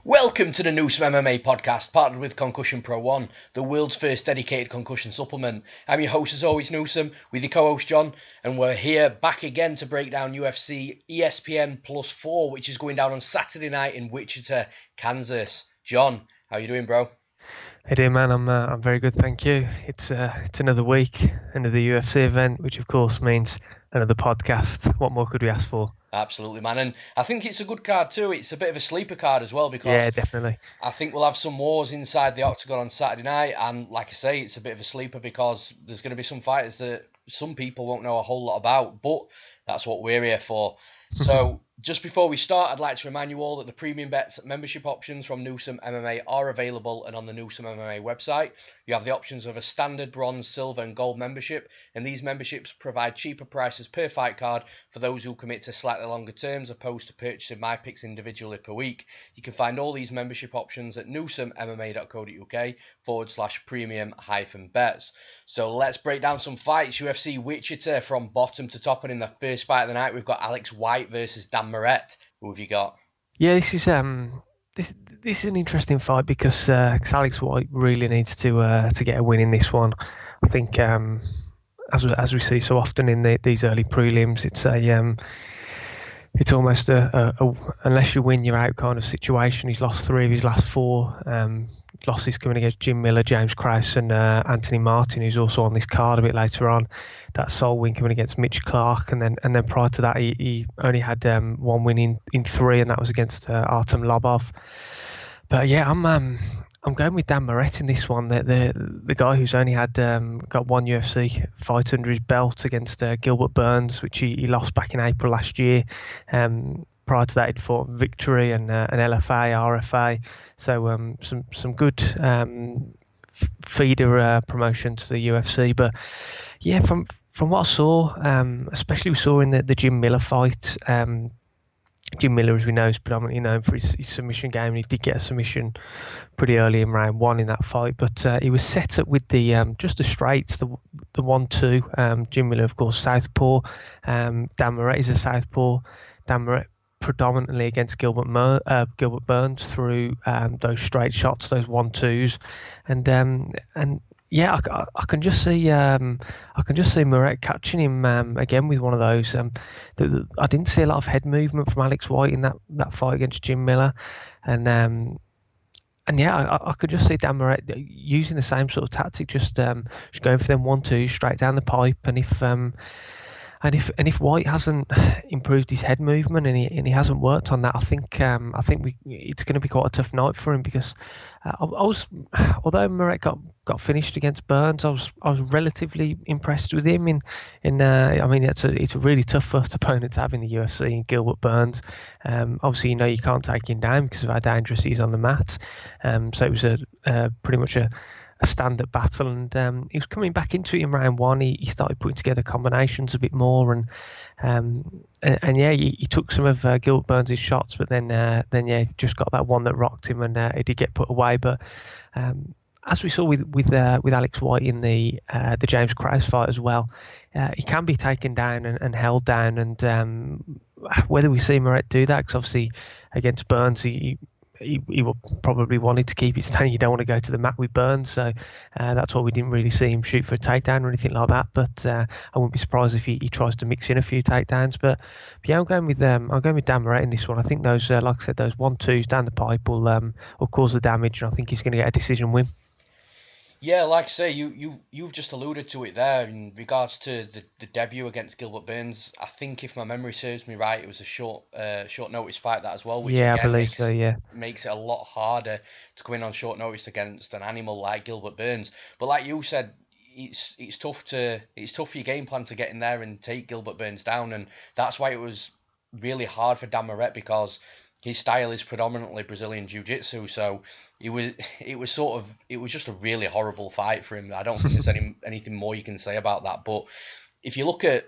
Welcome to the Newsome MMA podcast, partnered with Concussion Pro 1, the world's first dedicated concussion supplement. I'm your host as always, Newsome, with your co-host Jon, and we're here back again to break down UFC ESPN Plus 4, which is going down on Saturday night in Wichita, Kansas. Jon, how you doing, bro? Hey there, man. I'm very good, thank you. It's another week, another UFC event, which of course means another podcast. What more could we ask for? Absolutely, man. And I think it's a good card too. It's a bit of a sleeper card as well, because Yeah, definitely. I think we'll have some wars inside the octagon on Saturday night. And like I say, it's a bit of a sleeper because there's going to be some fighters that some people won't know a whole lot about, but that's what we're here for. So just before we start, I'd like to remind you all that the premium bets membership options from Newsome MMA are available and on the Newsome MMA website. You have the options of a standard, bronze, silver and gold membership, and these memberships provide cheaper prices per fight card for those who commit to slightly longer terms opposed to purchasing my picks individually per week. You can find all these membership options at newsomemma.co.uk/premium-bets. So let's break down some fights. UFC Wichita from bottom to top, and in the first fight of the night, we've got Alex White versus Dan Moret. Who have you got? Yeah, this is an interesting fight because Alex White really needs to get a win in this one. I think as we see so often in these early prelims, it's almost a unless you win, you're out kind of situation. He's lost 3 of his last 4 losses coming against Jim Miller, James Krause and Anthony Martin, who's also on this card a bit later on. That sole win coming against Mitch Clark, and then prior to that he only had 1 win in 3, and that was against Artem Lobov. But yeah, I'm going with Dan Moret in this one. The guy who's only had got 1 UFC fight under his belt against Gilbert Burns, which he lost back in April last year. Prior to that, he'd fought Victory and an LFA, RFA. So some good feeder promotion to the UFC. But yeah, from what I saw, especially we saw in the Jim Miller fight. Jim Miller, as we know, is predominantly known for his submission game, and he did get a submission pretty early in round 1 in that fight. But he was set up with the just the straights, the 1-2. Jim Miller, of course, southpaw. Dan Moret is a southpaw. Dan Moret predominantly against Gilbert Burns through those straight shots, those 1-2s, and yeah, I can just see Moret catching him again with one of those. I didn't see a lot of head movement from Alex White in that fight against Jim Miller, and yeah, I could just see Dan Moret using the same sort of tactic, just going for them 1-2 straight down the pipe, and if White hasn't improved his head movement and he hasn't worked on that, I think it's going to be quite a tough night for him, because although Moret got finished against Burns, I was relatively impressed with him. I mean, it's a really tough first opponent to have in the UFC, in Gilbert Burns. Obviously, you can't take him down because of how dangerous he is on the mat. So it was pretty much a stand-up battle, and he was coming back into it in round 1. He started putting together combinations a bit more, and yeah, he took some of Gilbert Burns' shots, but then yeah, just got that one that rocked him, and he did get put away. But as we saw with Alex White in the James Krause fight as well, he can be taken down and held down, and whether we see Moret do that, because obviously against Burns he will probably wanted to keep it standing. You don't want to go to the mat with Burns, so that's why we didn't really see him shoot for a takedown or anything like that. But I wouldn't be surprised if he tries to mix in a few takedowns. But yeah, I'm going with Dan Moret in this one. I think those, like I said, those 1-2s down the pipe will cause the damage, and I think he's going to get a decision win. Yeah, like I say, you've just alluded to it there in regards to the debut against Gilbert Burns. I think, if my memory serves me right, it was a short notice fight, that as well, which Yeah, again I believe so. Yeah, makes it a lot harder to come in on short notice against an animal like Gilbert Burns. But like you said, it's tough for your game plan to get in there and take Gilbert Burns down, and that's why it was really hard for Dan Moret, because his style is predominantly Brazilian Jiu-Jitsu, so it was just a really horrible fight for him. I don't think there's anything more you can say about that. But if you look at,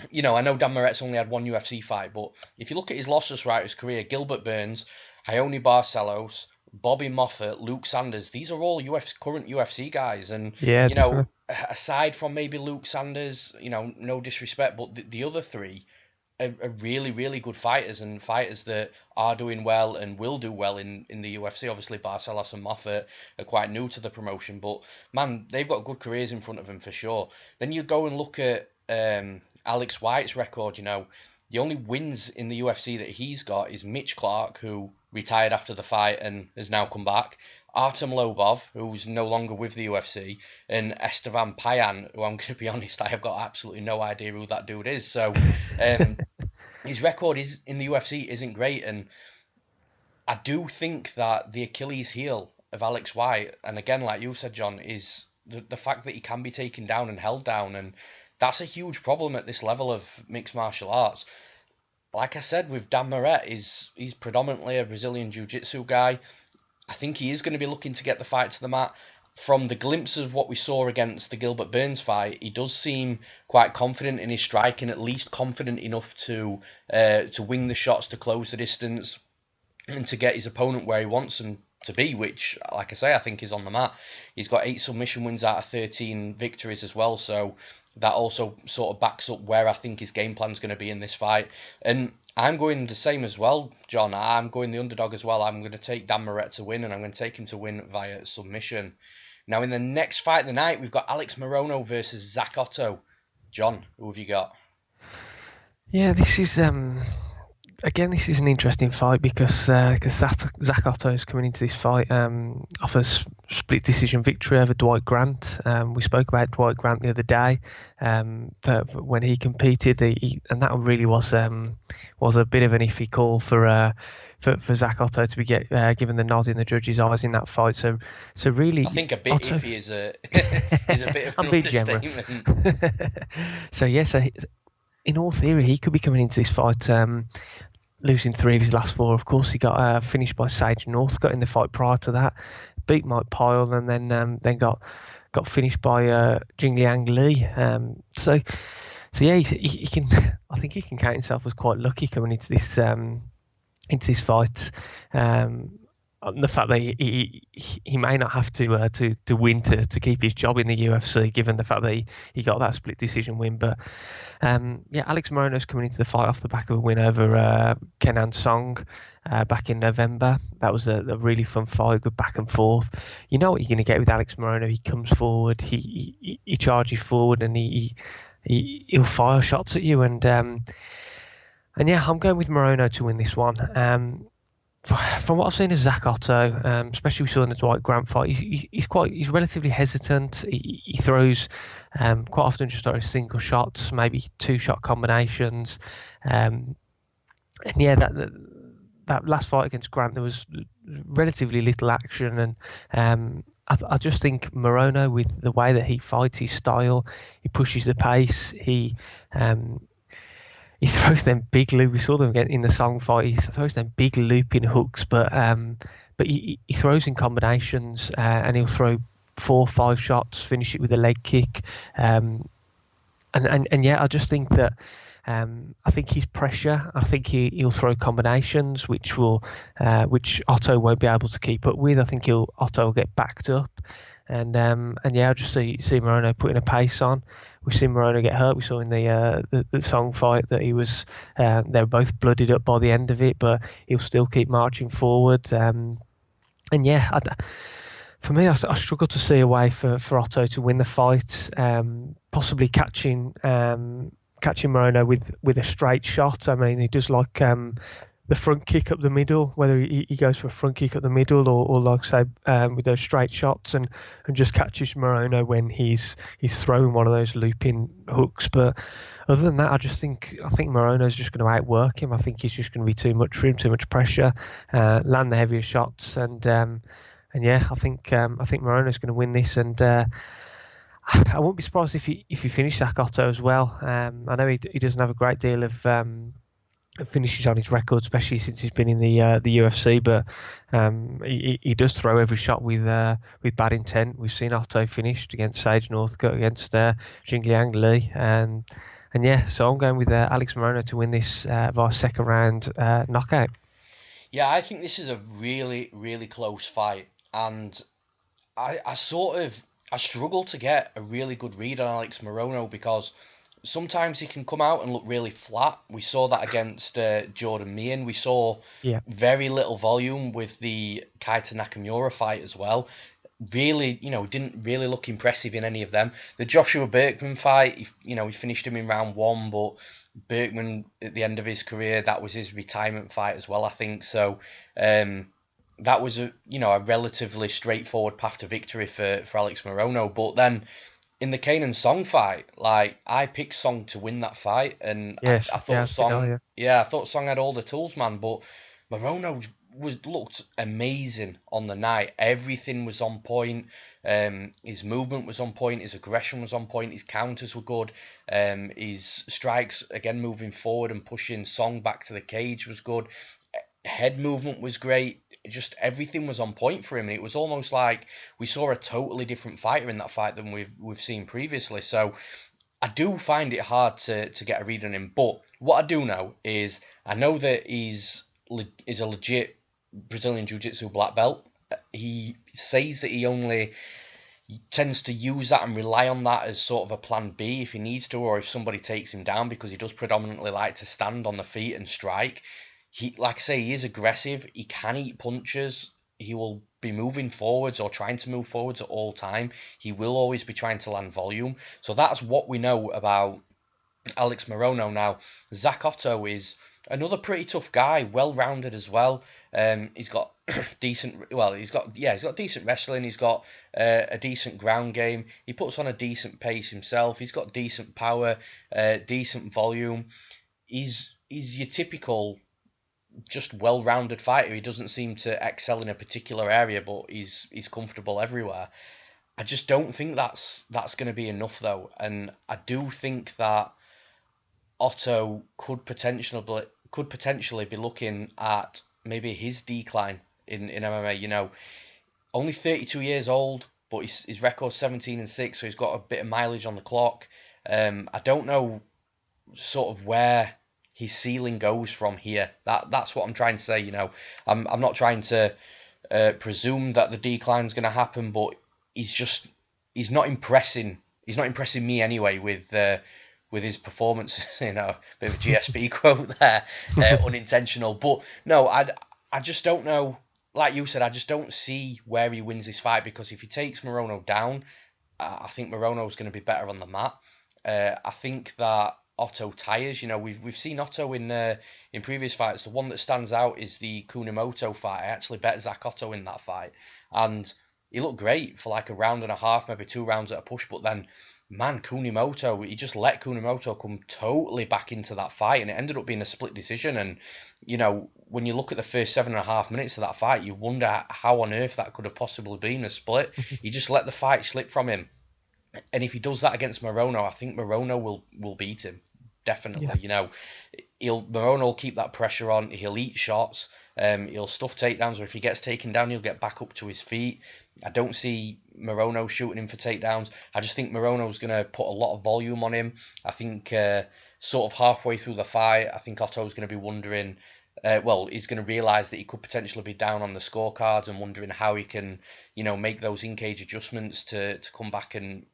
I know Dan Moret's only had 1 UFC fight, but if you look at his losses throughout his career, Gilbert Burns, Ione Barcelos, Bobby Moffett, Luke Sanders, these are all current UFC guys. And, yeah, aside from maybe Luke Sanders, no disrespect, but the other 3 are really, really good fighters, and fighters that are doing well and will do well in the UFC. Obviously, Barcelos and Moffat are quite new to the promotion, but man, they've got good careers in front of them for sure. Then you go and look at Alex White's record. The only wins in the UFC that he's got is Mitch Clark, who retired after the fight and has now come back. Artem Lobov, who's no longer with the UFC, and Esteban Payan, who I'm going to be honest, I have got absolutely no idea who that dude is. So his record is in the UFC isn't great, and I do think that the Achilles heel of Alex White, and again, like you said, John, is the fact that he can be taken down and held down, and that's a huge problem at this level of mixed martial arts. Like I said, with Dan Moret, he's predominantly a Brazilian Jiu-Jitsu guy. I think he is going to be looking to get the fight to the mat. From the glimpse of what we saw against the Gilbert Burns fight, he does seem quite confident in his striking, at least confident enough to wing the shots, to close the distance, and to get his opponent where he wants him to be, which, like I say, I think is on the mat. He's got 8 submission wins out of 13 victories as well, so that also sort of backs up where I think his game plan's going to be in this fight. And I'm going the same as well, John. I'm going the underdog as well. I'm going to take Dan Moret to win, and I'm going to take him to win via submission. Now, in the next fight of the night, we've got Alex Morono versus Zach Ottow. John, who have you got? Yeah, this is again, this is an interesting fight because Zach Ottow is coming into this fight off a split decision victory over Dwight Grant. We spoke about Dwight Grant the other day, but when he competed, and that really was a bit of an iffy call for Zach Ottow to be given the nod in the judges' eyes in that fight. So really, I think a bit Ottow, iffy is a bit of an understatement. So in all theory, he could be coming into this fight losing 3 of his last 4. Of course, he got finished by Sage North, got in the fight prior to that, beat Mike Pyle, and then got finished by Jingliang Li. So yeah, he can. I think he can count himself as quite lucky coming into this fight. The fact that he may not have to win to keep his job in the UFC, given the fact that he got that split decision win. But Alex Morono's coming into the fight off the back of a win over Kenan Song back in November. That was a really fun fight, good back and forth. You know what you're going to get with Alex Morono. He comes forward, he charges forward, and he'll fire shots at you. And yeah, I'm going with Morono to win this one. From what I've seen of Zach Ottow, especially we saw in the Dwight Grant fight, he's relatively hesitant. He throws quite often just single shots, maybe 2-shot combinations, and yeah, that last fight against Grant there was relatively little action, and I just think Morono, with the way that he fights, his style, he pushes the pace, he throws them big loop. We saw them again in the Song fight. He throws them big looping hooks, but he throws in combinations, and he'll throw 4 or 5 shots, finish it with a leg kick, and yeah, I just think that I think his pressure. I think he'll throw combinations which Ottow won't be able to keep up with. I think Ottow will get backed up, and yeah, I just see Morono putting a pace on. We've seen Morono get hurt. We saw in the Song fight that he was they were both bloodied up by the end of it, but he'll still keep marching forward. And yeah, for me, I struggle to see a way for Ottow to win the fight. Possibly catching Morono with a straight shot. I mean, he does like the front kick up the middle, whether he goes for a front kick up the middle or like say with those straight shots and just catches Morono when he's throwing one of those looping hooks. But other than that, I think Morono's just going to outwork him. I think he's just going to be too much for him, too much pressure, land the heavier shots, and yeah, I think Morono's going to win this, and I won't be surprised if he finishes Zach Ottow as well. I know he doesn't have a great deal of finishes on his record, especially since he's been in the UFC, but he does throw every shot with bad intent. We've seen Ottow finished against Sage Northcutt, against Jingliang Li, and yeah, so I'm going with Alex Morono to win this via second round knockout. Yeah, I think this is a really, really close fight, and I struggle to get a really good read on Alex Morono because sometimes he can come out and look really flat. We saw that against Jordan Meehan. We saw very little volume with the Kaita Nakamura fight as well. Really, didn't really look impressive in any of them. The Joshua Berkman fight, he finished him in round 1, but Berkman, at the end of his career, that was his retirement fight as well, I think. So that was a relatively straightforward path to victory for Alex Morono. But then in the Kane and Song fight, like, I picked Song to win that fight, and I thought Song, I thought Song had all the tools, man. But Morono looked amazing on the night. Everything was on point. His movement was on point. His aggression was on point. His counters were good. His strikes, again, moving forward and pushing Song back to the cage was good. Head movement was great. Just everything was on point for him, and it was almost like we saw a totally different fighter in that fight than we've seen previously. So I do find it hard to get a read on him. But what I do know is I know that he's a legit Brazilian Jiu-Jitsu black belt. He says that he tends to use that and rely on that as sort of a plan B if he needs to, or if somebody takes him down, because he does predominantly like to stand on the feet and strike. He, like I say, he is aggressive. He can eat punches. He will be moving forwards or trying to move forwards at all time. He will always be trying to land volume. So that's what we know about Alex Morono. Now, Zach Ottow is another pretty tough guy, well-rounded as well. He's got decent wrestling. He's got a decent ground game. He puts on a decent pace himself. He's got decent power, decent volume. He's your typical, just well-rounded fighter. He doesn't seem to excel in a particular area, but he's comfortable everywhere. I just don't think that's going to be enough, though, and I do think that Ottow could potentially be looking at maybe his decline in MMA. Only 32 years old, but his record's 17-6, so he's got a bit of mileage on the clock. I don't know sort of where his ceiling goes from here. That's what I'm trying to say. I'm not trying to presume that the decline's going to happen, but he's not impressing me anyway with his performance. Bit of a GSP quote there, unintentional. But no, I just don't know. Like you said, I just don't see where he wins this fight, because if he takes Morono down, I think Morono's going to be better on the mat. I think that Ottow tires. We've seen Ottow in previous fights. The one that stands out is the Kunimoto fight. I actually bet Zach Ottow in that fight, and he looked great for like a round and a half, maybe 2 rounds at a push. But then, man, Kunimoto, he just let Kunimoto come totally back into that fight, and it ended up being a split decision. And when you look at the first 7.5 minutes of that fight, you wonder how on earth that could have possibly been a split. He just let the fight slip from him. And if he does that against Morono, I think Morono will beat him. Definitely. Yeah. Morono will keep that pressure on. He'll eat shots. He'll stuff takedowns, or if he gets taken down, he'll get back up to his feet. I don't see Morono shooting him for takedowns. I just think Morono's going to put a lot of volume on him. I think sort of halfway through the fight, I think Otto's going to be wondering, he's going to realise that he could potentially be down on the scorecards, and wondering how he can, make those in-cage adjustments to come back and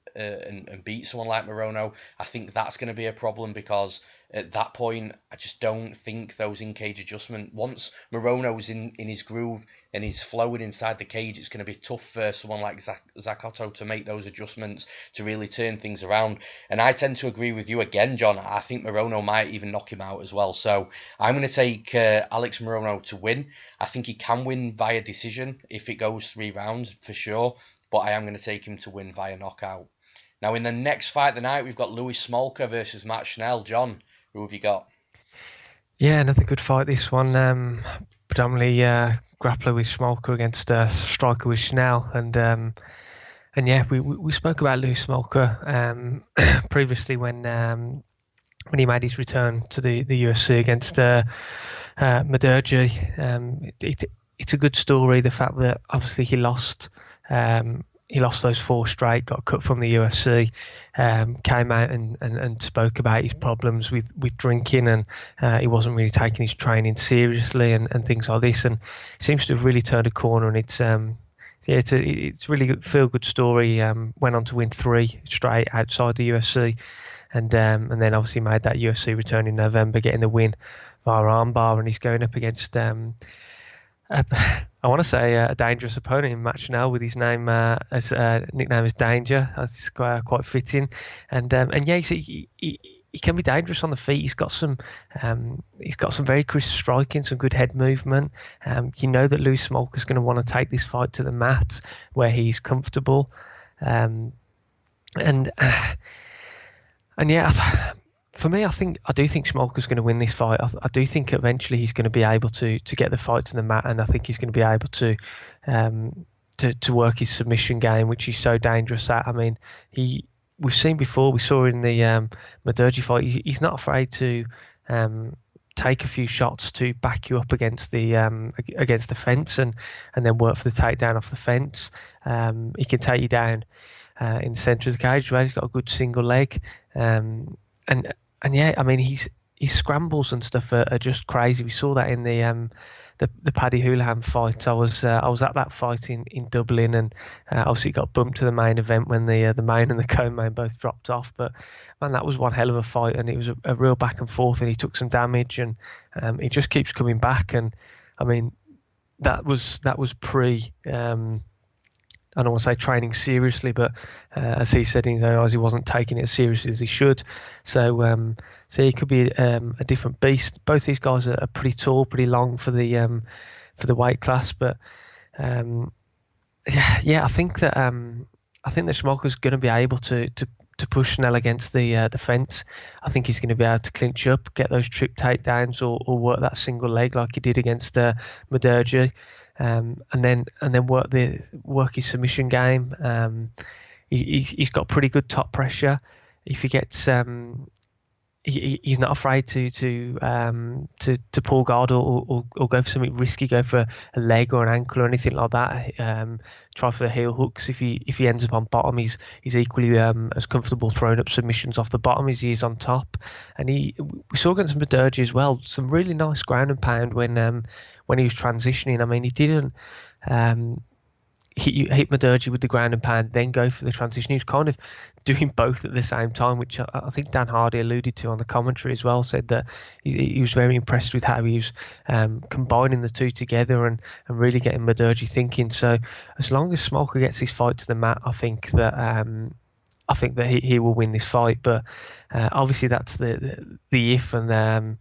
beat someone like Morono. I think that's going to be a problem, because at that point, I just don't think those in-cage adjustments, once Morono's in his groove and he's flowing inside the cage, it's going to be tough for someone like Zach Ottow to make those adjustments to really turn things around. And I tend to agree with you again, John. I think Morono might even knock him out as well. So I'm going to take Alex Morono to win. I think he can win via decision if it goes 3 rounds for sure, but I am going to take him to win via knockout. Now, in the next fight of the night, we've got Louis Smolka versus Matt Schnell. John, who have you got? Yeah, another good fight, this one. Predominantly grappler with Smolka against striker with Schnell. And yeah, we spoke about Louis Smolka previously when he made his return to the UFC against Madurgi. It's a good story, the fact that obviously he lost those 4 straight, got cut from the UFC, came out and spoke about his problems with drinking, and he wasn't really taking his training seriously and things like this, and seems to have really turned a corner. And it's really good, feel good story. Went on to win 3 straight outside the UFC. and then obviously made that UFC return in November, getting the win via armbar, and he's going up against I want to say a dangerous opponent in match now with his name as nickname is Danger. That's quite fitting, and yeah, he can be dangerous on the feet. He's got some very crisp striking, some good head movement. You know that Louis Smolka's going to want to take this fight to the mat where he's comfortable, and yeah. For me, I do think Smolka's going to win this fight. I do think eventually he's going to be able to get the fight to the mat, and I think he's going to be able to work his submission game, which he's so dangerous at. I mean, we've seen before. We saw in the Mudurgi fight, he's not afraid to take a few shots to back you up against the fence, and then work for the takedown off the fence. He can take you down in the centre of the cage. Right, he's got a good single leg. And yeah, I mean, his scrambles and stuff are just crazy. We saw that in the Paddy Houlihan fight. I was at that fight in Dublin, and obviously got bumped to the main event when the main and the co-main both dropped off. But man, that was one hell of a fight, and it was a real back and forth, and he took some damage, and he just keeps coming back. And I mean, that was pre. I don't want to say training seriously, but as he said in his own eyes, he wasn't taking it as seriously as he should. So he could be a different beast. Both these guys are pretty tall, pretty long for the weight class. But yeah, I think that Smolka's going to be able to push Schnell against the fence. I think he's going to be able to clinch up, get those trip takedowns, or work that single leg like he did against Mudurgi. And then work his submission game. He's got pretty good top pressure. If he gets he's not afraid to pull guard or go for something risky, go for a leg or an ankle or anything like that. Try for the heel hooks. If he ends up on bottom, he's equally as comfortable throwing up submissions off the bottom as he is on top. And we saw against Mudurgi as well some really nice ground and pound when he was transitioning. I mean, he didn't hit Mudurgi with the ground and pound, then go for the transition. He was kind of doing both at the same time, which I think Dan Hardy alluded to on the commentary as well, said that he was very impressed with how he was combining the two together and really getting Mudurgi thinking. So as long as Smolka gets his fight to the mat, I think that he will win this fight. But obviously that's the if and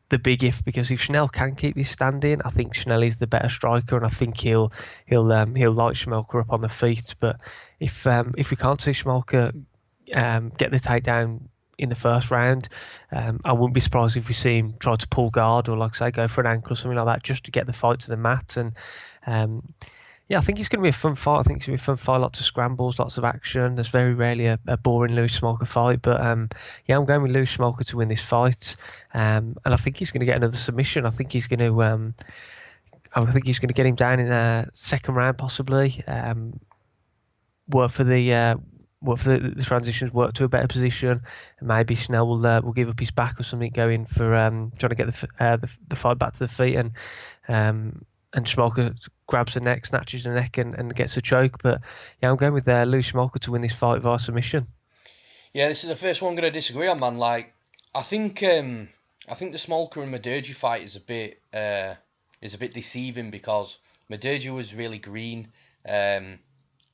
the big if, because if Schnell can keep this standing, I think Schnell is the better striker, and I think he'll light Smolka up on the feet. But if we can't see Smolka get the takedown in the first round, I wouldn't be surprised if we see him try to pull guard or, like I say, go for an ankle or something like that, just to get the fight to the mat. And yeah, I think it's going to be a fun fight. I think it's going to be a fun fight, lots of scrambles, lots of action. There's very rarely a boring Louis Smolka fight. But yeah, I'm going with Louis Smolka to win this fight. And I think he's going to get another submission. I think he's going to get him down in a second round, possibly. Work for the transitions, work to a better position. And maybe Schnell will give up his back or something, going for trying to get the fight back to the feet, and Smolka grabs the neck, snatches the neck, and gets a choke. But yeah, I'm going with Louis Smolka to win this fight via submission. Yeah, this is the first one I'm going to disagree on, man. Like, I think the Smolka and Mudurgi fight is a bit deceiving, because Mudurgi was really green, and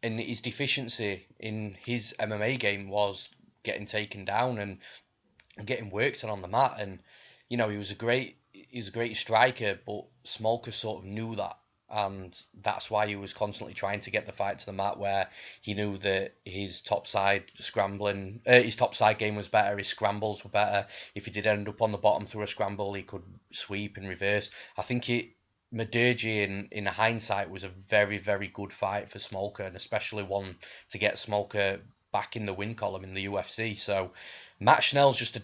his deficiency in his MMA game was getting taken down and getting worked on the mat. And you know, he was a great striker, but Smolka sort of knew that, and that's why he was constantly trying to get the fight to the mat, where he knew that his top side game was better, his scrambles were better. If he did end up on the bottom through a scramble, he could sweep and reverse. I think Mudurgi in hindsight was a very, very good fight for Smolka, and especially one to get Smolka back in the win column in the UFC. So Matt Schnell's just a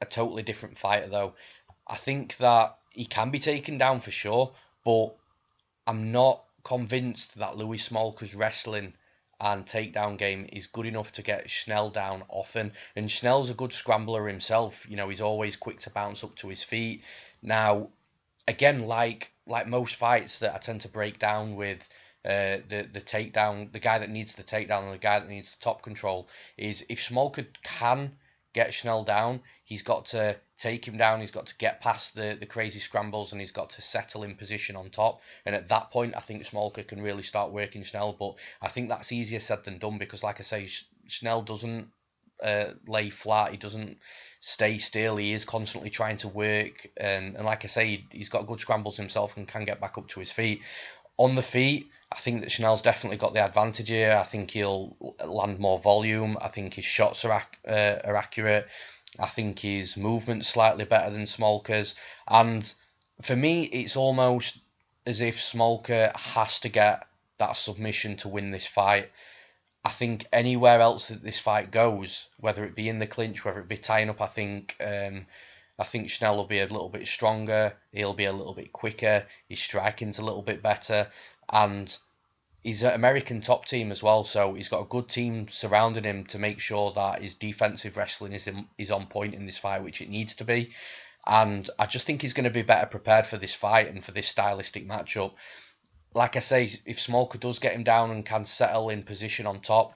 totally different fighter, though. I think that he can be taken down for sure, but I'm not convinced that Louis Smolka's wrestling and takedown game is good enough to get Schnell down often. And Schnell's a good scrambler himself. You know, he's always quick to bounce up to his feet. Now, again, like most fights that I tend to break down with the takedown, the guy that needs the takedown and the guy that needs the top control, is if Smolka can get Schnell down, he's got to take him down, he's got to get past the crazy scrambles, and he's got to settle in position on top. And at that point, I think Smolka can really start working Schnell. But I think that's easier said than done, because like I say, Schnell doesn't lay flat, he doesn't stay still, he is constantly trying to work, and like I say, he's got good scrambles himself and can get back up to his feet. On the feet, I think that Schnell's definitely got the advantage here. I think he'll land more volume. I think his shots are accurate. I think his movement's slightly better than Smolka's. And for me, it's almost as if Smolka has to get that submission to win this fight. I think anywhere else that this fight goes, whether it be in the clinch, whether it be tying up, I think Schnell will be a little bit stronger. He'll be a little bit quicker. His striking's a little bit better, and he's an American top team as well. So he's got a good team surrounding him to make sure that his defensive wrestling is on point in this fight, which it needs to be. And I just think he's going to be better prepared for this fight and for this stylistic matchup. Like I say, if Smolka does get him down and can settle in position on top,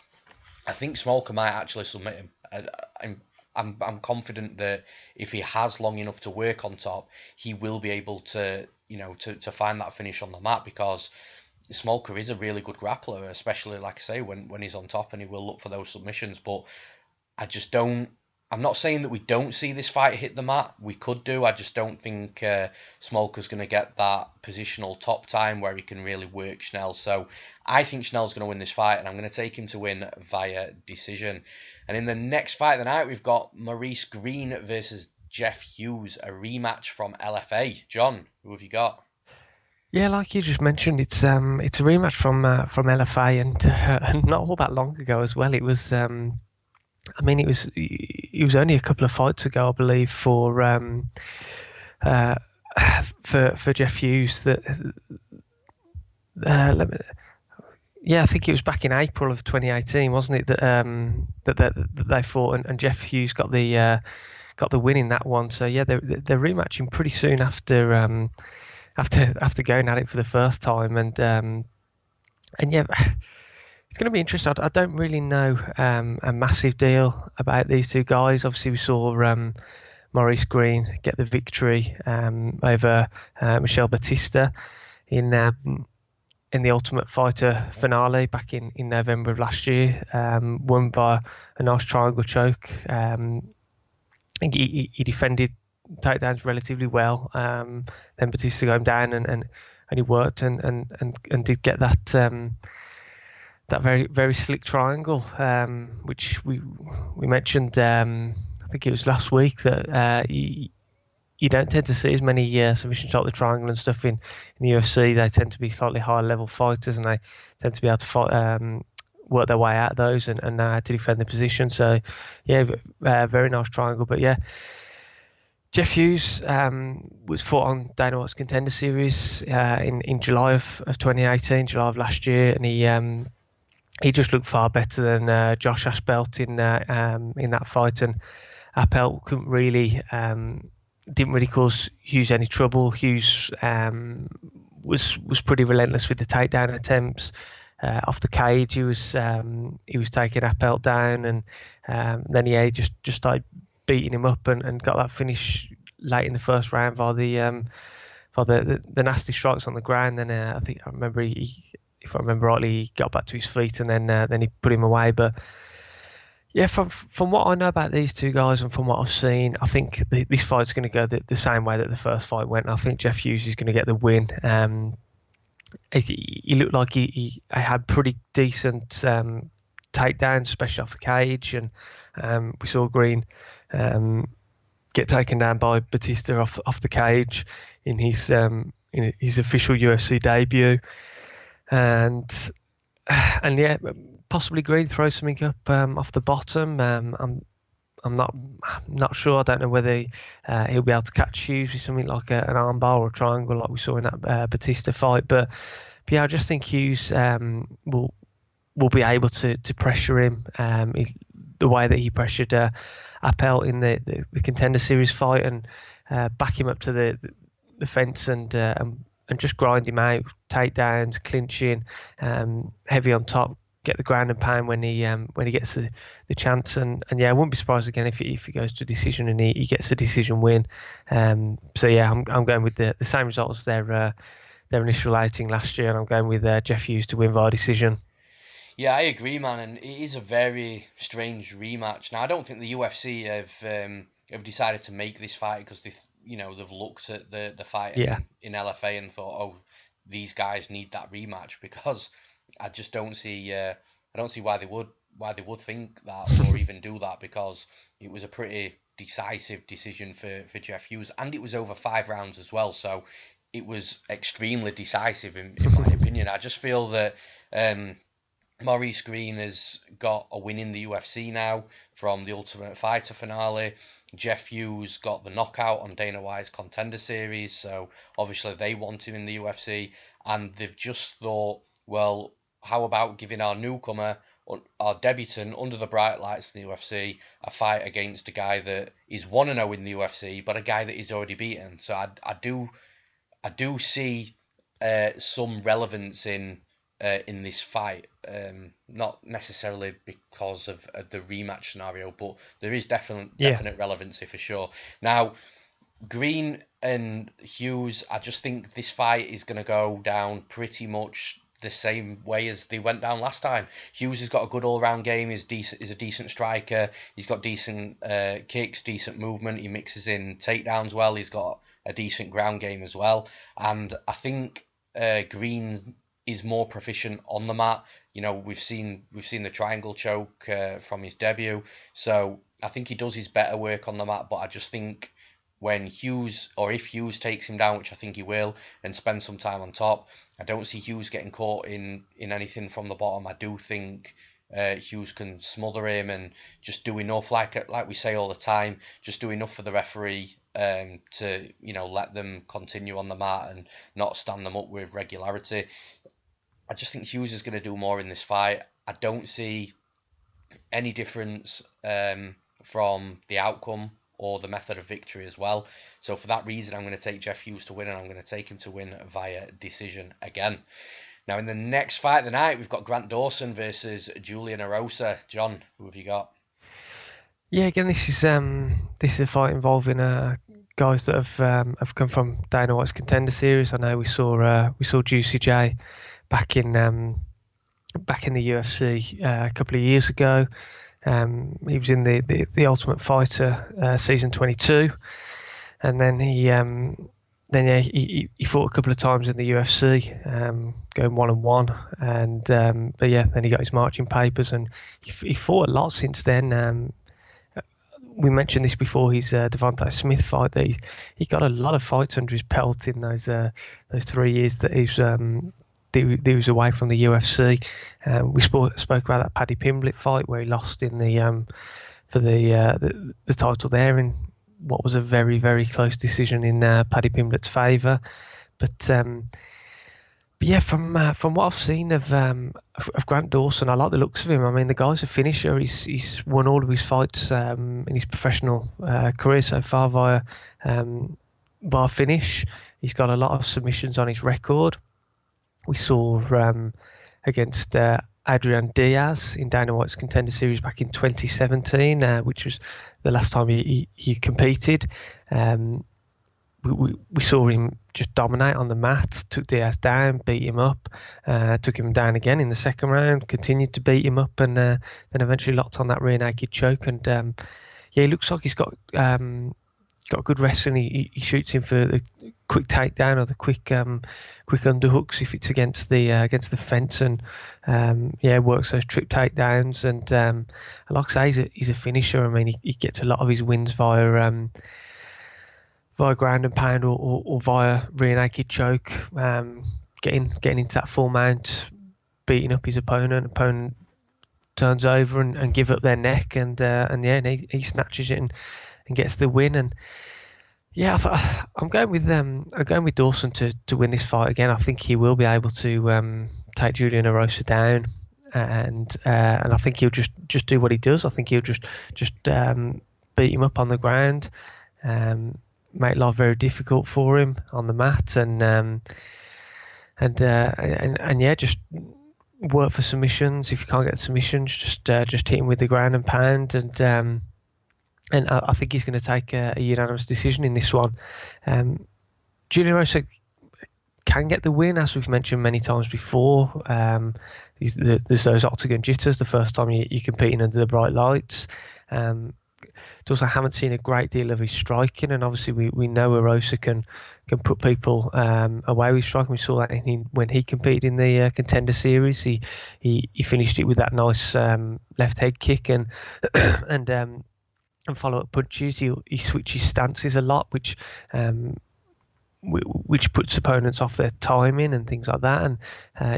I think Smolka might actually submit him. I'm confident that if he has long enough to work on top, he will be able to, to find that finish on the mat, because Smolka is a really good grappler, especially, like I say, when he's on top, and he will look for those submissions. But I'm not saying that we don't see this fight hit the mat. We could do. I just don't think Smolka's going to get that positional top time where he can really work Schnell. So I think Schnell's going to win this fight, and I'm going to take him to win via decision. And in the next fight of the night, we've got Maurice Greene versus Jeff Hughes, a rematch from LFA. John, who have you got? Yeah, like you just mentioned, it's a rematch from LFA, and not all that long ago as well. It was. It was only a couple of fights ago, I believe, for Jeff Hughes that. I think it was back in April of 2018, wasn't it? That they fought, and Jeff Hughes got the win in that one. So yeah, they're rematching pretty soon after going at it for the first time, and yeah. It's going to be interesting. I don't really know a massive deal about these two guys. Obviously, we saw Maurice Greene get the victory over Michel Batista in the Ultimate Fighter finale back in November of last year, won by a nice triangle choke. I think he defended takedowns relatively well. Then Batista got him down, and he worked and did get that. That very, very slick triangle, which we mentioned, I think it was last week, that you don't tend to see as many submissions like the triangle and stuff in the UFC. They tend to be slightly higher level fighters, and they tend to be able to fight, work their way out of those and know how to defend the position. So, yeah, very nice triangle. But yeah, Jeff Hughes was fought on Dana White's Contender Series in July of 2018, July of last year, and he just looked far better than Josh Aspelt in that fight, and Aspelt didn't really cause Hughes any trouble. Hughes was pretty relentless with the takedown attempts off the cage. He was taking Aspelt down, and then he just started beating him up and got that finish late in the first round by the nasty strikes on the ground. Then I remember if I remember rightly, he got back to his feet, and then he put him away. But yeah, from what I know about these two guys and from what I've seen, I think this fight's going to go the same way that the first fight went. I think Jeff Hughes is going to get the win. He looked like he had pretty decent takedowns, especially off the cage, and we saw Greene get taken down by Batista off the cage in his official UFC debut. And yeah, possibly Greene throws something up off the bottom. I'm not sure. I don't know whether he'll be able to catch Hughes with something like an armbar or a triangle like we saw in that Batista fight. But yeah, I just think Hughes will be able to pressure him the way that he pressured Appel in the Contender Series fight, and back him up to the fence and and just grind him out, takedowns, clinching, heavy on top, get the ground and pound when he gets the chance, and yeah, I wouldn't be surprised again if he goes to a decision and he gets the decision win. So yeah, I'm going with the same result as their initial outing last year, and I'm going with Jeff Hughes to win via decision. Yeah, I agree, man, and it is a very strange rematch. Now, I don't think the UFC have decided to make this fight because they've looked at the fight in LFA and thought, oh, these guys need that rematch, because I just don't see why they would think that or even do that, because it was a pretty decisive decision for Jeff Hughes, and it was over 5 rounds as well, so it was extremely decisive in my opinion. I just feel that Maurice Greene has got a win in the UFC now from the Ultimate Fighter finale. Jeff Hughes got the knockout on Dana White's Contender Series, so obviously they want him in the UFC, and they've just thought, well, how about giving our newcomer, our debutant under the bright lights in the UFC, a fight against a guy that is 1-0 in the UFC, but a guy that he's already beaten. So I do see some relevance in this fight, not necessarily because of the rematch scenario, but there is definite relevancy for sure. Now, Greene and Hughes, I just think this fight is going to go down pretty much the same way as they went down last time. Hughes has got a good all-round game. He's a decent striker. He's got decent kicks, decent movement. He mixes in takedowns well. He's got a decent ground game as well. And I think Greene is more proficient on the mat. We've seen the triangle choke from his debut. So I think he does his better work on the mat. But I just think if Hughes takes him down, which I think he will, and spends some time on top, I don't see Hughes getting caught in anything from the bottom. I do think Hughes can smother him and just do enough, like we say all the time, just do enough for the referee to let them continue on the mat and not stand them up with regularity. I just think Hughes is going to do more in this fight. I don't see any difference from the outcome or the method of victory as well. So for that reason, I'm going to take Jeff Hughes to win, and I'm going to take him to win via decision again. Now, in the next fight of the night, we've got Grant Dawson versus Julian Erosa. John, who have you got? Yeah, again, this is a fight involving guys that have come from Dana White's Contender Series. I know we saw Juicy J back in the UFC a couple of years ago. He was in the Ultimate Fighter season 22, and then he fought a couple of times in the UFC, going 1-1, and but yeah, then he got his marching papers, and he fought a lot since then. We mentioned this before his Devontae Smith fight, that he got a lot of fights under his belt in those 3 years that he was away from the UFC. We spoke about that Paddy Pimblett fight where he lost in for the title there in what was a very, very close decision in Paddy Pimblett's favour. But yeah, from what I've seen of Grant Dawson, I like the looks of him. I mean, the guy's a finisher. He's won all of his fights in his professional career so far via finish. He's got a lot of submissions on his record. We saw against Adrian Diaz in Dana White's Contender Series back in 2017, which was the last time he competed. We saw him just dominate on the mat, took Diaz down, beat him up, took him down again in the second round, continued to beat him up, and then eventually locked on that rear naked choke. And yeah, he looks like he's got good wrestling. He shoots him for the quick takedown or the quick underhooks if it's against the fence, and yeah, works those trip takedowns. And like I say, he's a finisher. I mean, he gets a lot of his wins via ground and pound or via rear naked choke, getting into that full mount, beating up his opponent. Opponent turns over and give up their neck, and he snatches it and gets the win. And yeah, I'm going with Dawson to win this fight again. I think he will be able to take Julian Erosa down, and I think he'll just do what he does. I think he'll just beat him up on the ground. make life very difficult for him on the mat, and yeah, just work for submissions. If you can't get submissions, just hit him with the ground and pound, and I think he's going to take a unanimous decision in this one. Julian Erosa can get the win, as we've mentioned many times before. There's those octagon jitters the first time you're competing under the bright lights. Also, haven't seen a great deal of his striking, and obviously we know Erosa can put people away with striking. We saw that when he competed in the Contender Series. He finished it with that nice left head kick and and follow-up punches. He switches stances a lot, which puts opponents off their timing and things like that. And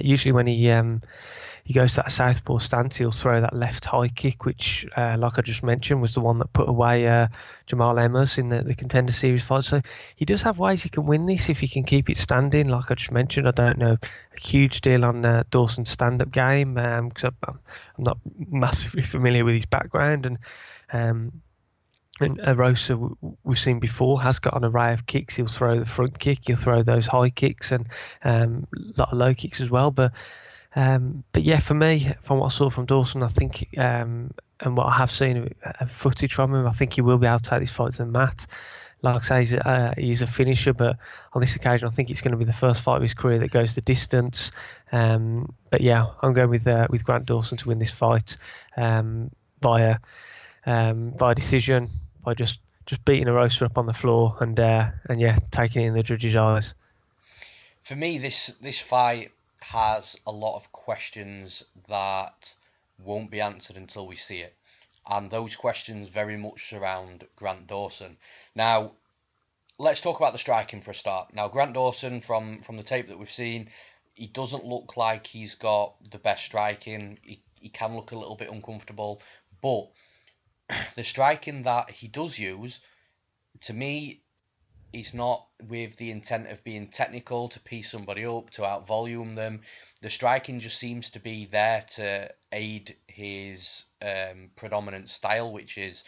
usually when he goes to that southpaw stance, he'll throw that left high kick, which, like I just mentioned, was the one that put away Jamal Emmers in the Contender Series fight. So he does have ways he can win this if he can keep it standing. Like I just mentioned, I don't know a huge deal on Dawson's stand-up game because I'm not massively familiar with his background. And Erosa, we've seen before, has got an array of kicks. He'll throw the front kick, he'll throw those high kicks, and a lot of low kicks as well. But yeah, for me, from what I saw from Dawson, I think, and what I have seen of footage from him, I think he will be able to take this fight to the mat. Like I say, he's a finisher, but on this occasion, I think it's going to be the first fight of his career that goes the distance. But yeah, I'm going with Grant Dawson to win this fight via decision, by just beating Erosa up on the floor and yeah, taking it in the judges' eyes. For me, this fight has a lot of questions that won't be answered until we see it, and those questions very much surround Grant Dawson. Now, let's talk about the striking for a start. Now, Grant Dawson, from the tape that we've seen, he doesn't look like he's got the best striking. He can look a little bit uncomfortable, but the striking that he does use, to me, is not with the intent of being technical, to piece somebody up, to out-volume them. The striking just seems to be there to aid his predominant style, which is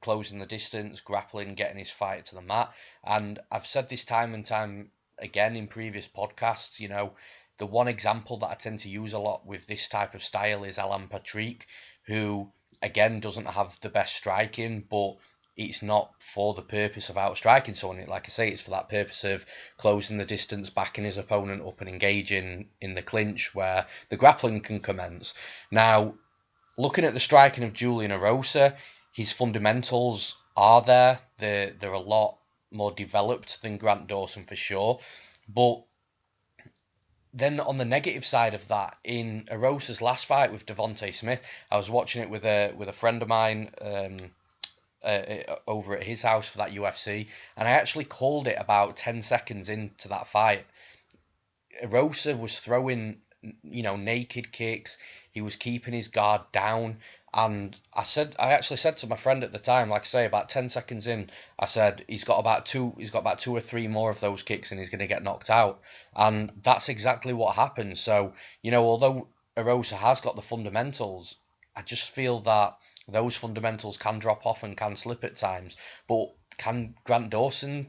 closing the distance, grappling, getting his fighter to the mat. And I've said this time and time again in previous podcasts, you know, the one example that I tend to use a lot with this type of style is Alan Patrick, who, again, doesn't have the best striking, but it's not for the purpose of out-striking someone. Like I say, it's for that purpose of closing the distance, backing his opponent up and engaging in the clinch where the grappling can commence. Now, looking at the striking of Julian Erosa, his fundamentals are there. They're a lot more developed than Grant Dawson for sure. But then on the negative side of that, in Erosa's last fight with Devontae Smith, I was watching it with a friend of mine over at his house for that UFC, and I actually called it about 10 seconds into that fight. Erosa was throwing, naked kicks. He was keeping his guard down, and I actually said to my friend at the time, like I say, about 10 seconds in, I said he's got about two or three more of those kicks and he's going to get knocked out, and that's exactly what happened. So, although Erosa has got the fundamentals, I just feel that those fundamentals can drop off and can slip at times. But can Grant Dawson,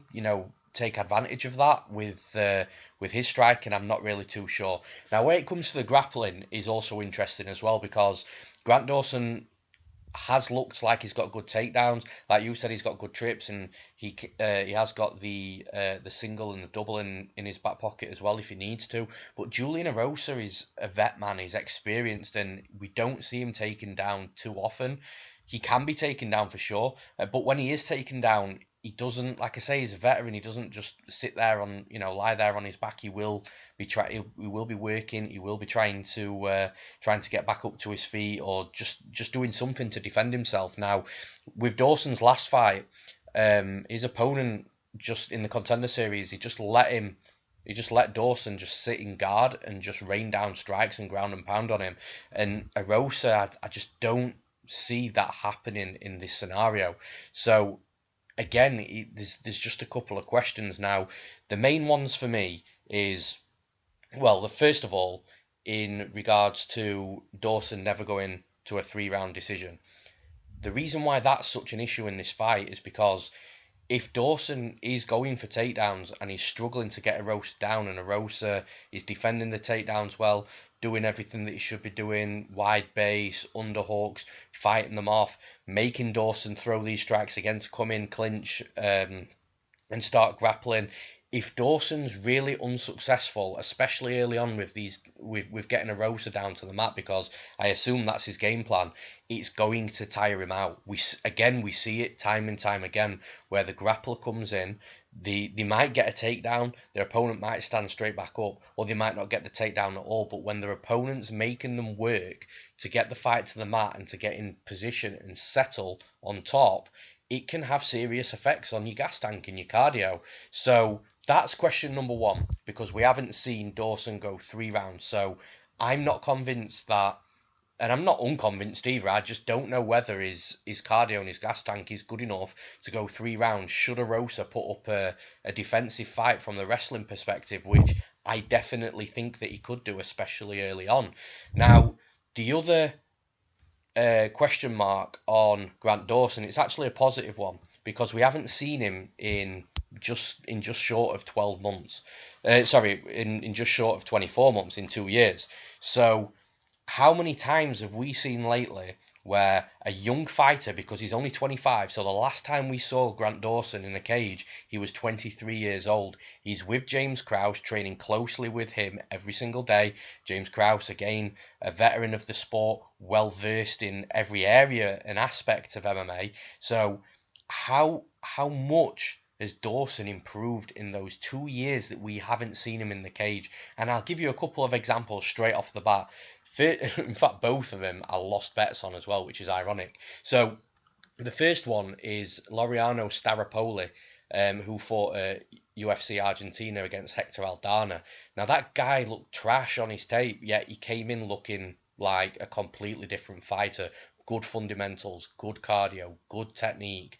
take advantage of that with his striking? I'm not really too sure. Now, when it comes to the grappling, is also interesting as well, because Grant Dawson has looked like he's got good takedowns. Like you said, he's got good trips, and he has got the single and the double in his back pocket as well if he needs to. But Julian Erosa is a vet man. He's experienced, and we don't see him taken down too often. He can be taken down for sure, but when he is taken down, he doesn't, like I say, he's a veteran. He doesn't just sit there lie there on his back. He will be working. He will be trying to get back up to his feet, or just doing something to defend himself. Now, with Dawson's last fight, his opponent, just in the Contender Series, he just let Dawson just sit in guard and just rain down strikes and ground and pound on him. And Erosa, I just don't see that happening in this scenario. So again, there's just a couple of questions now. The main ones for me is, well, first of all, in regards to Dawson never going to a 3-round decision. The reason why that's such an issue in this fight is because if Dawson is going for takedowns and he's struggling to get Erosa down, and Erosa is defending the takedowns well, doing everything that he should be doing, wide base, underhooks, fighting them off, making Dawson throw these strikes again to come in, clinch, and start grappling. If Dawson's really unsuccessful, especially early on with getting Erosa down to the mat, because I assume that's his game plan, it's going to tire him out. We see it time and time again where the grappler comes in, they might get a takedown, their opponent might stand straight back up, or they might not get the takedown at all. But when their opponent's making them work to get the fight to the mat and to get in position and settle on top, it can have serious effects on your gas tank and your cardio. So that's question number one, because we haven't seen Dawson go 3 rounds. So I'm not convinced that, and I'm not unconvinced either, I just don't know whether his cardio and his gas tank is good enough to go 3 rounds. Should Erosa put up a defensive fight from the wrestling perspective, which I definitely think that he could do, especially early on. Now, the other question mark on Grant Dawson, it's actually a positive one, because we haven't seen him in just short of 12 months. In just short of 24 months, in 2 years. So how many times have we seen lately where a young fighter, because he's only 25, so the last time we saw Grant Dawson in a cage, he was 23 years old. He's with James Krause, training closely with him every single day. James Krause, again, a veteran of the sport, well versed in every area and aspect of MMA. So how much has Dawson improved in those 2 years that we haven't seen him in the cage? And I'll give you a couple of examples straight off the bat. In fact, both of them I lost bets on as well, which is ironic. So the first one is Laureano Staropoli, who fought at UFC Argentina against Hector Aldana. Now, that guy looked trash on his tape, yet he came in looking like a completely different fighter. Good fundamentals, good cardio, good technique,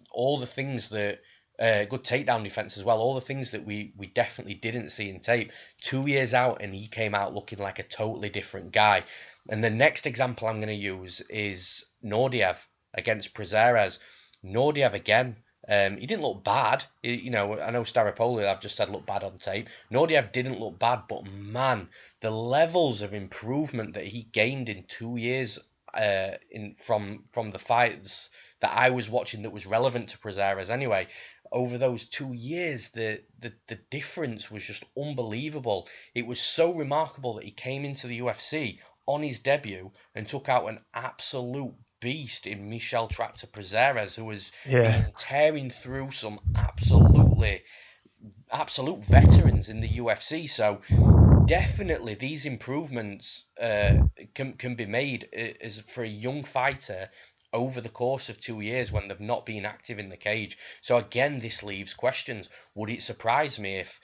all the things that... good takedown defense as well. All the things that we definitely didn't see in tape. 2 years out, and he came out looking like a totally different guy. And the next example I'm going to use is Nordiev against Prazeres. Nordiev again. He didn't look bad. I know Staropoli, I've just said, looked bad on tape. Nordiev didn't look bad, but man, the levels of improvement that he gained in 2 years from the fights that I was watching that was relevant to Prazeres anyway. Over those 2 years, the difference was just unbelievable. It was so remarkable that he came into the UFC on his debut and took out an absolute beast in Michel Tractor Prazeres, who was tearing through some absolute veterans in the UFC. So definitely these improvements can be made as for a young fighter over the course of 2 years when they've not been active in the cage. So again, this leaves questions. Would it surprise me if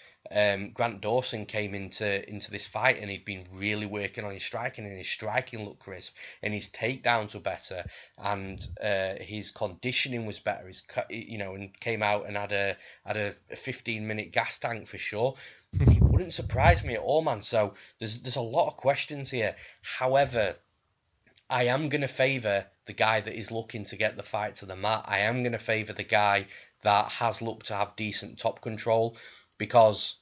Grant Dawson came into this fight and he'd been really working on his striking, and his striking looked crisp, and his takedowns were better, and his conditioning was better, and came out and had a 15-minute gas tank for sure? It wouldn't surprise me at all, man. So there's a lot of questions here. However, I am going to favour the guy that is looking to get the fight to the mat. I am going to favour the guy that has looked to have decent top control, because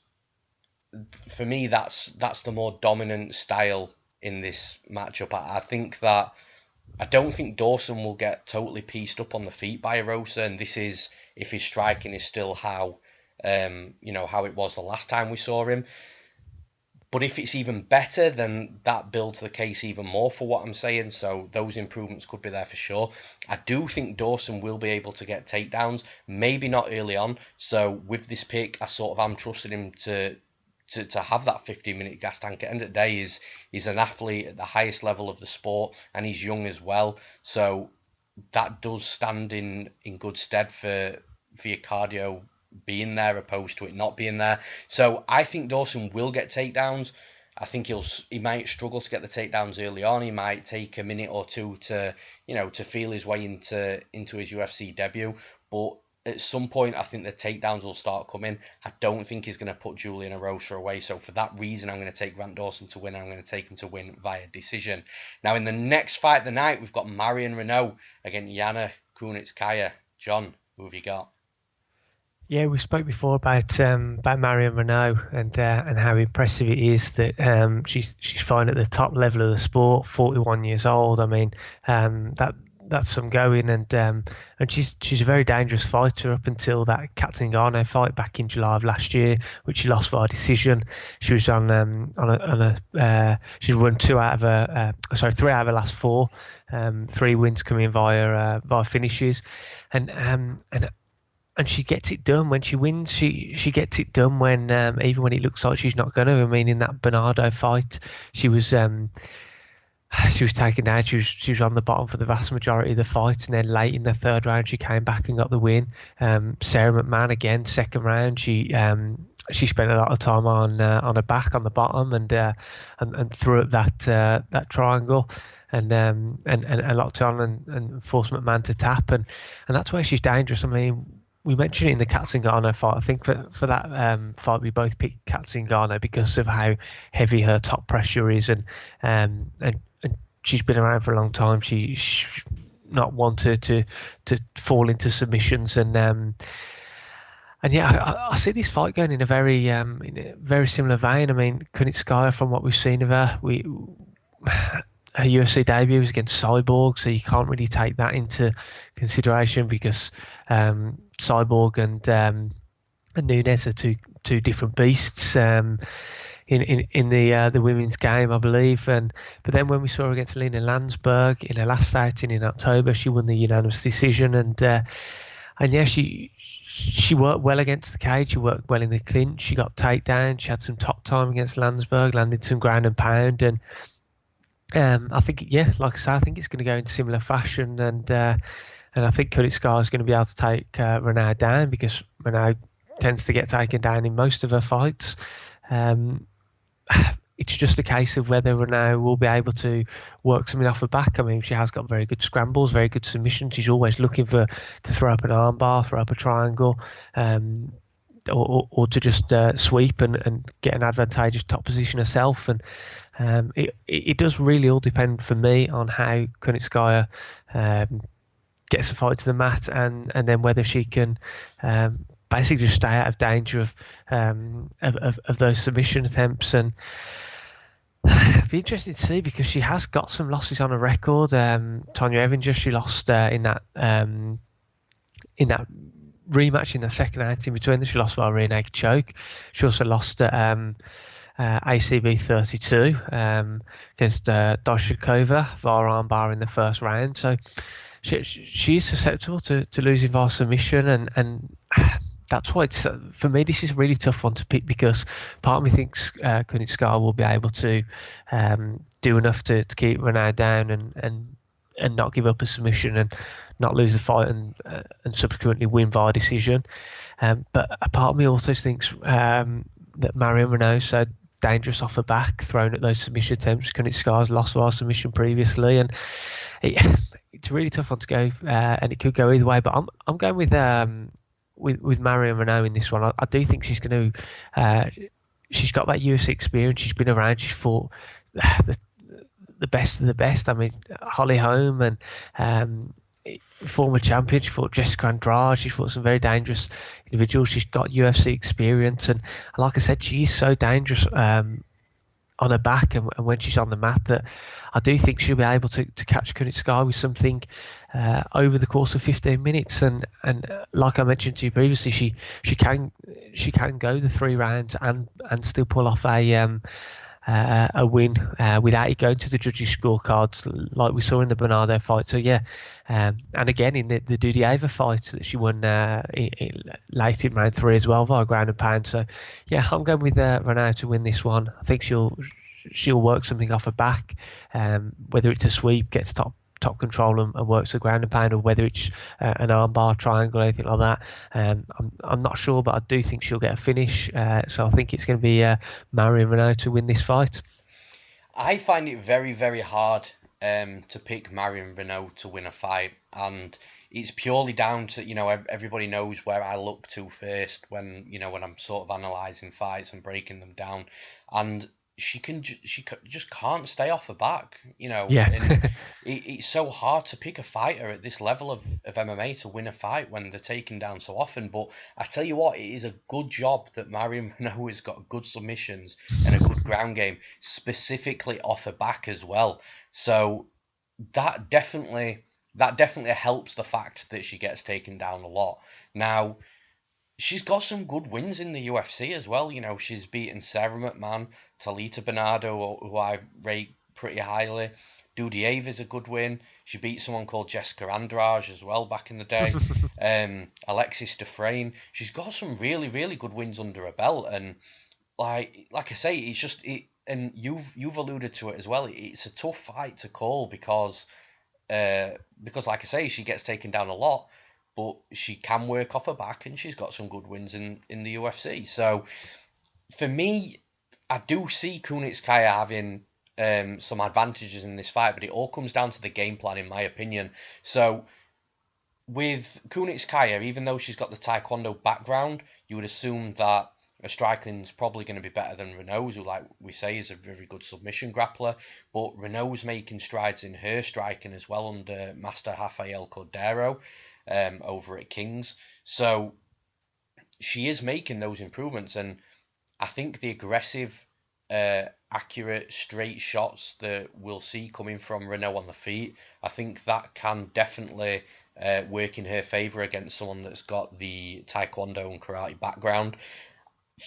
for me that's the more dominant style in this matchup. I don't think Dawson will get totally pieced up on the feet by Erosa, and this is if his striking is still how it was the last time we saw him. But if it's even better, then that builds the case even more for what I'm saying. So those improvements could be there for sure. I do think Dawson will be able to get takedowns, maybe not early on. So with this pick, I sort of am trusting him to have that 15-minute gas tank. At the end of the day, he's an athlete at the highest level of the sport, and he's young as well. So that does stand in good stead for your cardio being there opposed to it not being there. So I think Dawson will get takedowns. I think he might struggle to get the takedowns early on. He might take a minute or two to feel his way into his UFC debut. But at some point, I think the takedowns will start coming. I don't think he's going to put Julian Erosa away. So for that reason, I'm going to take Grant Dawson to win. I'm going to take him to win via decision. Now, in the next fight of the night, we've got Marion Reneau against Yana Kunitskaya. John, who have you got? Yeah, we spoke before about Marion Reneau and how impressive it is that she's fine at the top level of the sport, 41 years old. I mean, that's some going, and she's a very dangerous fighter up until that Katzengano fight back in July of last year, which she lost via decision. She was on a she's won three out of her last four, three wins coming via finishes, and and she gets it done when she wins. She gets it done when even when it looks like she's not going to. I mean, in that Bernardo fight, she was taken down. She was on the bottom for the vast majority of the fight, and then late in the third round, she came back and got the win. Sarah McMahon again, second round, she spent a lot of time on her back on the bottom and threw up that triangle. And locked on and forced McMahon to tap, and that's where she's dangerous. I mean, we mentioned it in the Katzengano fight. I think for that fight, we both picked Katzengano because of how heavy her top pressure is, and she's been around for a long time. She's not one to fall into submissions, and yeah, I see this fight going in a very similar vein. I mean, Kunitskaya, from what we've seen of her, her UFC debut was against Cyborg, so you can't really take that into consideration because Cyborg and Nunes are two different beasts in the women's game, I believe. But then when we saw her against Lena Landsberg in her last outing in October, she won the unanimous decision, and yeah, she worked well against the cage. She worked well in the clinch. She got takedown. She had some top time against Landsberg, landed some ground and pound, and I think, yeah, like I say, I think it's going to go in similar fashion, and I think Kunitskaya is going to be able to take Reneau down because Reneau tends to get taken down in most of her fights. It's just a case of whether Reneau will be able to work something off her back. I mean, she has got very good scrambles, very good submissions. She's always looking to throw up an armbar, throw up a triangle, or to just sweep and get an advantageous top position herself. And it does really all depend for me on how Kunitskaya gets the fight to the mat, and then whether she can basically just stay out of danger of those submission attempts. And it'd be interesting to see because she has got some losses on her record. Tonya Evinger, she lost in that rematch in the second outing between them. She lost via rear naked choke. She also lost at ACB 32 against Doshikova via armbar in the first round. So she's susceptible to losing via submission, and that's why it's for me this is a really tough one to pick because part of me thinks Kunitskaya will be able to do enough to keep Reneau down and not give up a submission and not lose the fight and subsequently win via decision. But a part of me also thinks that Marion Reneau is so dangerous off her back, thrown at those submission attempts. Kunitskaya's lost via submission previously, and it's a really tough one to go, and it could go either way. But I'm going with Marion Reneau in this one. I do think she's going to. She's got that UFC experience. She's been around. She's fought the best of the best. I mean, Holly Holm and former champion. She fought Jessica Andrade. She fought some very dangerous individuals. She's got UFC experience, and like I said, she's so dangerous on her back and when she's on the mat that I do think she'll be able to catch Kunitskaya with something over the course of 15 minutes. And like I mentioned to you previously, she can go the 3 rounds and still pull off a win without it going to the judges' scorecards like we saw in the Bernardo fight. So yeah, and again in the Dudieva fight that she won late in round 3 as well via ground and pound. So yeah, I'm going with Reneau to win this one. I think she'll work something off her back, whether it's a sweep, gets top control and works the ground and pound, or whether it's an armbar, triangle, anything like that. I'm not sure, but I do think she'll get a finish. So I think it's going to be Marion Reneau to win this fight. I find it very, very hard to pick Marion Reneau to win a fight, and it's purely down to, everybody knows where I look to first when I'm sort of analysing fights and breaking them down. And just can't stay off her back, Yeah. and it's so hard to pick a fighter at this level of MMA to win a fight when they're taken down so often. But I tell you what, it is a good job that Marion Reneau has got good submissions and a good ground game, specifically off her back as well. So that definitely helps the fact that she gets taken down a lot. Now, she's got some good wins in the UFC as well. She's beaten Sarah McMahon, Talita Bernardo, who I rate pretty highly. Dudieva's a good win. She beat someone called Jessica Andrade as well back in the day. Alexis Dufresne. She's got some really, really good wins under her belt. And like I say, it's just it. And you've alluded to it as well. It's a tough fight to call because like I say, she gets taken down a lot, but she can work off her back, and she's got some good wins in the UFC. So for me, I do see Kunitskaya having some advantages in this fight, but it all comes down to the game plan, in my opinion. So with Kunitskaya, even though she's got the Taekwondo background, you would assume that her striking's probably going to be better than Reneau's, who, like we say, is a very good submission grappler. But Reneau's making strides in her striking as well under Master Rafael Cordero over at Kings. So she is making those improvements, and I think the aggressive, accurate, straight shots that we'll see coming from Reneau on the feet, I think that can definitely work in her favour against someone that's got the Taekwondo and karate background.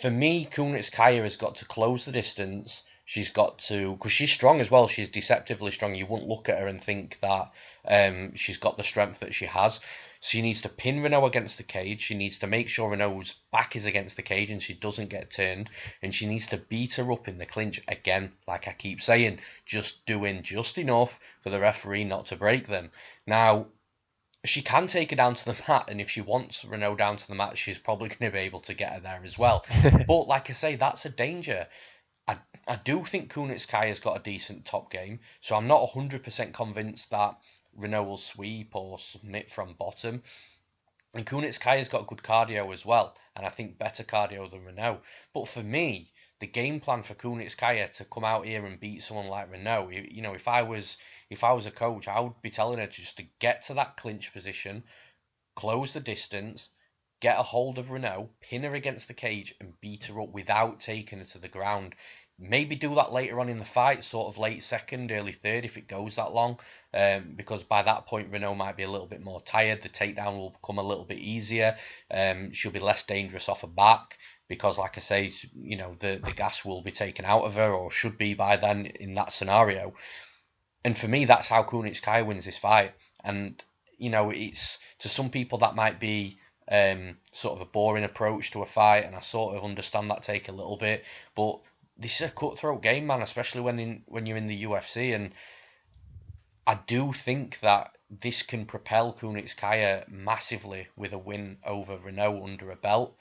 For me, Kunitskaya has got to close the distance. She's got to, because she's strong as well. She's deceptively strong. You wouldn't look at her and think that she's got the strength that she has. She needs to pin Reneau against the cage. She needs to make sure Reneau's back is against the cage and she doesn't get turned. And she needs to beat her up in the clinch again, like I keep saying, just doing just enough for the referee not to break them. Now, she can take her down to the mat, and if she wants Reneau down to the mat, she's probably going to be able to get her there as well. But like I say, that's a danger. I do think Kunitskaya's got a decent top game, so I'm not 100% convinced that Reneau will sweep or submit from bottom. And Kunitskaya's got good cardio as well, and I think better cardio than Reneau. But for me, the game plan for Kunitskaya to come out here and beat someone like Reneau, if I was a coach, I would be telling her just to get to that clinch position, close the distance, get a hold of Reneau, pin her against the cage, and beat her up without taking her to the ground. Maybe do that later on in the fight, sort of late second, early third, if it goes that long, because by that point Reneau might be a little bit more tired. The takedown will become a little bit easier. She'll be less dangerous off her back because, like I say, the gas will be taken out of her, or should be by then in that scenario. And for me, that's how Kunitskaya wins this fight. And it's, to some people that might be sort of a boring approach to a fight, and I sort of understand that take a little bit, but this is a cutthroat game, man, especially when you're in the UFC, and I do think that this can propel Kunitskaya massively with a win over Reneau under a belt.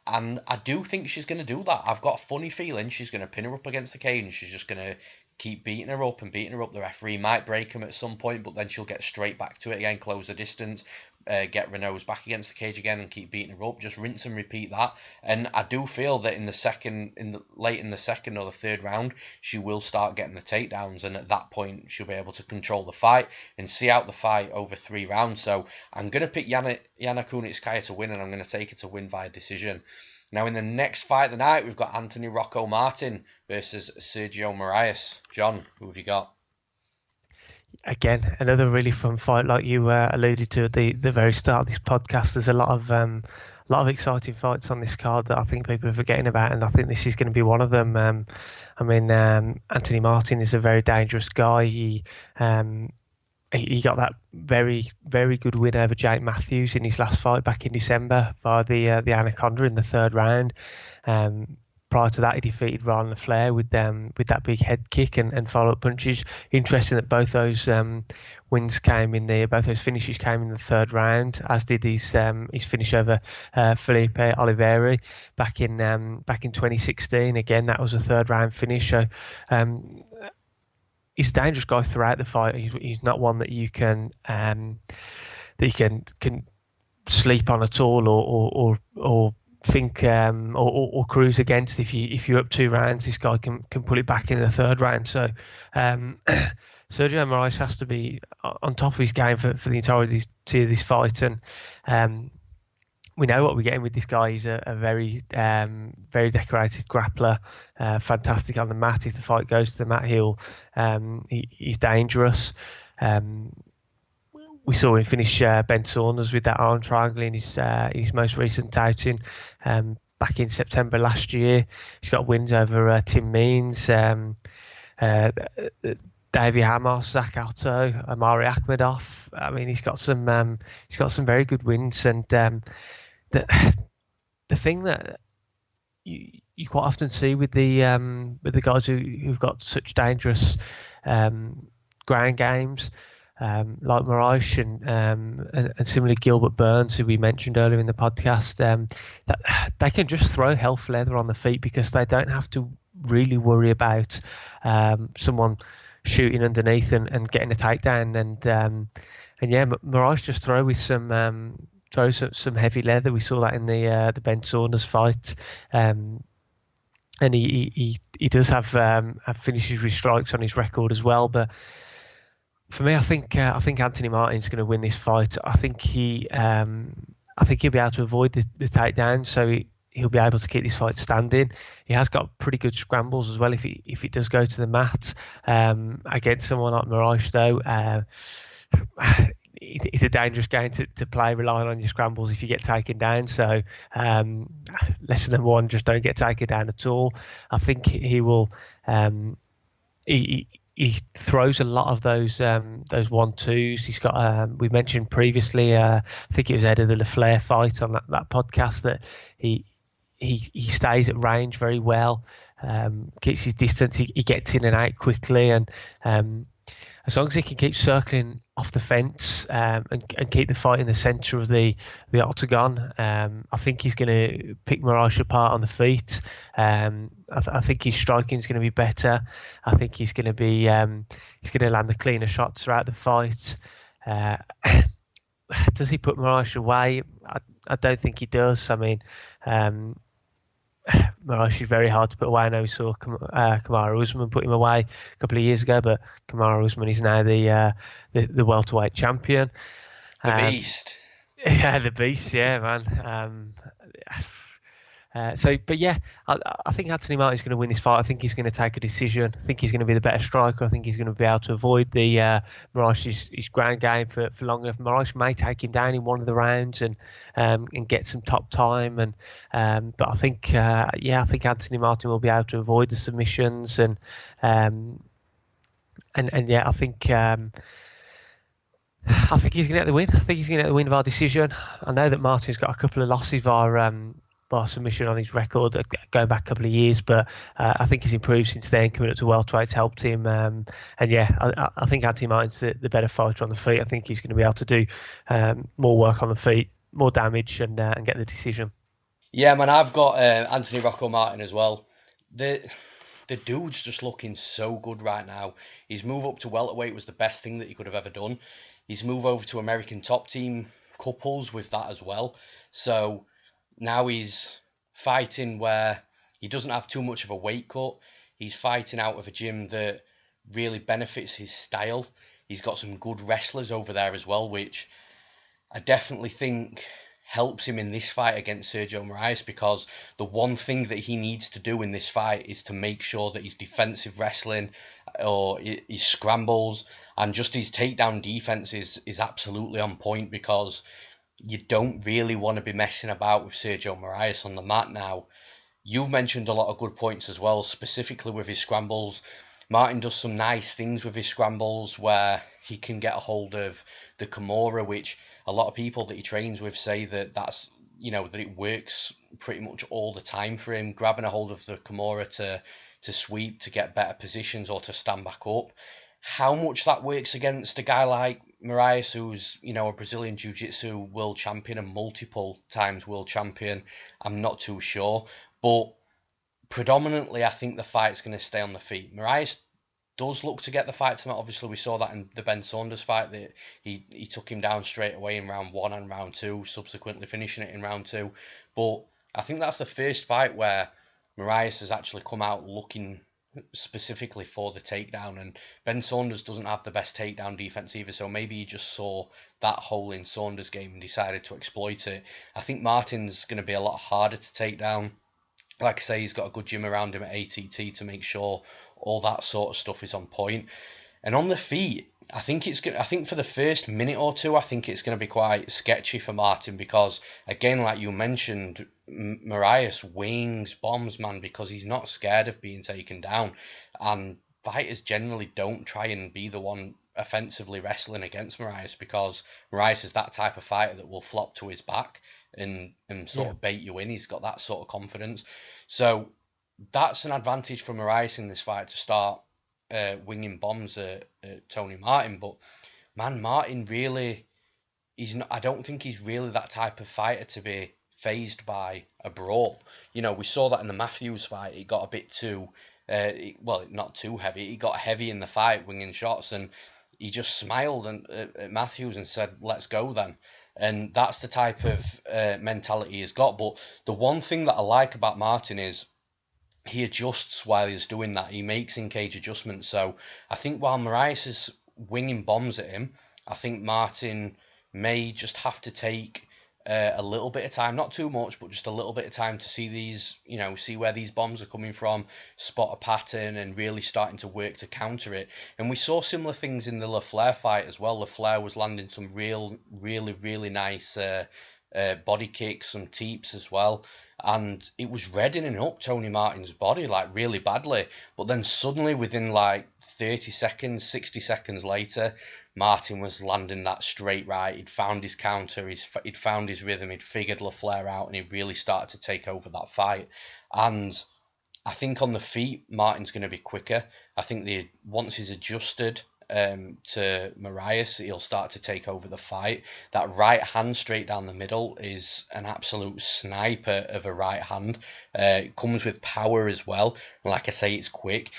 And I do think she's going to do that. I've got a funny feeling she's going to pin her up against the cage and she's just going to keep beating her up and beating her up. The referee might break him at some point, but then she'll get straight back to it again, close the distance, get Reneau's back against the cage again and keep beating her up. Just rinse and repeat that. And I do feel that late in the second or the third round, she will start getting the takedowns, and at that point she'll be able to control the fight and see out the fight over 3 rounds. So I'm going to pick Yana Kunitskaya to win, and I'm going to take her to win via decision. Now, in the next fight of the night, we've got Anthony Rocco Martin versus Sergio Moraes. John, who have you got? Again, another really fun fight, like you alluded to at the very start of this podcast. There's a lot of exciting fights on this card that I think people are forgetting about, and I think this is going to be one of them. Anthony Martin is a very dangerous guy. He got that very, very good win over Jake Matthews in his last fight back in December via the Anaconda in the 3rd round. Prior to that, he defeated Ryan LaFleur with that big head kick and follow-up punches. Interesting that both those finishes came in the 3rd round, as did his finish over Felipe Oliveira back in 2016. Again, that was a 3rd round finish. So he's a dangerous guy throughout the fight. He's not one that you can sleep on at all, or think or cruise against. If you're up 2 rounds, this guy can pull it back in the third round. So Sergio Moraes has to be on top of his game for the entirety of this fight, and we know what we're getting with this guy. He's a very very decorated grappler, fantastic on the mat. If the fight goes to the mat, he's dangerous. We saw him finish Ben Saunders with that arm triangle in his most recent outing back in September last year. He's got wins over Tim Means, Davey Hamos, Zach Ottow, Omari Akhmedov. I mean, he's got some very good wins, and the thing that you quite often see with the guys who've got such dangerous ground games, like Moraes and similarly Gilbert Burns, who we mentioned earlier in the podcast, that they can just throw health leather on the feet because they don't have to really worry about someone shooting underneath and getting a takedown. And yeah, Moraes just throw some heavy leather. We saw that in the Ben Saunders fight. And he does have finishes with strikes on his record as well. But for me, I think Anthony Martin's going to win this fight. I think he'll be able to avoid the takedown, so he'll be able to keep this fight standing. He has got pretty good scrambles as well if it does go to the mat. Against someone like Moraes, though, it's a dangerous game to play relying on your scrambles if you get taken down. So lesson number one, just don't get taken down at all. I think he will. He throws a lot of those 1-2s. He's got. We mentioned previously. I think it was Ed of the LaFleur fight on that podcast that he stays at range very well. Keeps his distance. He gets in and out quickly, and as long as he can keep circling off the fence and keep the fight in the centre of the octagon, I think he's going to pick Moraes apart on the feet. I think his striking is going to be better. I think he's going to land the cleaner shots throughout the fight. Does he put Moraes away? I don't think he does. I mean, Moraes is very hard to put away. I know we saw Kamaru Usman put him away a couple of years ago, but Kamaru Usman is now the welterweight champion. The beast. Yeah, the beast. Yeah, man. But yeah, I think Anthony Martin's going to win this fight. I think he's going to take a decision. I think he's going to be the better striker. I think he's going to be able to avoid the Moraes' ground game for longer. Moraes may take him down in one of the rounds and get some top time. But I think I think Anthony Martin will be able to avoid the submissions and yeah, I think he's going to get the win. I think he's going to get the win by decision. I know that Martin's got a couple of losses via submission on his record going back a couple of years, but I think he's improved since then. Coming up to welterweight's helped him, and yeah, I think Anthony Martin's the better fighter on the feet. I think he's going to be able to do more work on the feet, more damage, and get the decision. Yeah, man, I've got Anthony Rocco Martin as well. The dude's just looking so good right now. His move up to welterweight was the best thing that he could have ever done. His move over to American Top Team couples with that as well. So now he's fighting where he doesn't have too much of a weight cut. He's fighting out of a gym that really benefits his style. He's got some good wrestlers over there as well, which I definitely think helps him in this fight against Sergio Moraes, because the one thing that he needs to do in this fight is to make sure that his defensive wrestling or his scrambles and just his takedown defense is absolutely on point, because you don't really want to be messing about with Sergio Moraes on the mat now. You've mentioned a lot of good points as well, specifically with his scrambles. Martin does some nice things with his scrambles where he can get a hold of the Kimura, which a lot of people that he trains with say that it works pretty much all the time for him, grabbing a hold of the Kimura to sweep, to get better positions or to stand back up. How much that works against a guy like Moraes, who's, a Brazilian Jiu-Jitsu world champion and multiple times world champion, I'm not too sure. But predominantly, I think the fight's going to stay on the feet. Moraes does look to get the fight tonight. Obviously, we saw that in the Ben Saunders fight, that he took him down straight away in round 1 and round 2, subsequently finishing it in round 2. But I think that's the first fight where Moraes has actually come out looking specifically for the takedown, and Ben Saunders doesn't have the best takedown defense either, so maybe he just saw that hole in Saunders' game and decided to exploit it. I think Martin's going to be a lot harder to take down. Like I say, he's got a good gym around him at ATT to make sure all that sort of stuff is on point. And on the feet, I think for the first minute or two, I think it's going to be quite sketchy for Martin because, again, like you mentioned, Moraes wings bombs, man, because he's not scared of being taken down. And fighters generally don't try and be the one offensively wrestling against Moraes because Moraes is that type of fighter that will flop to his back and sort of bait you in. He's got that sort of confidence. So that's an advantage for Moraes in this fight to start winging bombs at Tony Martin, but man, Martin really, he's not. I don't think he's really that type of fighter to be phased by a brawl. You know, we saw that in the Matthews fight. It got a bit too, well, not too heavy. He got heavy in the fight, winging shots, and he just smiled at Matthews and said, "Let's go then." And that's the type of mentality he's got. But the one thing that I like about Martin is he adjusts while he's doing that. He makes in-cage adjustments. So I think while Moraes is winging bombs at him, I think Martin may just have to take a little bit of time, not too much, but just a little bit of time to see these, see where these bombs are coming from, spot a pattern, and really starting to work to counter it. And we saw similar things in the LaFleur fight as well. LaFleur was landing some really nice body kicks, some teeps as well. And it was reddening up Tony Martin's body, like, really badly. But then suddenly, within like 30 seconds, 60 seconds later, Martin was landing that straight right. He'd found his counter, he'd found his rhythm, he'd figured LaFleur out, and he really started to take over that fight. And I think on the feet, Martin's going to be quicker. I think once he's adjusted to Moraes, he'll start to take over the fight. That right hand straight down the middle is an absolute sniper of a right hand. It comes with power as well. And like I say, it's quick.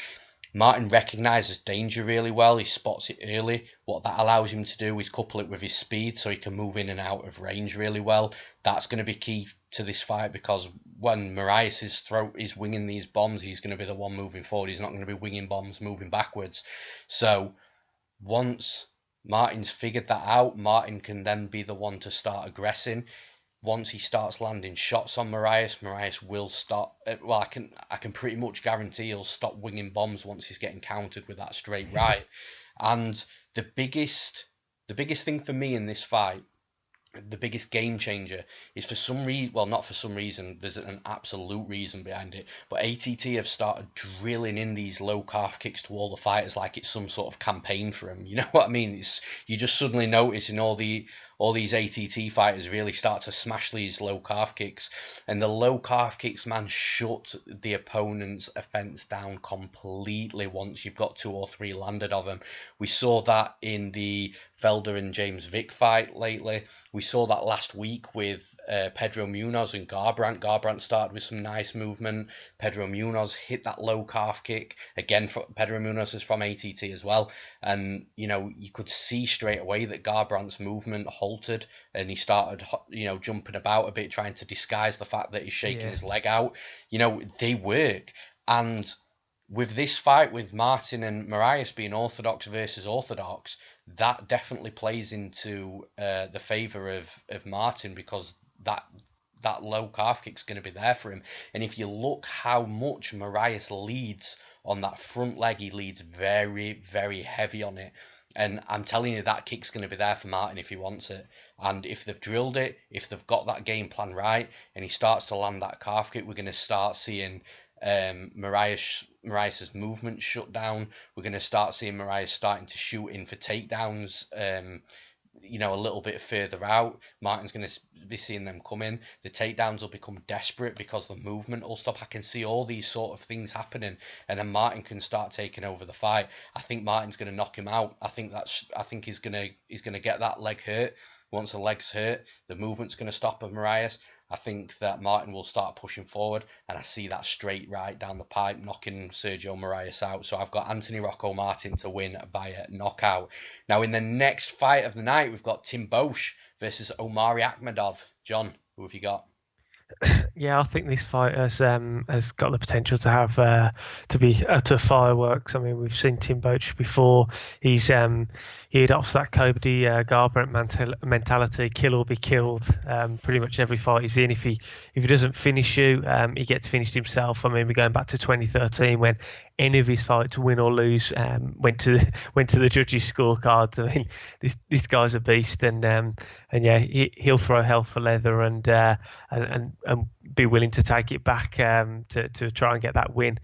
Martin recognises danger really well. He spots it early. What that allows him to do is couple it with his speed so he can move in and out of range really well. That's going to be key to this fight because when Moraes is winging these bombs, he's going to be the one moving forward. He's not going to be winging bombs moving backwards. So once Martin's figured that out, Martin can then be the one to start aggressing. Once he starts landing shots on Moraes will stop. Well, I can pretty much guarantee he'll stop winging bombs once he's getting countered with that straight right. And the biggest thing for me in this fight, the biggest game changer, is for some reason, well, not for some reason, there's an absolute reason behind it, but ATT have started drilling in these low calf kicks to all the fighters like it's some sort of campaign for them. You know what I mean? You just suddenly notice in all these ATT fighters really start to smash these low calf kicks, and the low calf kicks, man, shut the opponent's offense down completely once you've got 2 or 3 landed of them. We saw that in the Felder and James Vick fight lately. We saw that last week with Pedro Munoz and Garbrandt. Garbrandt started with some nice movement. Pedro Munoz hit that low calf kick. Again, Pedro Munoz is from ATT as well. And, you could see straight away that Garbrandt's movement halted and he started, jumping about a bit, trying to disguise the fact that he's shaking his leg out. They work. And with this fight with Martin and Moraes being orthodox versus orthodox, that definitely plays into the favour of Martin because that low calf kick's going to be there for him. And if you look how much Moraes leads on that front leg, he leads very, very heavy on it. And I'm telling you, that kick's going to be there for Martin if he wants it. And if they've drilled it, if they've got that game plan right, and he starts to land that calf kick, we're going to start seeing Moraes' movement shut down. We're going to start seeing Moraes starting to shoot in for takedowns, a little bit further out. Martin's going to be seeing them come in. The takedowns will become desperate because the movement will stop. I can see all these sort of things happening, and then Martin can start taking over the fight. I think Martin's going to knock him out. I think he's going to get that leg hurt. Once the leg's hurt, the movement's going to stop of Moraes. I think that Martin will start pushing forward, and I see that straight right down the pipe, knocking Sergio Moraes out. So I've got Anthony Rocco Martin to win via knockout. Now, in the next fight of the night, we've got Tim Boetsch versus Omari Akhmedov. John, who have you got? Yeah, I think this fight has got the potential to have to be utter fireworks. I mean, we've seen Tim Boetsch before. He adopts that Cody Garbrandt mentality: kill or be killed. Pretty much every fight he's in. If he doesn't finish you, he gets finished himself. I mean, we're going back to 2013 when any of his fights, win or lose, went to the judges' scorecards. I mean, this guy's a beast, and yeah, he'll throw hell for leather and be willing to take it back to try and get that win.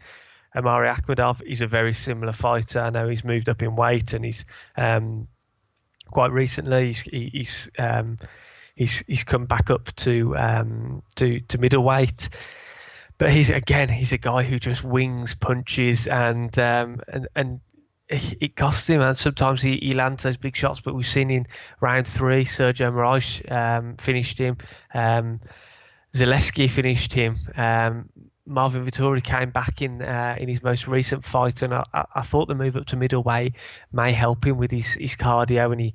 Omari Akhmedov is a very similar fighter. I know he's moved up in weight, and he's quite recently he's come back up to middleweight. But he's a guy who just wings punches and it costs him, and sometimes he lands those big shots. But we've seen in round 3, Sergio Moraes finished him. Zaleski finished him. Marvin Vettori came back in his most recent fight, and I thought the move up to middleweight may help him with his cardio, and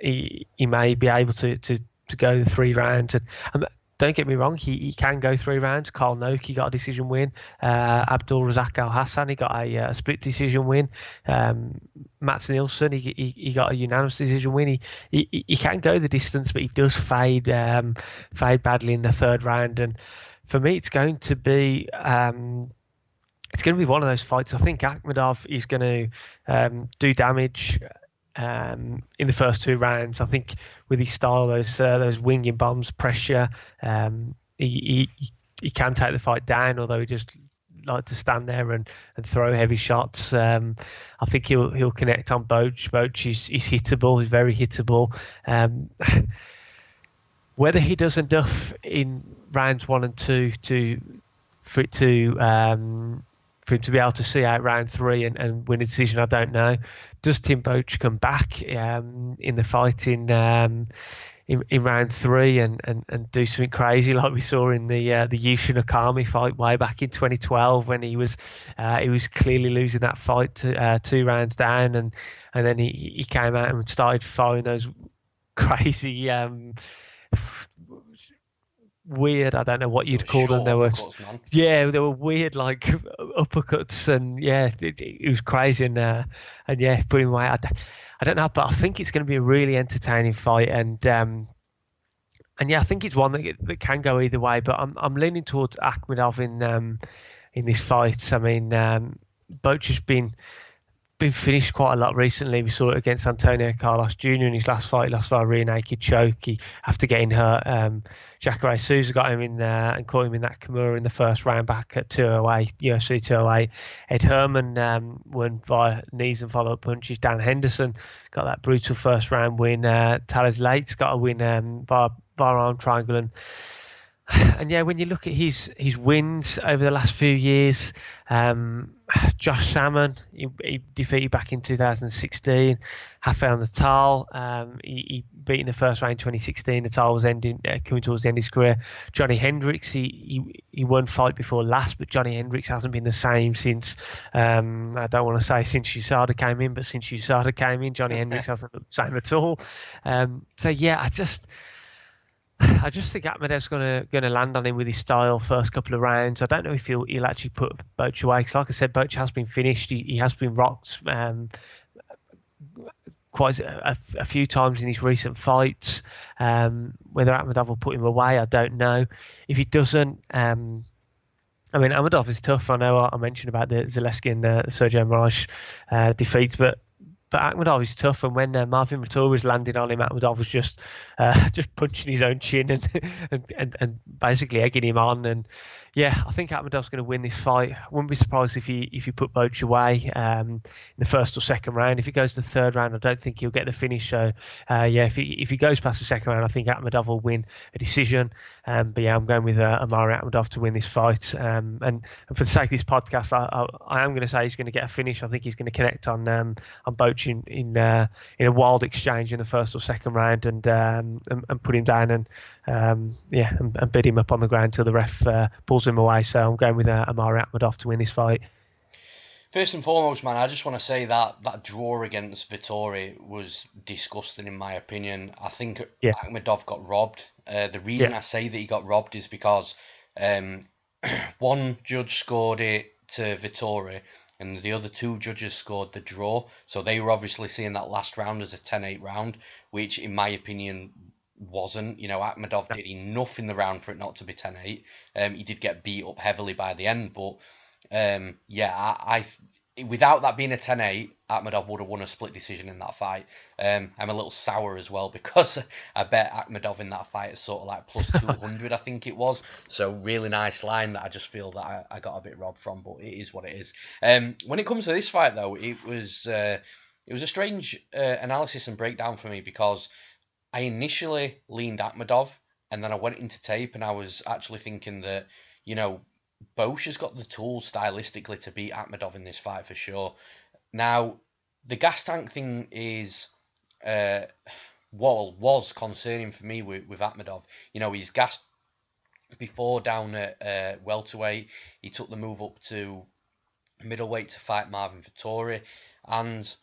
he may be able to go the 3 rounds. And don't get me wrong, he can go 3 rounds. Carl Noki got a decision win. Abdul Razak Al Hassan, he got a split decision win. Mats Nielsen, he got a unanimous decision win. He can go the distance, but he does fade badly in the 3rd round. And for me, it's going to be one of those fights. I think Akhmedov is going to do damage in the first 2 rounds. I think with his style, those winging bombs, pressure, he can take the fight down, although he just like to stand there and throw heavy shots. I think he'll connect on Boetsch. Boetsch is hittable. He's very hittable. Whether he does enough in rounds 1 and 2 for him to be able to see out round 3 and win a decision, I don't know. Does Tim Boetsch come back in the fight in round 3 and do something crazy like we saw in the Yushin Okami fight way back in 2012 when he was clearly losing that fight 2 rounds down, and then he came out and started firing those crazy weird, I don't know what you'd call them. They were weird like uppercuts, and yeah, it was crazy, and yeah, put him away. I don't know, but I think it's going to be a really entertaining fight, and yeah, I think it's one that can go either way. But I'm leaning towards Akhmedov in this fight. I mean, Boetsch has been finished quite a lot recently. We saw it against Antonio Carlos Jr. in his last fight. He lost by a rear naked choke. After getting hurt, Jacare Souza got him in there and caught him in that Kimura in the first round back at 208, UFC 208. Ed Herman won via knees and follow-up punches. Dan Henderson got that brutal first round win. Thales Late's got a win via arm triangle. And yeah, when you look at his wins over the last few years, Josh Salmon, he defeated back in 2016. Rafael Natal, he beat in the first round in 2016. Natal was coming towards the end of his career. Johnny Hendricks, he won fight before last, but Johnny Hendricks hasn't been the same since, I don't want to say since USADA came in, but since USADA came in, Johnny Hendricks hasn't looked the same at all. So yeah, I just think Akhmedov's going to land on him with his style first couple of rounds. I don't know if he'll actually put Boetsch away, because like I said, Boetsch has been finished. He has been rocked quite a few times in his recent fights. Whether Akhmedov will put him away, I don't know. If he doesn't, I mean, Akhmedov is tough. I know I mentioned about the Zaleski and the Sergio Moraes defeats, but Akhmedov is tough, and when Marvin Vettori was landing on him, Akhmedov was just punching his own chin and basically egging him on. And yeah, I think Akhmedov's going to win this fight. Wouldn't be surprised if he put Boetsch away in the first or second round. If he goes to the 3rd round, I don't think he'll get the finish. So yeah, if he goes past the 2nd round, I think Akhmedov will win a decision. But yeah, I'm going with Omari Akhmedov to win this fight. And for the sake of this podcast, I am going to say he's going to get a finish. I think he's going to connect on Boetsch in a wild exchange in the 1st or 2nd round, and put him down and beat him up on the ground till the ref pulls him away. So I'm going with Omari Akhmedov to win this fight. First and foremost, man, I just want to say that that draw against Vittori was disgusting in my opinion. I think Yeah, Akhmedov got robbed. The reason yeah, I say that he got robbed is because um, one judge scored it to Vittori and the other two judges scored the draw. So they were obviously seeing that last round as a 10-8 round, which in my opinion wasn't. You know, Akhmedov did enough in the round for it not to be 10-8. He did get beat up heavily by the end, but yeah, without that being a 10-8, Akhmedov would have won a split decision in that fight. I'm a little sour as well because I bet Akhmedov in that fight is sort of like plus 200, I think it was. So really nice line that I just feel that I got a bit robbed from, but it is what it is. When it comes to this fight though, it was a strange analysis and breakdown for me because I initially leaned Akhmedov and then I went into tape and I was actually thinking that, you know, Boetsch has got the tools stylistically to beat Akhmedov in this fight for sure. Now, the gas tank thing is was concerning for me with Akhmedov. You know, he's gassed before down at welterweight. He took the move up to middleweight to fight Marvin Vettori. And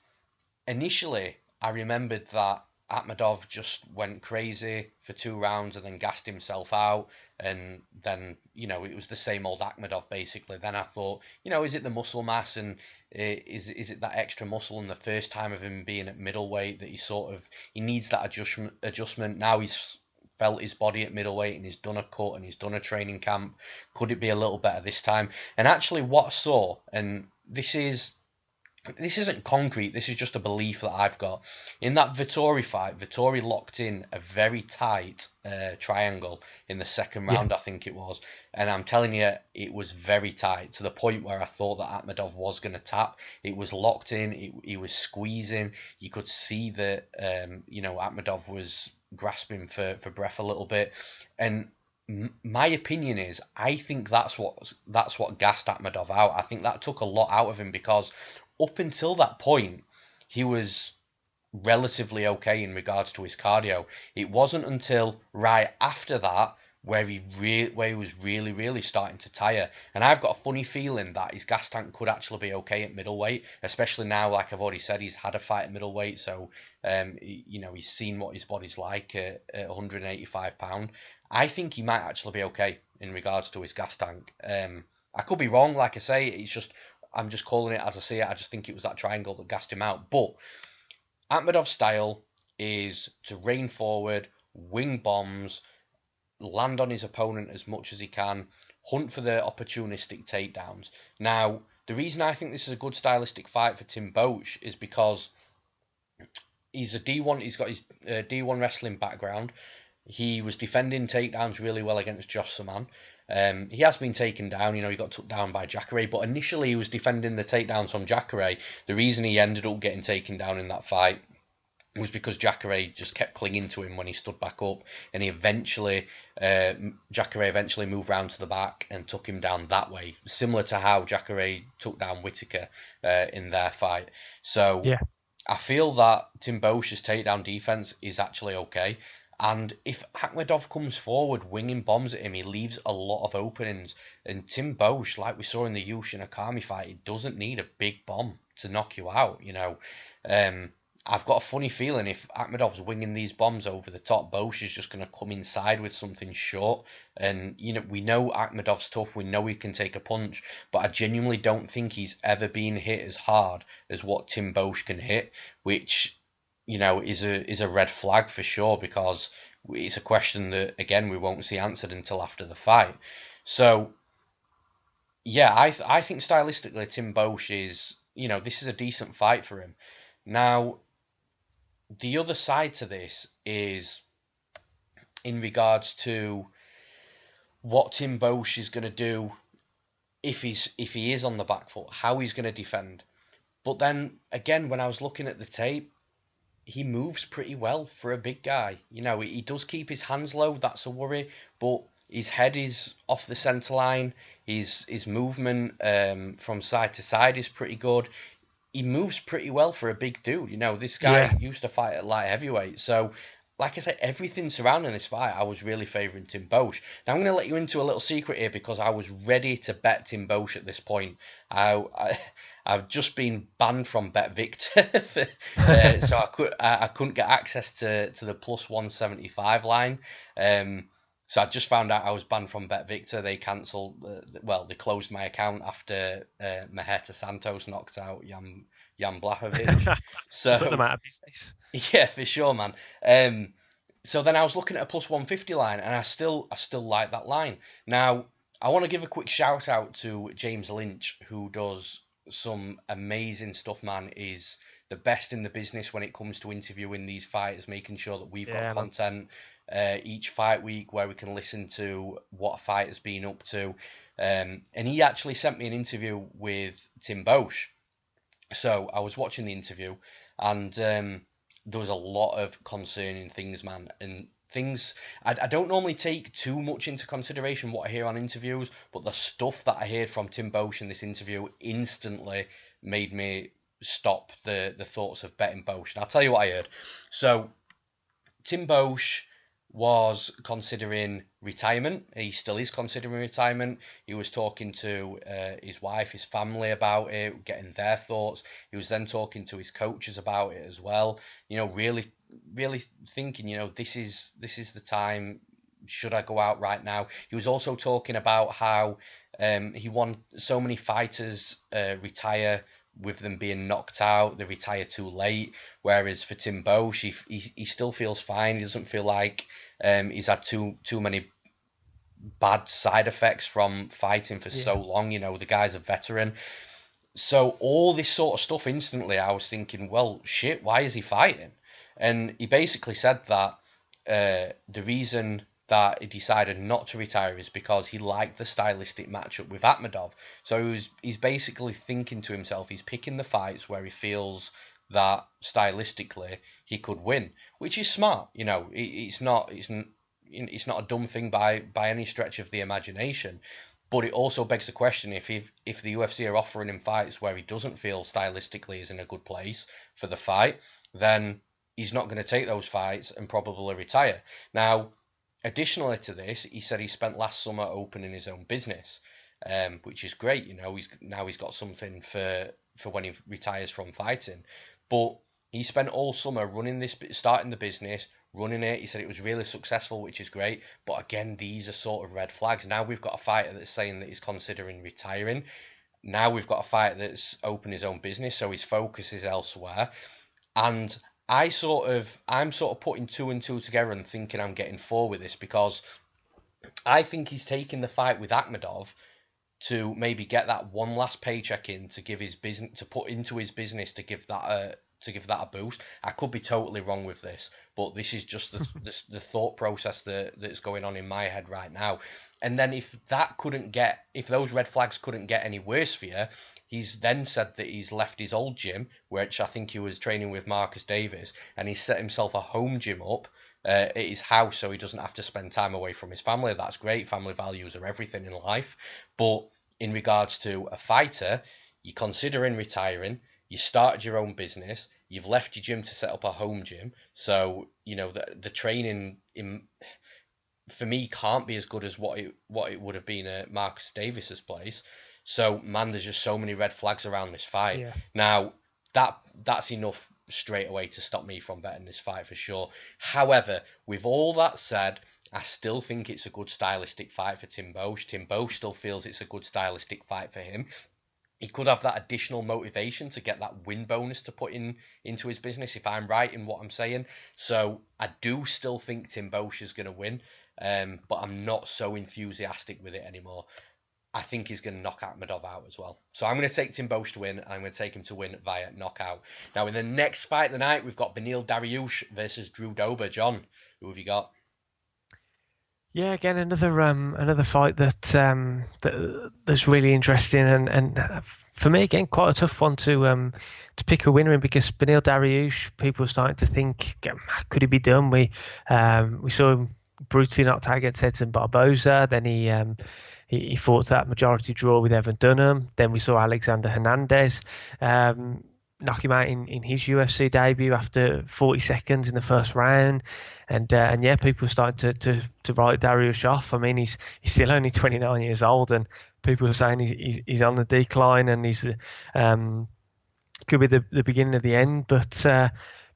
initially, I remembered that Akhmedov just went crazy for 2 rounds and then gassed himself out. And then, you know, it was the same old Akhmedov basically. Then I thought, you know, is it the muscle mass and is it that extra muscle in the first time of him being at middleweight that he needs that adjustment. Now he's felt his body at middleweight and he's done a cut and he's done a training camp. Could it be a little better this time? And actually what I saw, and this isn't concrete, this is just a belief that I've got. In that Vettori fight, Vettori locked in a very tight triangle in the second round, I think it was. And I'm telling you, it was very tight to the point where I thought that Akhmedov was going to tap. It was locked in, he was squeezing. You could see that, you know, Akhmedov was grasping for breath a little bit. And my opinion is, I think that's what gassed Akhmedov out. I think that took a lot out of him because up until that point, he was relatively okay in regards to his cardio. It wasn't until right after that where he was really starting to tire. And I've got a funny feeling that his gas tank could actually be okay at middleweight, especially now, like I've already said, he's had a fight at middleweight, so you know, he's seen what his body's like at 185 pound. I think he might actually be okay in regards to his gas tank. I could be wrong, like I say, I'm just calling it as I see it. I just think it was that triangle that gassed him out. But Akhmedov's style is to rain forward, wing bombs, land on his opponent as much as he can, hunt for the opportunistic takedowns. Now, the reason I think this is a good stylistic fight for Tim Boetsch is because he's a D1. He's got his D1 wrestling background. He was defending takedowns really well against Josh Saman. He has been taken down, you know, he got took down by Jacare, but initially he was defending the takedowns from Jacare. The reason he ended up getting taken down in that fight was because Jacare just kept clinging to him when he stood back up, and Jacare eventually moved round to the back and took him down that way, similar to how Jacare took down Whittaker in their fight. So yeah, I feel that Tim Boesch's takedown defense is actually okay. And if Akhmedov comes forward winging bombs at him, he leaves a lot of openings. And Tim Boetsch, like we saw in the Yushin Akami fight, he doesn't need a big bomb to knock you out, you know. I've got a funny feeling if Akhmedov's winging these bombs over the top, Boetsch is just going to come inside with something short. And, you know, we know Akhmedov's tough. We know he can take a punch. But I genuinely don't think he's ever been hit as hard as what Tim Boetsch can hit, which, you know, is a red flag for sure, because it's a question that, again, we won't see answered until after the fight. So, yeah, I think stylistically Tim Boetsch is, you know, this is a decent fight for him. Now, the other side to this is in regards to what Tim Boetsch is going to do if he is on the back foot, how he's going to defend. But then, again, when I was looking at the tape, he moves pretty well for a big guy. You know, he does keep his hands low, that's a worry, but his head is off the centre line. His movement from side to side is pretty good. He moves pretty well for a big dude. You know, this guy used to fight at light heavyweight. So, like I said, everything surrounding this fight, I was really favouring Tim Boetsch. Now, I'm going to let you into a little secret here because I was ready to bet Tim Boetsch at this point. I I've just been banned from BetVictor, so I couldn't get access to the plus 175 line. So I just found out I was banned from BetVictor. They cancelled, they closed my account after Maheta Santos knocked out Jan Blachowicz. So put them out of business. Yeah, for sure, man. So then I was looking at a plus 150 line, and I still like that line. Now, I want to give a quick shout out to James Lynch, who does some amazing stuff, man. Is the best in the business when it comes to interviewing these fighters, making sure that we've got content each fight week where we can listen to what a fighter's been up to. And he actually sent me an interview with Tim Boetsch. So I was watching the interview, and there was a lot of concerning things, man. And things I don't normally take too much into consideration what I hear on interviews, but the stuff that I heard from Tim Boetsch in this interview instantly made me stop the thoughts of betting Boetsch. And I'll tell you what I heard. So Tim Boetsch was considering retirement. He still is considering retirement. He was talking to his wife, his family about it, getting their thoughts. He was then talking to his coaches about it as well. You know, really thinking, you know, this is the time. Should I go out right now? He was also talking about how he won so many fighters retire with them being knocked out. They retire too late. Whereas for Tim Boetsch, he still feels fine. He doesn't feel like he's had too many bad side effects from fighting for so long. You know, the guy's a veteran. So all this sort of stuff, instantly I was thinking, well, shit, why is he fighting? And he basically said that the reason that he decided not to retire is because he liked the stylistic matchup with Akhmedov. So he's basically thinking to himself, he's picking the fights where he feels that stylistically he could win, which is smart. You know, it's not a dumb thing by any stretch of the imagination. But it also begs the question, if the UFC are offering him fights where he doesn't feel stylistically is in a good place for the fight, then he's not going to take those fights and probably retire. Now, additionally to this, he said he spent last summer opening his own business, which is great. You know, he's got something for when he retires from fighting. But he spent all summer starting the business, running it. He said it was really successful, which is great. But again, these are sort of red flags. Now we've got a fighter that's saying that he's considering retiring. Now we've got a fighter that's opened his own business, so his focus is elsewhere. And I'm sort of putting two and two together and thinking I'm getting four with this, because I think he's taking the fight with Akhmedov to maybe get that one last paycheck in to give his business, to put into his business, to give that a boost. I could be totally wrong with this, but this is just the thought process that's going on in my head right now. And then if those red flags couldn't get any worse for you, he's then said that he's left his old gym, which I think he was training with Marcus Davis, and he's set himself a home gym up at his house so he doesn't have to spend time away from his family. That's great. Family values are everything in life. But in regards to a fighter, you're considering retiring, you started your own business, you've left your gym to set up a home gym. So, you know, the training for me can't be as good as what it would have been at Marcus Davis's place. So, man, there's just so many red flags around this fight. Yeah. Now, that's enough straight away to stop me from betting this fight for sure. However, with all that said, I still think it's a good stylistic fight for Tim Boetsch. Tim Boetsch still feels it's a good stylistic fight for him. He could have that additional motivation to get that win bonus to put into his business, if I'm right in what I'm saying. So I do still think Tim Boetsch is going to win, but I'm not so enthusiastic with it anymore. I think he's going to knock Akhmedov out as well. So I'm going to take Tim Boetsch to win, and I'm going to take him to win via knockout. Now, in the next fight of the night, we've got Beneil Dariush versus Drew Dober. John, who have you got? Yeah, again, another fight that's really interesting, and for me, again, quite a tough one to pick a winner in, because Beneil Dariush, people are starting to think, could he be done? We saw him brutally knocked out against Edson Barboza. Then he fought that majority draw with Evan Dunham. Then we saw Alexander Hernandez knock him out in his UFC debut after 40 seconds in the first round. And yeah, people are starting to write Dariush off. I mean, he's still only 29 years old, and people are saying he's on the decline and he's could be the beginning of the end. But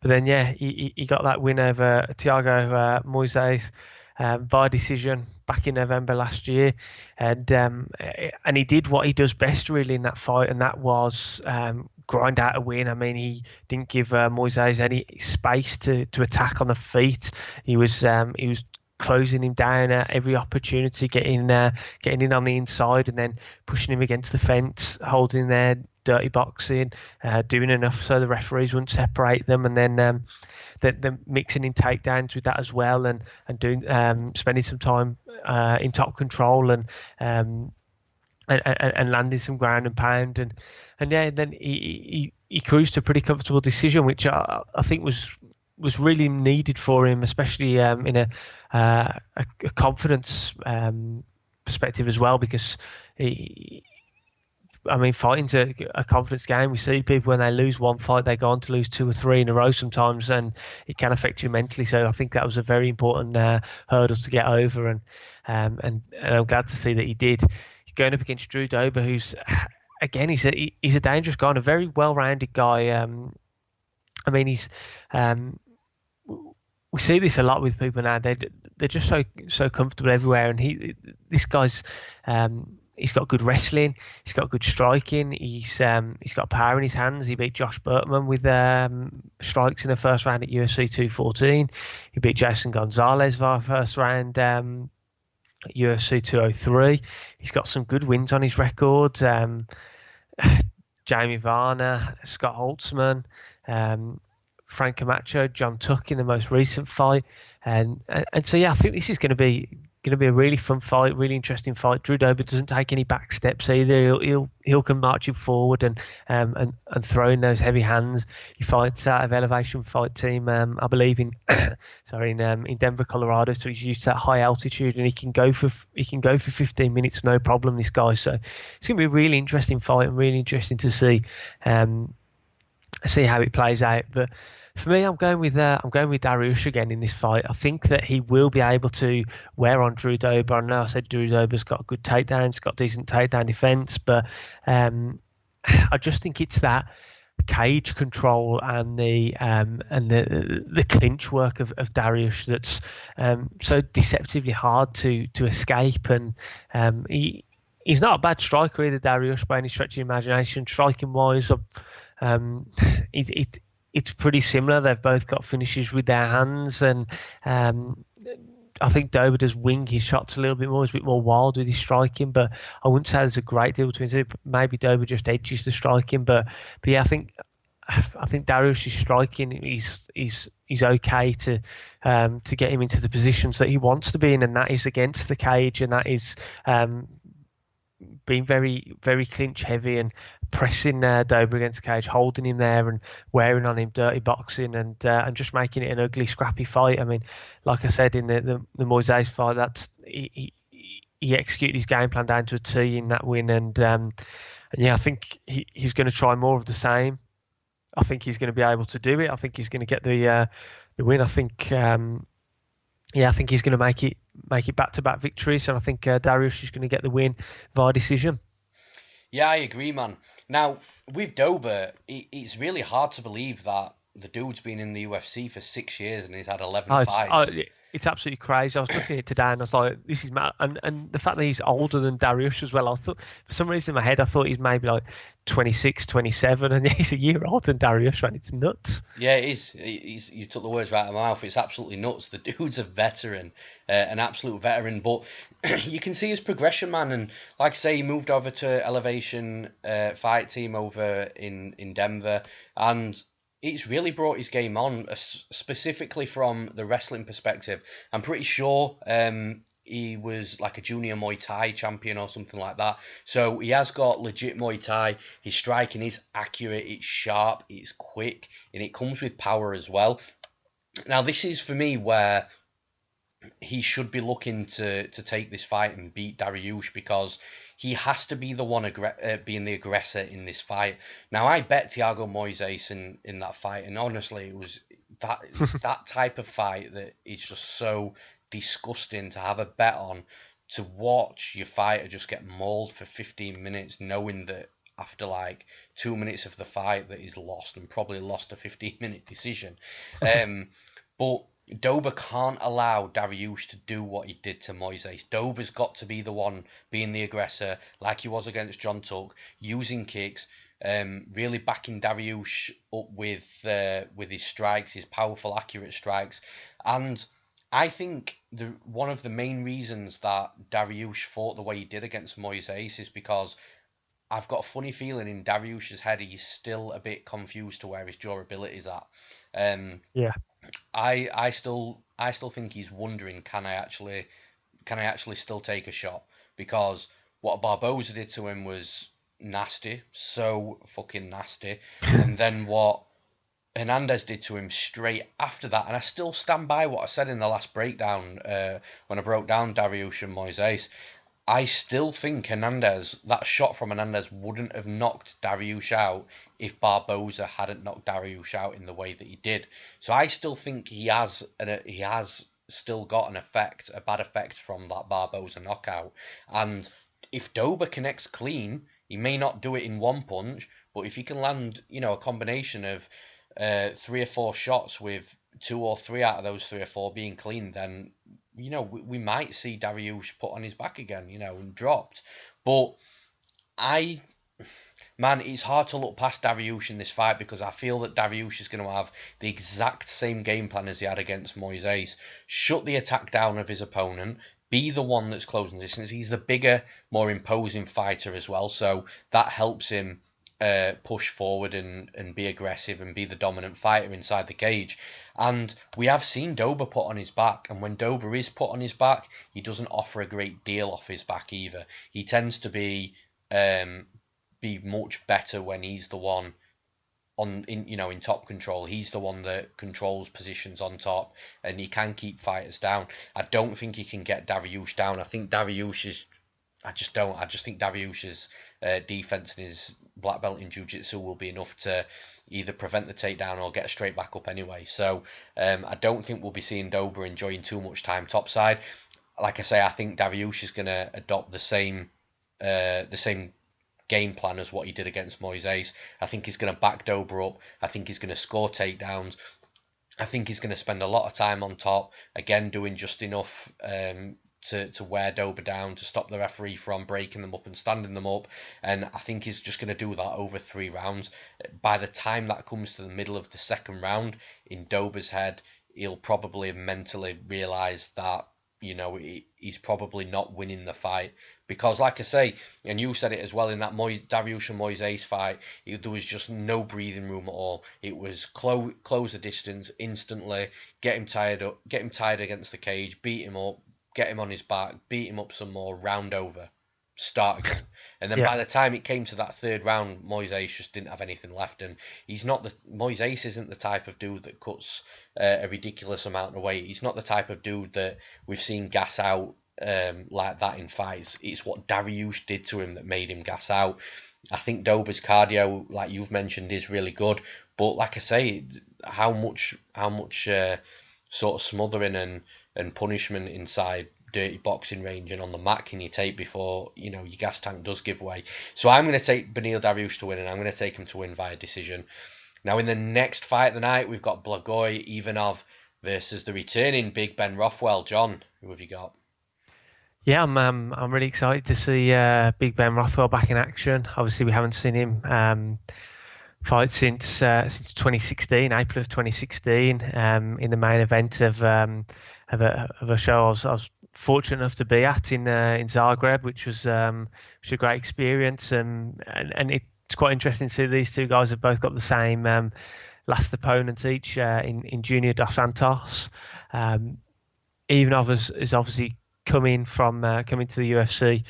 then he got that win over Thiago Moises by decision back in November last year, and he did what he does best really in that fight, and that was grind out a win. I mean, he didn't give Moises any space to attack on the feet. He was closing him down at every opportunity, getting in on the inside and then pushing him against the fence, holding there, dirty boxing, doing enough so the referees wouldn't separate them, and then the mixing in takedowns with that as well, and doing spending some time in top control and landing some ground and pound, and then he cruised to a pretty comfortable decision, which I think was really needed for him, especially in a confidence perspective as well, because fighting's a confidence game. We see people when they lose one fight, they go on to lose 2 or 3 in a row sometimes, and it can affect you mentally. So I think that was a very important hurdle to get over, and I'm glad to see that he did. Going up against Drew Dober, who's again he's a dangerous guy and a very well-rounded guy. He's we see this a lot with people now. They're just so comfortable everywhere, and this guy's he's got good wrestling, he's got good striking, he's got power in his hands. He beat Josh Burtman with strikes in the first round at UFC 214. He beat Jason Gonzalez via first round at UFC 203. He's got some good wins on his record. Jamie Varner, Scott Holtzman, Frank Camacho, John Tuck in the most recent fight, and so I think this is going to be a really fun fight, really interesting fight. Drew Dober doesn't take any back steps either. He'll come marching forward and throw in those heavy hands. He fights out of Elevation Fight Team, I believe in Denver, Colorado. So he's used to that high altitude, and he can go for 15 minutes no problem. This guy, so it's going to be a really interesting fight and really interesting to see how it plays out. But for me, I'm going with Dariush again in this fight. I think that he will be able to wear on Drew Dober. I know I said Drew Dober's got good takedowns, got decent takedown defense, but I just think it's that cage control and the clinch work of Dariush that's so deceptively hard to escape. And he's not a bad striker either, Dariush, by any stretch of the imagination. Striking wise, it's pretty similar. They've both got finishes with their hands, and I think Dober does wing his shots a little bit more. He's a bit more wild with his striking, but I wouldn't say there's a great deal between the two. Maybe Dober just edges the striking, but yeah, I think Dariush's striking is okay to get him into the positions that he wants to be in, and that is against the cage, and that is being very, very clinch heavy and pressing Dober against the cage, holding him there and wearing on him dirty boxing, and just making it an ugly, scrappy fight. I mean, like I said in the Moises fight, that's he executed his game plan down to a T in that win, and I think he's going to try more of the same. I think he's going to be able to do it. I think he's going to get the win. I think I think he's going to make it back-to-back victories, and I think Dariush is going to get the win via decision. Yeah, I agree, man. Now, with Dober, it's really hard to believe that the dude's been in the UFC for 6 years and he's had 11 fights. It's absolutely crazy. I was looking at it today and I was like, this is mad. And the fact that he's older than Dariush as well, I thought, for some reason in my head, I thought he's maybe like 26, 27, and he's a year older than Dariush, man. It's nuts. Yeah, it is. You took the words right out of my mouth. It's absolutely nuts. The dude's a veteran, an absolute veteran, but you can see his progression, man. And like I say, he moved over to Elevation Fight Team over in Denver, and it's really brought his game on, specifically from the wrestling perspective. I'm pretty sure he was like a junior Muay Thai champion or something like that. So he has got legit Muay Thai. His striking is accurate, it's sharp, it's quick, and it comes with power as well. Now, this is for me where he should be looking to take this fight and beat Dariush, because he has to be the one being the aggressor in this fight. Now, I bet Thiago Moises in that fight, and honestly, it was that type of fight that is just so disgusting to have a bet on, to watch your fighter just get mauled for 15 minutes, knowing that after like 2 minutes of the fight that he's lost, and probably lost a 15-minute decision. But Dober can't allow Dariush to do what he did to Moraes. Dober's got to be the one being the aggressor, like he was against Jon Tuck, using kicks, really backing Dariush up with his strikes, his powerful, accurate strikes. And I think one of the main reasons that Dariush fought the way he did against Moraes is because I've got a funny feeling in Dariush's head he's still a bit confused to where his durability is at. Yeah. I still think he's wondering, can I actually still take a shot? Because what Barboza did to him was nasty, so fucking nasty. And then what Hernandez did to him straight after that, and I still stand by what I said in the last breakdown when I broke down Dariush and Moraes. I still think that shot from Hernandez wouldn't have knocked Dariush out if Barboza hadn't knocked Dariush out in the way that he did. So I still think he has still got an effect, a bad effect from that Barboza knockout. And if Dober connects clean, he may not do it in one punch, but if he can land, a combination of 3 or 4 shots with 2 or 3 out of those 3 or 4 being clean, then we might see Dariush put on his back again, and dropped. But it's hard to look past Dariush in this fight, because I feel that Dariush is going to have the exact same game plan as he had against Moraes. Shut the attack down of his opponent, be the one that's closing distance. He's the bigger, more imposing fighter as well, so that helps him push forward and be aggressive and be the dominant fighter inside the cage. And we have seen Dober put on his back, and when Dober is put on his back, he doesn't offer a great deal off his back either. He tends to be much better when he's the one in top control. He's the one that controls positions on top, and he can keep fighters down. I don't think he can get Dariush down. I think Dariush's defense and his black belt in jiu-jitsu will be enough to either prevent the takedown or get straight back up anyway. So I don't think we'll be seeing Dober enjoying too much time topside. Like I say, I think Dariush is going to adopt the same game plan as what he did against Moraes. I think he's going to back Dober up. I think he's going to score takedowns. I think he's going to spend a lot of time on top, again doing just enough to wear Dober down, to stop the referee from breaking them up and standing them up. And I think he's just going to do that over 3 rounds. By the time that comes to the middle of the second round, in Dober's head, he'll probably mentally realise that, he's probably not winning the fight. Because, like I say, and you said it as well, in that Dariush and Moraes fight, there was just no breathing room at all. It was close the distance instantly, get him tied against the cage, beat him up, get him on his back, beat him up some more, round over, start again. And then by the time it came to that 3rd round, Moraes just didn't have anything left. And Moraes isn't the type of dude that cuts a ridiculous amount of weight. He's not the type of dude that we've seen gas out like that in fights. It's what Dariush did to him that made him gas out. I think Dober's cardio, like you've mentioned, is really good. But like I say, how much sort of smothering and punishment inside dirty boxing range and on the mat can you take before your gas tank does give way? So I'm going to take Beneil Dariush to win, and I'm going to take him to win via decision. Now in the next fight of the night, we've got Blagoy Ivanov versus the returning Big Ben Rothwell. John, who have you got? Yeah, I'm really excited to see Big Ben Rothwell back in action. Obviously, we haven't seen him fight since 2016, April of 2016, in the main event of a show I was fortunate enough to be at in Zagreb, which was a great experience, and it's quite interesting to see these two guys have both got the same last opponent each in Junior Dos Santos. Ivanov is obviously coming to the UFC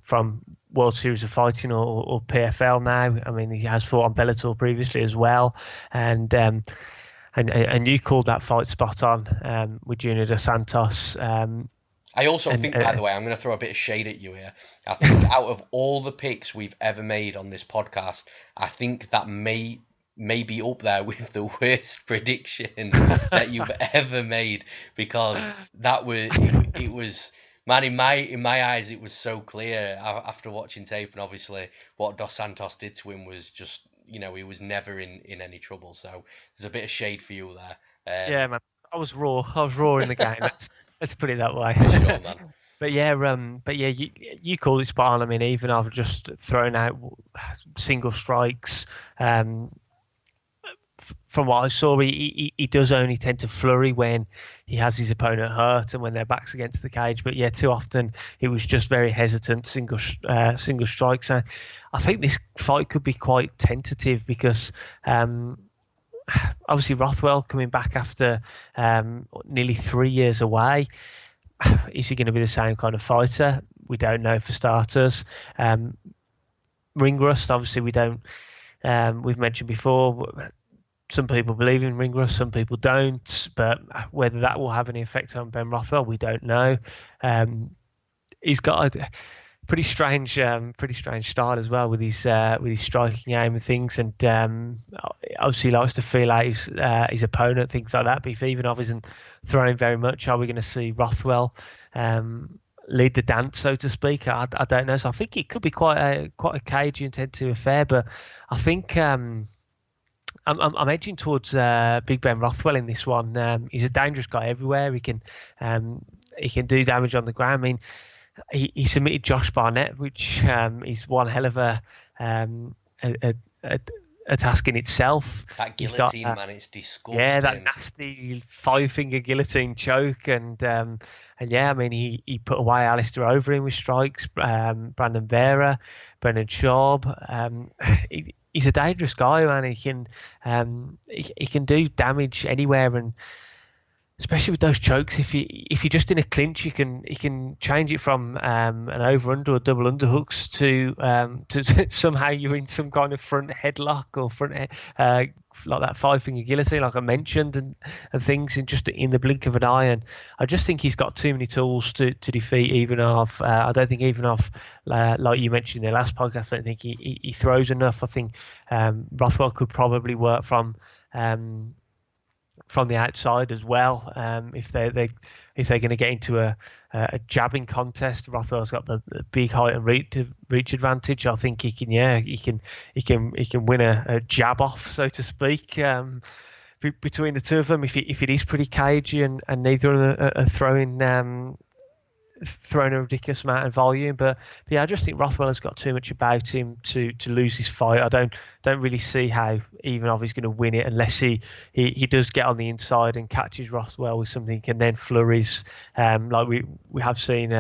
from World Series of Fighting or PFL now. I mean, he has fought on Bellator previously as well, and you called that fight spot on with Junior Dos Santos. I also think, by the way, I'm going to throw a bit of shade at you here. I think out of all the picks we've ever made on this podcast, I think that may be up there with the worst prediction that you've ever made, because it was Man, in my eyes, it was so clear after watching tape, and obviously what Dos Santos did to him was just, he was never in any trouble. So there's a bit of shade for you there. Yeah, man. I was raw. I was raw in the game. Let's put it that way. For sure, man. But yeah, you called it spot on. I mean, even I've just thrown out single strikes. From what I saw, he does only tend to flurry when he has his opponent hurt and when their back's against the cage. But yeah, too often it was just very hesitant single strikes. I think this fight could be quite tentative because obviously Rothwell coming back after nearly 3 years away. Is he going to be the same kind of fighter? We don't know for starters. Ring rust, obviously we don't. We've mentioned before. Some people believe in ring rust, some people don't. But whether that will have any effect on Ben Rothwell, we don't know. He's got a pretty strange style as well with his striking aim and things, and obviously he likes to feel out his opponent, things like that. But if Ivanov isn't throwing very much, are we going to see Rothwell lead the dance, so to speak? I don't know. So I think it could be quite a cagey and tentative affair. But I think I'm edging towards Big Ben Rothwell in this one. He's a dangerous guy everywhere. He can do damage on the ground. I mean, he submitted Josh Barnett, which is one hell of a task in itself. That guillotine, man, it's disgusting. Yeah, that nasty 5-finger guillotine choke, and yeah, I mean, he put away Alistair Overeem with strikes. Brandon Vera, Brendan Schaub. He's a dangerous guy, man. He can do damage anywhere, and especially with those chokes, if you're just in a clinch, he can change it from an over under or double underhooks to somehow you're in some kind of front headlock or front like that 5-finger guillotine, like I mentioned, and things in the blink of an eye. And I just think he's got too many tools to defeat Ivanov. I don't think Ivanov, like you mentioned in the last podcast, I don't think he throws enough. I think Rothwell could probably work from the outside as well. If they're going to get into a jabbing contest, Rothwell's got the big height and reach advantage. I think he can win a jab off, so to speak, between the two of them. If it is pretty cagey and neither of them are throwing a ridiculous amount of volume, but yeah, I just think Rothwell has got too much about him to lose this fight. I don't really see how Ivanov is going to win it unless he does get on the inside and catches Rothwell with something and then flurries, like we have seen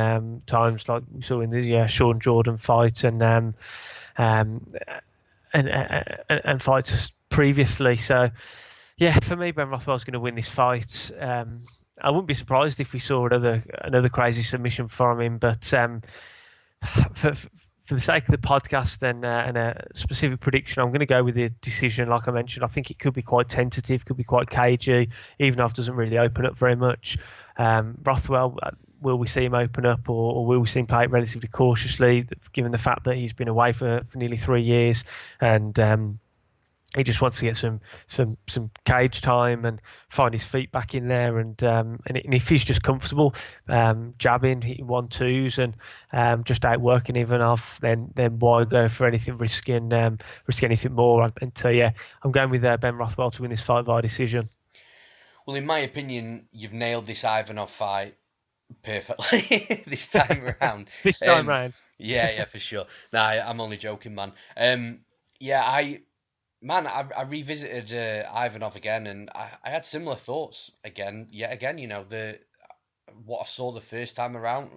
times, like we saw in the Sean Jordan fight and fights previously. So yeah, for me, Ben Rothwell's going to win this fight. I wouldn't be surprised if we saw another crazy submission from him, but for the sake of the podcast and a specific prediction, I'm going to go with the decision. Like I mentioned, I think it could be quite tentative, could be quite cagey. Ivanov doesn't really open up very much. Rothwell, will we see him open up, or will we see him play it relatively cautiously, given the fact that he's been away for nearly 3 years and he just wants to get some cage time and find his feet back in there, and if he's just comfortable jabbing, hitting 1-2s and just outworking Ivanov, then why go for anything risk anything more? And so yeah, I'm going with Ben Rothwell to win this fight via decision. Well, in my opinion, you've nailed this Ivanov fight perfectly this time around. This time round. Yeah, for sure. Nah, I'm only joking, man. I revisited Ivanov again, and I had similar thoughts yet again. What I saw the first time around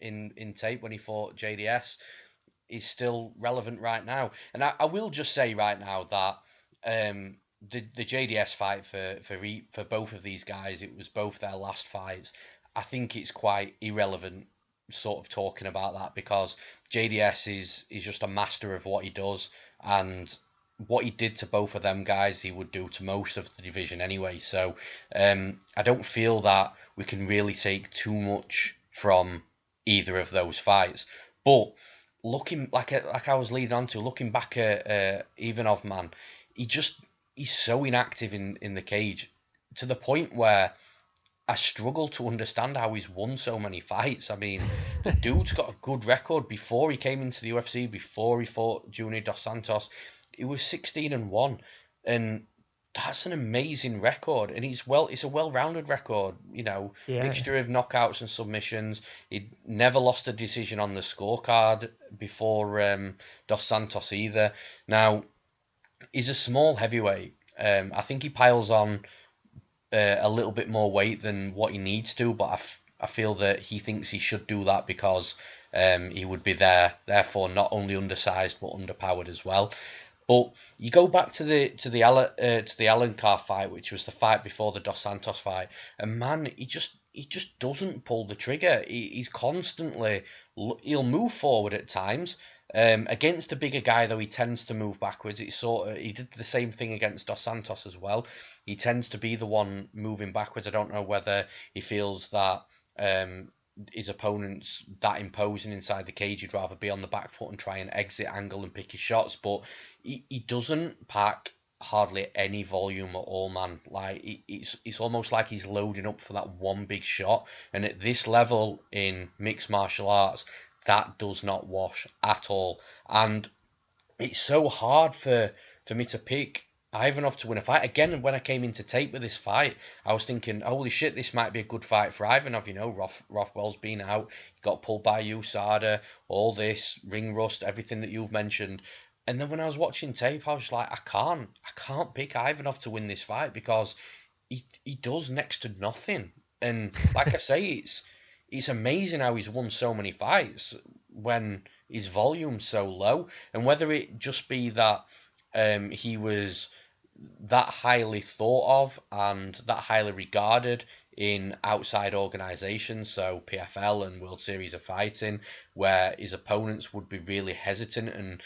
in tape when he fought JDS is still relevant right now. And I will just say right now that the JDS fight for both of these guys, it was both their last fights. I think it's quite irrelevant sort of talking about that, because JDS is just a master of what he does, and what he did to both of them guys, he would do to most of the division anyway. So I don't feel that we can really take too much from either of those fights. But looking like I was leading on to, looking back at Ivanov, man, he's so inactive in the cage, to the point where I struggle to understand how he's won so many fights. I mean, the dude's got a good record. Before he came into the UFC, before he fought Junior Dos Santos, he was 16-1, and that's an amazing record. And it's a well-rounded record. You know, Yeah. mixture of knockouts and submissions. He never lost a decision on the scorecard before Dos Santos either. Now, he's a small heavyweight. I think he piles on a little bit more weight than what he needs to, but I feel that he thinks he should do that because he would be therefore not only undersized but underpowered as well. But you go back to the Alencar fight, which was the fight before the Dos Santos fight, and man, he just doesn't pull the trigger. He's constantly, he'll move forward at times. Against a bigger guy, though, he tends to move backwards. He did the same thing against Dos Santos as well. He tends to be the one moving backwards. I don't know whether he feels that his opponent's that imposing inside the cage. He'd rather be on the back foot and try and exit angle and pick his shots. But he doesn't pack hardly any volume at all, man. Like it's almost like he's loading up for that one big shot. And at this level in mixed martial arts, that does not wash at all. And it's so hard for me to pick Ivanov to win a fight. Again, when I came into tape with this fight, I was thinking, holy shit, this might be a good fight for Ivanov. You know, Rothwell's been out, he got pulled by USADA, all this, ring rust, everything that you've mentioned. And then when I was watching tape, I was just like, I can't pick Ivanov to win this fight because he does next to nothing. And like I say, it's amazing how he's won so many fights when his volume's so low. And whether it just be that he was that highly thought of and that highly regarded in outside organisations, so PFL and World Series of Fighting, where his opponents would be really hesitant and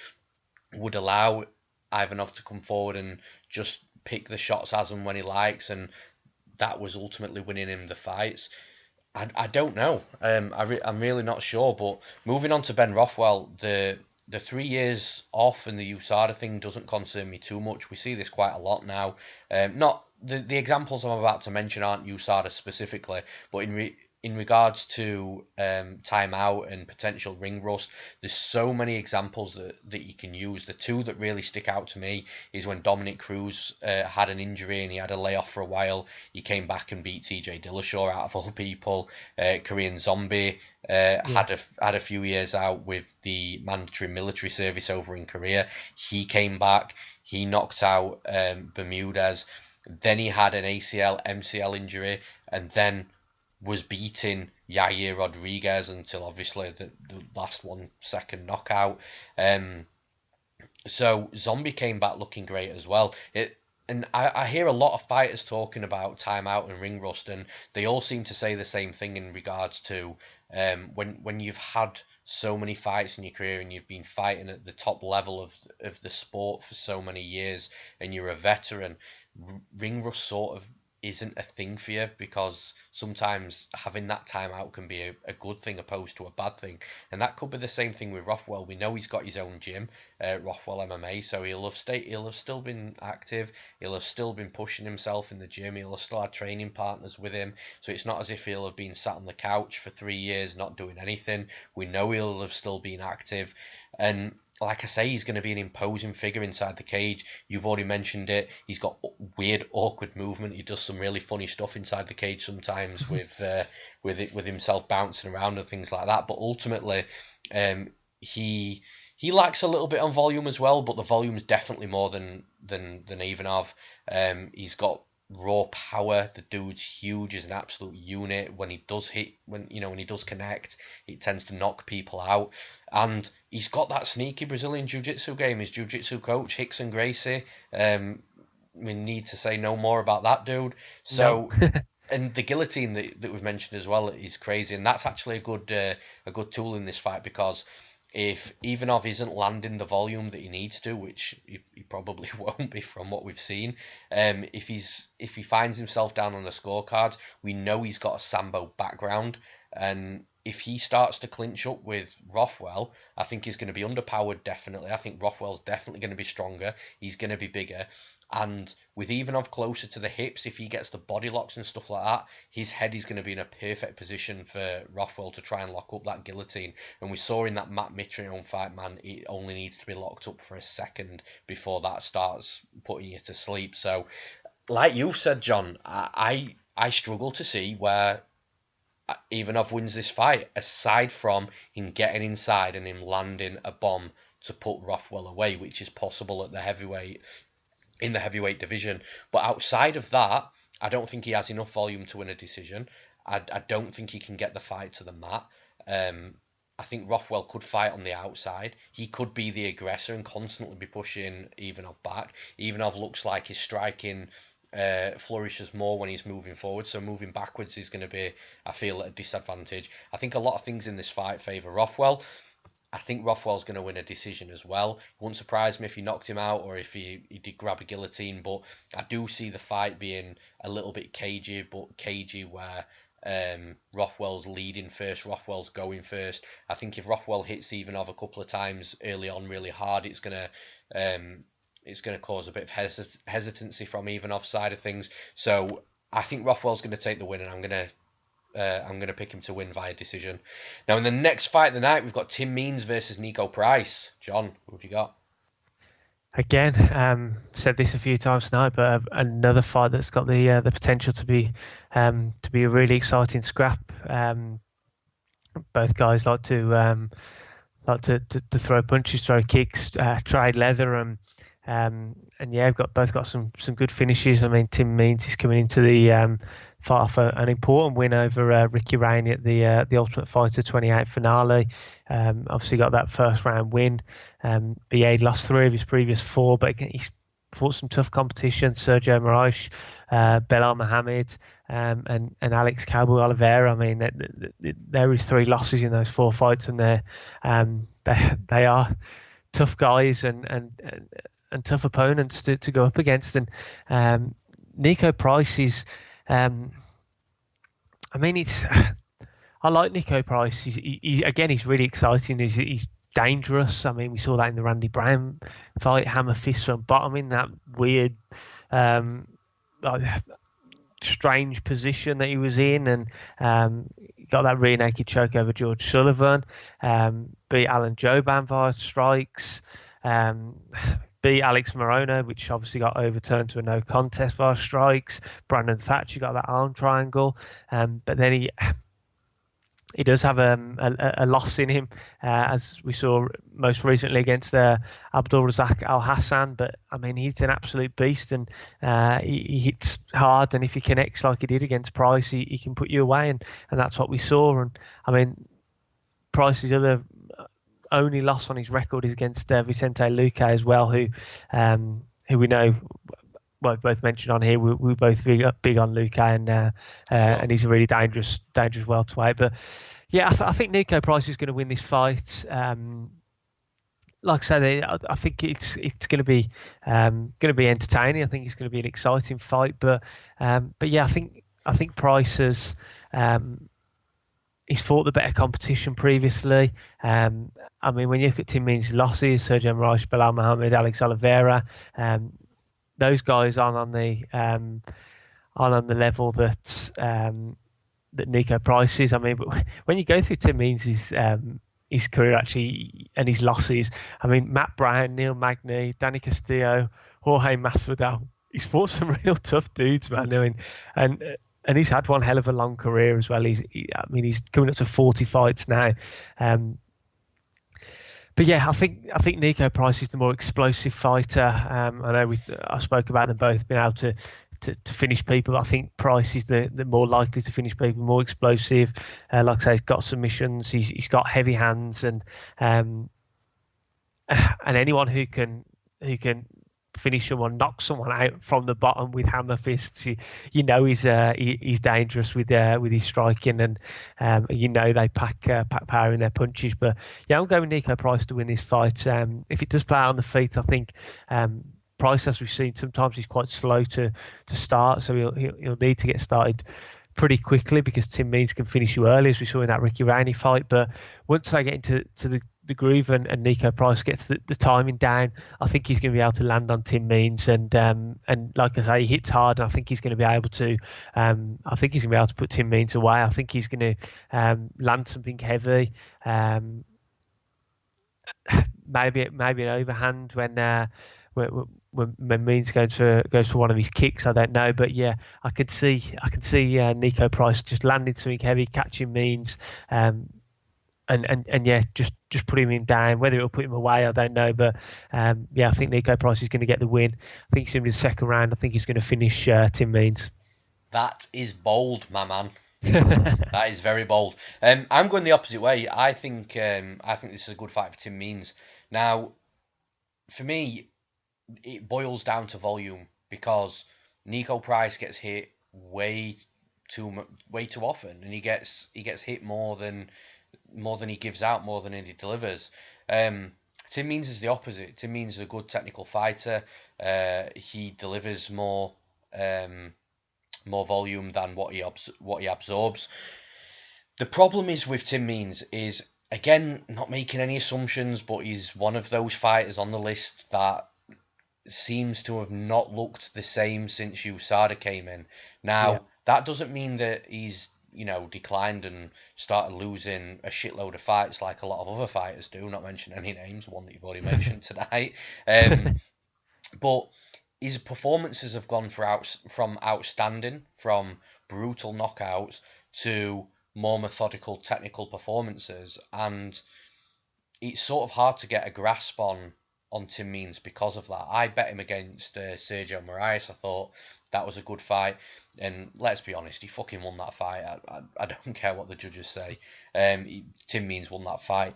would allow Ivanov to come forward and just pick the shots as and when he likes, and that was ultimately winning him the fights. I don't know. I'm really not sure. But moving on to Ben Rothwell, the 3 years off and the USADA thing doesn't concern me too much. We see this quite a lot now. Not the examples I'm about to mention aren't USADA specifically, but in regards to timeout and potential ring rust, there's so many examples that you can use. The two that really stick out to me is when Dominic Cruz had an injury and he had a layoff for a while. He came back and beat TJ Dillashaw out of all people. Korean Zombie had a few years out with the mandatory military service over in Korea. He came back. He knocked out Bermudez. Then he had an ACL, MCL injury, and then was beating Yair Rodriguez until obviously the last 1 second knockout. So Zombie came back looking great as well. And I hear a lot of fighters talking about timeout and ring rust, and they all seem to say the same thing in regards to when you've had so many fights in your career and you've been fighting at the top level of the sport for so many years and you're a veteran, ring rust sort of isn't a thing for you, because sometimes having that time out can be a good thing opposed to a bad thing. And that could be the same thing with Rothwell. We know he's got his own gym, Rothwell MMA, so he'll have still been active, he'll have still been pushing himself in the gym, he'll have still had training partners with him, so it's not as if he'll have been sat on the couch for 3 years not doing anything. We know he'll have still been active, and like I say, he's going to be an imposing figure inside the cage. You've already mentioned it. He's got weird, awkward movement. He does some really funny stuff inside the cage sometimes with himself bouncing around and things like that. But ultimately, he lacks a little bit on volume as well. But the volume is definitely more than Ivanov. He's got raw power. The dude's huge, is an absolute unit. When he does hit, when he does connect, he tends to knock people out. And he's got that sneaky Brazilian jiu-jitsu game. His jiu-jitsu coach, Rickson Gracie, we need to say no more about that dude. So, no. And the guillotine that we've mentioned as well is crazy, and that's actually a good tool in this fight, because if Ivanov isn't landing the volume that he needs to, which he probably won't be from what we've seen, if he finds himself down on the scorecards, we know he's got a Sambo background, and if he starts to clinch up with Rothwell, I think he's going to be underpowered, definitely. I think Rothwell's definitely going to be stronger. He's going to be bigger. And with Ivanov closer to the hips, if he gets the body locks and stuff like that, his head is going to be in a perfect position for Rothwell to try and lock up that guillotine. And we saw in that Matt Mitrione fight, man, it only needs to be locked up for a second before that starts putting you to sleep. So, like you said, John, I struggle to see where Ivanov wins this fight, aside from him getting inside and him landing a bomb to put Rothwell away, which is possible at the heavyweight in the heavyweight division. But outside of that, I don't think he has enough volume to win a decision. I don't think he can get the fight to the mat. I think Rothwell could fight on the outside. He could be the aggressor and constantly be pushing Ivanov back. Ivanov looks like his striking flourishes more when he's moving forward, so moving backwards is going to be, I feel, at a disadvantage. I think a lot of things in this fight favour Rothwell. I think Rothwell's going to win a decision as well. It wouldn't surprise me if he knocked him out or if he did grab a guillotine, but I do see the fight being a little bit cagey, but cagey where Rothwell's leading first, Rothwell's going first. I think if Rothwell hits Ivanov a couple of times early on really hard, it's going to cause a bit of hesitancy from Ivanov's side of things. So I think Rothwell's going to take the win, and I'm going to pick him to win via decision. Now, in the next fight of the night, we've got Tim Means versus Niko Price. John, who have you got? Again, said this a few times tonight, but another fight that's got the potential to be a really exciting scrap. Both guys like to throw punches, throw kicks, trade leather, and yeah, both got some good finishes. I mean, Tim Means is coming into the fight off an important win over Ricky Rainey at the Ultimate Fighter 28 finale. Obviously got that first round win. But yeah, he lost 3 of his previous 4, but again, he's fought some tough competition. Sergio Moraes, Belal Mohamed, and Alex Cowboy Oliveira. I mean, there is 3 losses in those 4 fights, and they are tough guys and tough opponents to go up against. And Niko Price is, I mean, I like Niko Price. He's really exciting. He's dangerous. I mean, we saw that in the Randy Brown fight, hammer fist from bottom in that weird, strange position that he was in, and got that rear naked choke over George Sullivan, beat Alan Joban via strikes, beat Alex Morono, which obviously got overturned to a no contest via strikes. Brandon Thatcher got that arm triangle, but then he does have a loss in him, as we saw most recently against Abdul Razak Al Hassan. But I mean, he's an absolute beast, and he hits hard. And if he connects like he did against Price, he can put you away, and that's what we saw. And I mean, Price's only loss on his record is against Vicente Luque as well, who we know. Well, both mentioned on here, we're both big on Luque, and he's a really dangerous welterweight. But yeah, I think Niko Price is going to win this fight. Like I said, I think it's going to be entertaining. I think it's going to be an exciting fight. But yeah, I think Price has he's fought the better competition previously. I mean, when you look at Tim Means' losses, Sergio Moraes, Belal Mohamed, Alex Oliveira, those guys aren't on the level that Niko Price is. I mean, but when you go through Tim Means' his career actually and his losses, I mean, Matt Brown, Neil Magny, Danny Castillo, Jorge Masvidal, he's fought some real tough dudes, man. I mean, and he's had one hell of a long career as well. He's coming up to 40 fights now. But yeah, I think Niko Price is the more explosive fighter. I know I spoke about them both being able to finish people. I think Price is the more likely to finish people, more explosive. Like I say, he's got submissions. He's got heavy hands, and anyone who can finish someone, knock someone out from the bottom with hammer fists, you know he's dangerous with his striking, and you know they pack power in their punches. But yeah, I'm going with Niko Price to win this fight. If it does play out on the feet, I think Price, as we've seen, sometimes he's quite slow to start, so he'll need to get started pretty quickly, because Tim Means can finish you early, as we saw in that Ricky Rainey fight. But once they get into the groove and Niko Price gets the timing down, I think he's going to be able to land on Tim Means and like I say, he hits hard. And I think he's going to be able to. I think he's going to be able to put Tim Means away. I think he's going to land something heavy. Maybe an overhand when Means goes for one of his kicks. I don't know, but yeah, I could see Niko Price just landing something heavy, catching Means. And yeah, just putting him down. Whether it'll put him away, I don't know. But yeah, I think Niko Price is going to get the win. I think he's going to be the second round. I think he's going to finish Tim Means. That is bold, my man. That is very bold. I'm going the opposite way. I think this is a good fight for Tim Means. Now, for me, it boils down to volume because Niko Price gets hit way too often, and he gets hit more than he gives out, more than he delivers. Tim Means is the opposite. Tim Means is a good technical fighter. He delivers more volume than what he absorbs. The problem is with Tim Means is, again, not making any assumptions, but he's one of those fighters on the list that seems to have not looked the same since USADA came in. Now, that doesn't mean that he's declined and started losing a shitload of fights like a lot of other fighters do, not mention any names, one that you've already mentioned tonight. But his performances have gone from outstanding, from brutal knockouts to more methodical technical performances, and it's sort of hard to get a grasp on Tim Means because of that. I bet him against Sergio Moraes. I thought that was a good fight, and let's be honest, he fucking won that fight. I don't care what the judges say. Tim Means won that fight,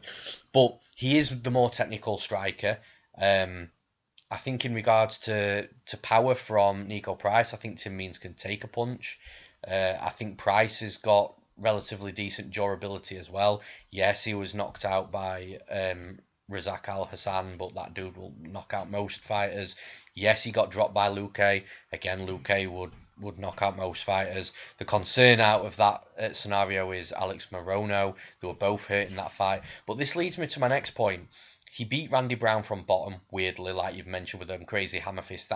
but he is the more technical striker. I think in regards to power from Niko Price, I think Tim Means can take a punch. I think Price has got relatively decent durability as well. Yes, he was knocked out by Razak Al Hassan, but that dude will knock out most fighters. Yes, he got dropped by Luque. Again, Luque would knock out most fighters. The concern out of that scenario is Alex Morono. They were both hurt in that fight. But this leads me to my next point. He beat Randy Brown from bottom, weirdly, like you've mentioned, with them crazy hammer fists.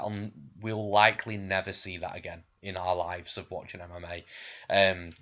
We'll likely never see that again in our lives of watching MMA.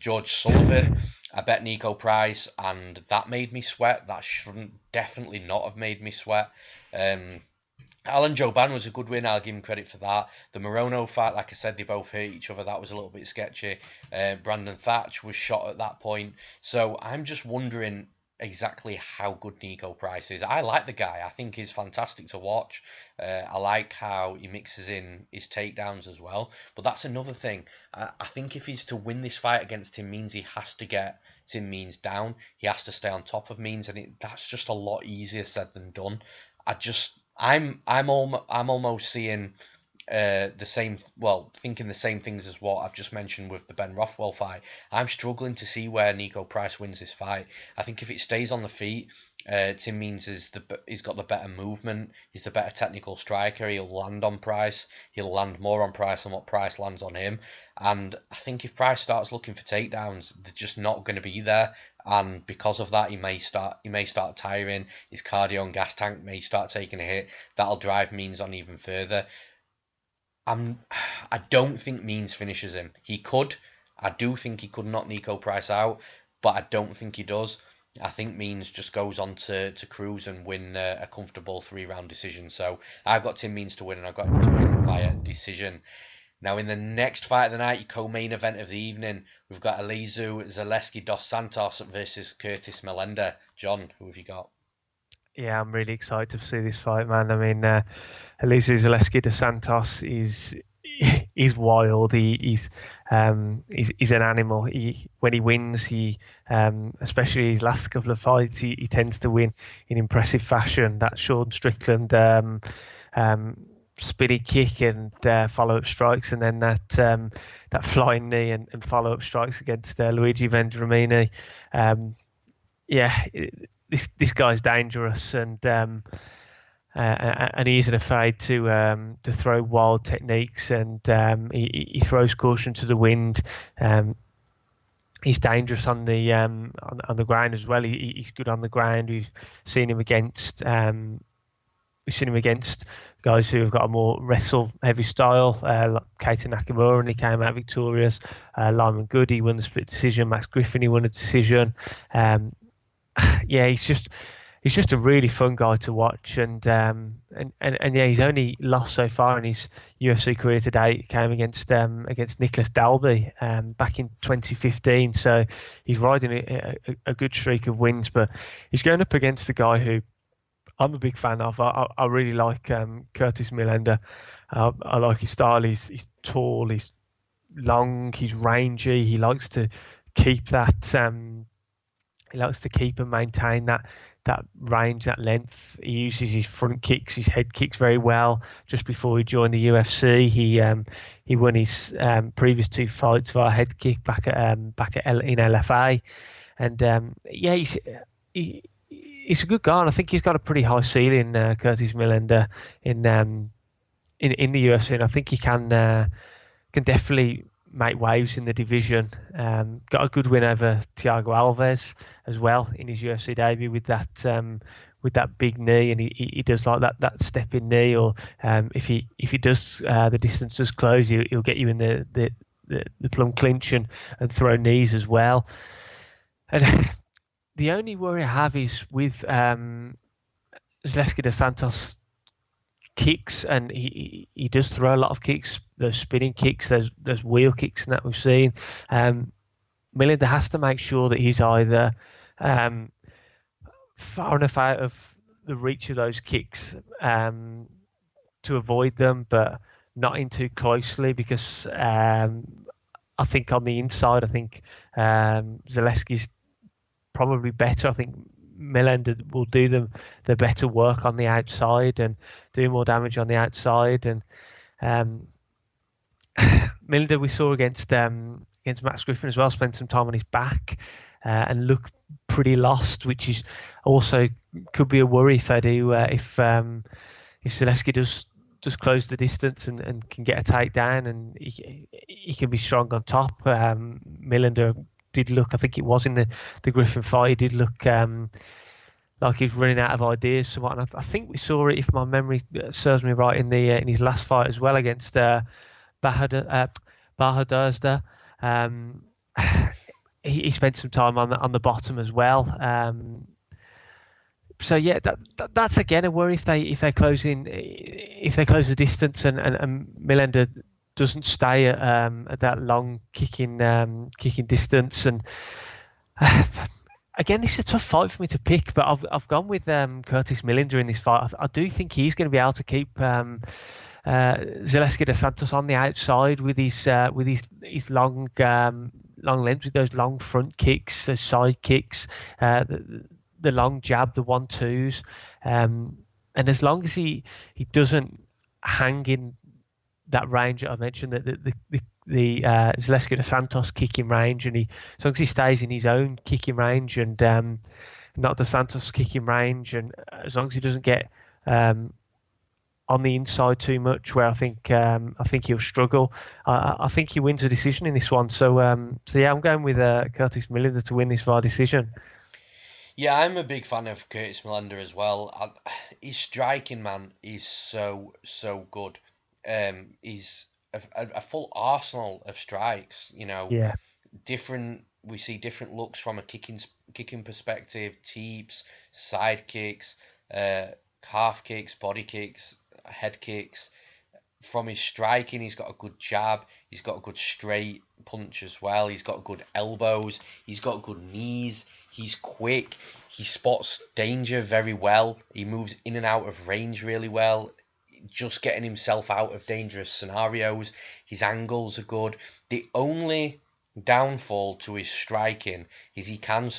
George Sullivan, I bet Niko Price, and that made me sweat. That shouldn't definitely not have made me sweat. Alan Jouban was a good win. I'll give him credit for that. The Morono fight, like I said, they both hurt each other. That was a little bit sketchy. Brandon Thatch was shot at that point. So I'm just wondering exactly how good Niko Price is. I like the guy. I think he's fantastic to watch. I like how he mixes in his takedowns as well. But that's another thing. I think if he's to win this fight against Tim Means, he has to get Tim Means down. He has to stay on top of Means, and that's just a lot easier said than done. I'm almost seeing thinking the same things as what I've just mentioned with the Ben Rothwell fight. I'm struggling to see where Niko Price wins this fight. I think if it stays on the feet, Tim Means he's got the better movement. He's the better technical striker. He'll land on Price. He'll land more on Price than what Price lands on him. And I think if Price starts looking for takedowns, they're just not going to be there. And because of that, he may start tiring. His cardio and gas tank may start taking a hit. That'll drive Means on even further. I don't think Means finishes him. He could. I do think he could knock Niko Price out, but I don't think he does. I think Means just goes on to cruise and win a comfortable 3-round decision. So I've got Tim Means to win, and I've got him to win via decision. Now, in the next fight of the night, your co-main event of the evening, we've got Elizeu Zaleski dos Santos versus Curtis Melender. John, who have you got? Yeah, I'm really excited to see this fight, man. I mean, Elizeu Zaleski dos Santos he's wild. He's an animal. When he wins, especially his last couple of fights, he tends to win in impressive fashion. That Sean Strickland spinny kick and follow-up strikes, and then that flying knee and follow-up strikes against Luigi Vendramini. This guy's dangerous, and he isn't afraid to throw wild techniques, and he throws caution to the wind. he's dangerous on the ground as well. He's good on the ground. We've seen him against guys who have got a more wrestle heavy style, like Keita Nakamura, and he came out victorious. Lyman Good, he won the split decision. Max Griffin, he won a decision. Yeah, he's just a really fun guy to watch, and yeah, he's only lost so far in his UFC career to date. It came against Nicholas Dalby back in 2015, so he's riding a good streak of wins, but he's going up against the guy who I'm a big fan of. I really like Curtis Millender. I like his style. He's tall, he's long, he's rangy. He likes to keep that. He likes to keep and maintain that range, that length. He uses his front kicks, his head kicks very well. Just before he joined the UFC, he won his previous 2 fights via head kick back at in LFA, and yeah, he's a good guy, and I think he's got a pretty high ceiling, Curtis Millender, in the UFC, and I think he can definitely make waves in the division. Got a good win over Thiago Alves as well in his UFC debut with that big knee, and he does like that stepping knee, or if he does the distance does close, he'll get you in the plum clinch and throw knees as well. And the only worry I have is with Zaleski dos Santos kicks, and he does throw a lot of kicks. Those spinning kicks, those wheel kicks, and that we've seen. Millender has to make sure that he's either far enough out of the reach of those kicks to avoid them, but not in too closely, because I think on the inside, Zaleski's probably better. I think Millender will do the better work on the outside and do more damage on the outside. And Millender, we saw against Max Griffin as well, spent some time on his back and looked pretty lost, which is also could be a worry if they do if Zaleski does close the distance and can get a takedown, and he can be strong on top. Millender did look, I think it was in the Griffin fight, he did look like he was running out of ideas somewhat, and I think we saw it, if my memory serves me right, in his last fight as well against Bahadazda. He spent some time on the bottom as well. So yeah, that's again a worry if they close the distance and Millender doesn't stay at that long kicking distance. And again, this is a tough fight for me to pick, but I've gone with Curtis Millender in this fight. I do think he's going to be able to keep Zaleski dos Santos on the outside with his long length, with those long front kicks, those side kicks, the long jab, the 1-2s, and as long as he doesn't hang in that range that I mentioned, the Zaleski dos Santos kicking range, and as long as he stays in his own kicking range and not the Santos kicking range, and as long as he doesn't get on the inside too much, where I think he'll struggle, I think he wins a decision in this one. So yeah, I'm going with Curtis Millender to win this via decision. Yeah, I'm a big fan of Curtis Millender as well. His striking, man, is so good. He's a full arsenal of strikes. Yeah. We see different looks from a kicking perspective: teeps, side kicks, calf kicks, body kicks, head kicks. From his striking, he's got a good jab. He's got a good straight punch as well. He's got good elbows. He's got good knees. He's quick. He spots danger very well. He moves in and out of range really well, just getting himself out of dangerous scenarios. His angles are good. The only downfall to his striking is he can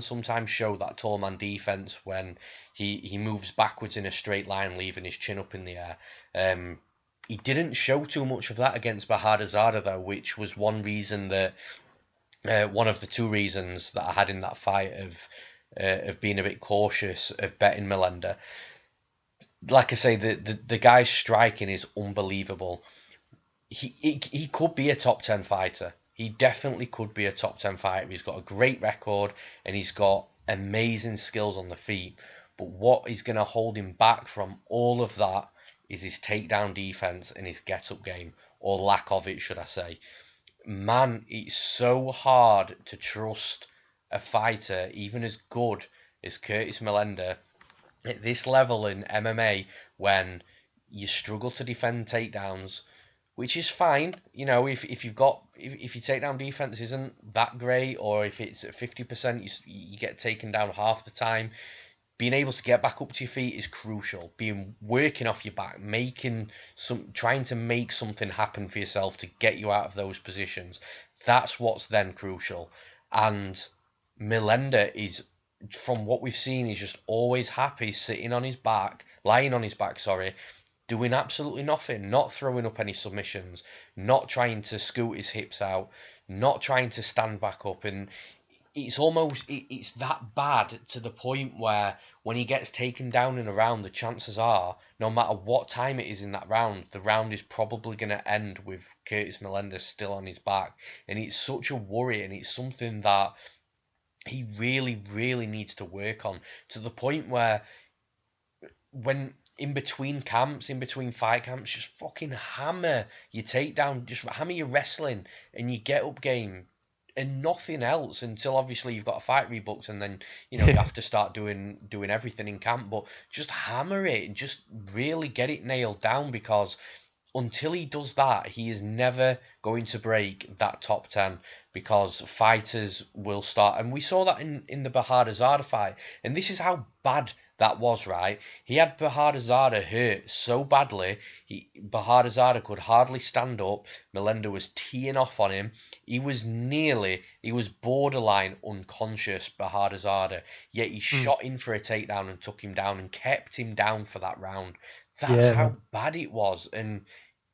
sometimes show that tall man defense when he moves backwards in a straight line, leaving his chin up in the air. He didn't show too much of that against Bahadazada, though, which was one of the 2 reasons that I had in that fight of being a bit cautious of betting Millender. Like I say, the guy's striking is unbelievable. He could be a top 10 fighter. he definitely could be a top 10 fighter. He's got a great record and he's got amazing skills on the feet. But what is going to hold him back from all of that is his takedown defense and his get-up game, or lack of it, should I say. Man, it's so hard to trust a fighter, even as good as Curtis Millender, at this level in MMA, when you struggle to defend takedowns, which is fine. You know, if your takedown defense isn't that great, or if it's at 50%, you get taken down half the time. Being able to get back up to your feet is crucial. Working off your back, trying to make something happen for yourself to get you out of those positions. That's what's then crucial. And Millender is, from what we've seen, is just always happy lying on his back, doing absolutely nothing, not throwing up any submissions, not trying to scoot his hips out, not trying to stand back up. And it's that bad to the point where when he gets taken down in a round, the chances are, no matter what time it is in that round, the round is probably going to end with Curtis Millender still on his back. And it's such a worry, and it's something that he really, really needs to work on, to the point where when in between fight camps, just fucking hammer your takedown, just hammer your wrestling and your get up game, and nothing else, until obviously you've got a fight rebooked, and then you have to start doing everything in camp. But just hammer it and just really get it nailed down, because until he does that, he is never going to break that top 10, because fighters will start. And we saw that in the Bahadazada fight. And this is how bad that was, right? He had Bahadazada hurt so badly, Bahadazada could hardly stand up. Millender was teeing off on him. He was borderline unconscious, Bahadazada. Yet he shot in for a takedown and took him down and kept him down for that round. That's how bad it was. And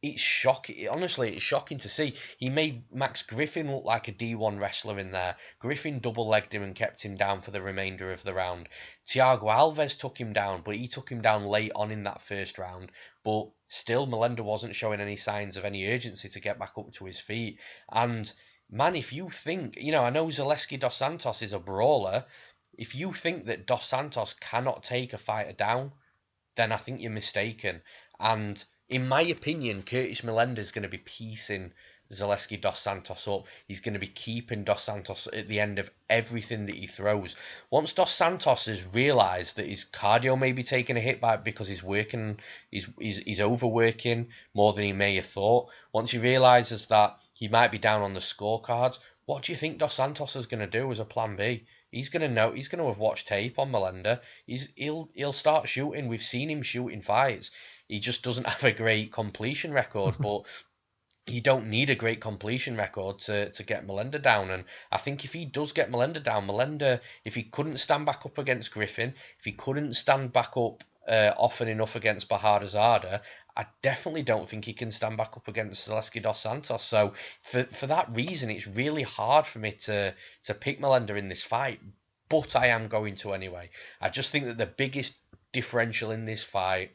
it's shocking. Honestly, it's shocking to see. He made Max Griffin look like a D1 wrestler in there. Griffin double-legged him and kept him down for the remainder of the round. Thiago Alves took him down, but he took him down late on in that first round. But still, Millender wasn't showing any signs of any urgency to get back up to his feet. And, man, if you think... I know Zaleski Dos Santos is a brawler. If you think that Dos Santos cannot take a fighter down, then I think you're mistaken. And in my opinion, Curtis Millender is going to be piecing Zaleski Dos Santos up. He's going to be keeping Dos Santos at the end of everything that he throws. Once Dos Santos has realised that his cardio may be taking a hit back because he's overworking more than he may have thought. Once he realises that he might be down on the scorecards, what do you think Dos Santos is going to do as a plan B? He's going to have watched tape on Millender. He'll start shooting. We've seen him shoot in fights. He just doesn't have a great completion record, but you don't need a great completion record to get Millender down. And I think if he does get Millender down, if he couldn't stand back up against Griffin, if he couldn't stand back up often enough against Bahadazada, I definitely don't think he can stand back up against Zaleski Dos Santos. So for that reason, it's really hard for me to pick Millender in this fight, but I am going to anyway. I just think that the biggest differential in this fight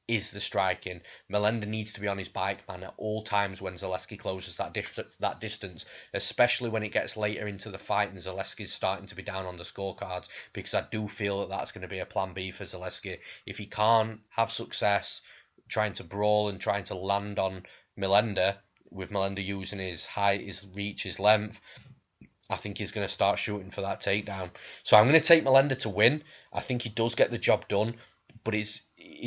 is the striking. Millender needs to be on his bike, man, at all times when Zaleski closes that distance, especially when it gets later into the fight and Zaleski's starting to be down on the scorecards, because I do feel that that's going to be a plan B for Zaleski. If he can't have success trying to brawl and trying to land on Millender, with Millender using his height, his reach, his length, I think he's going to start shooting for that takedown. So I'm going to take Millender to win. I think he does get the job done, but his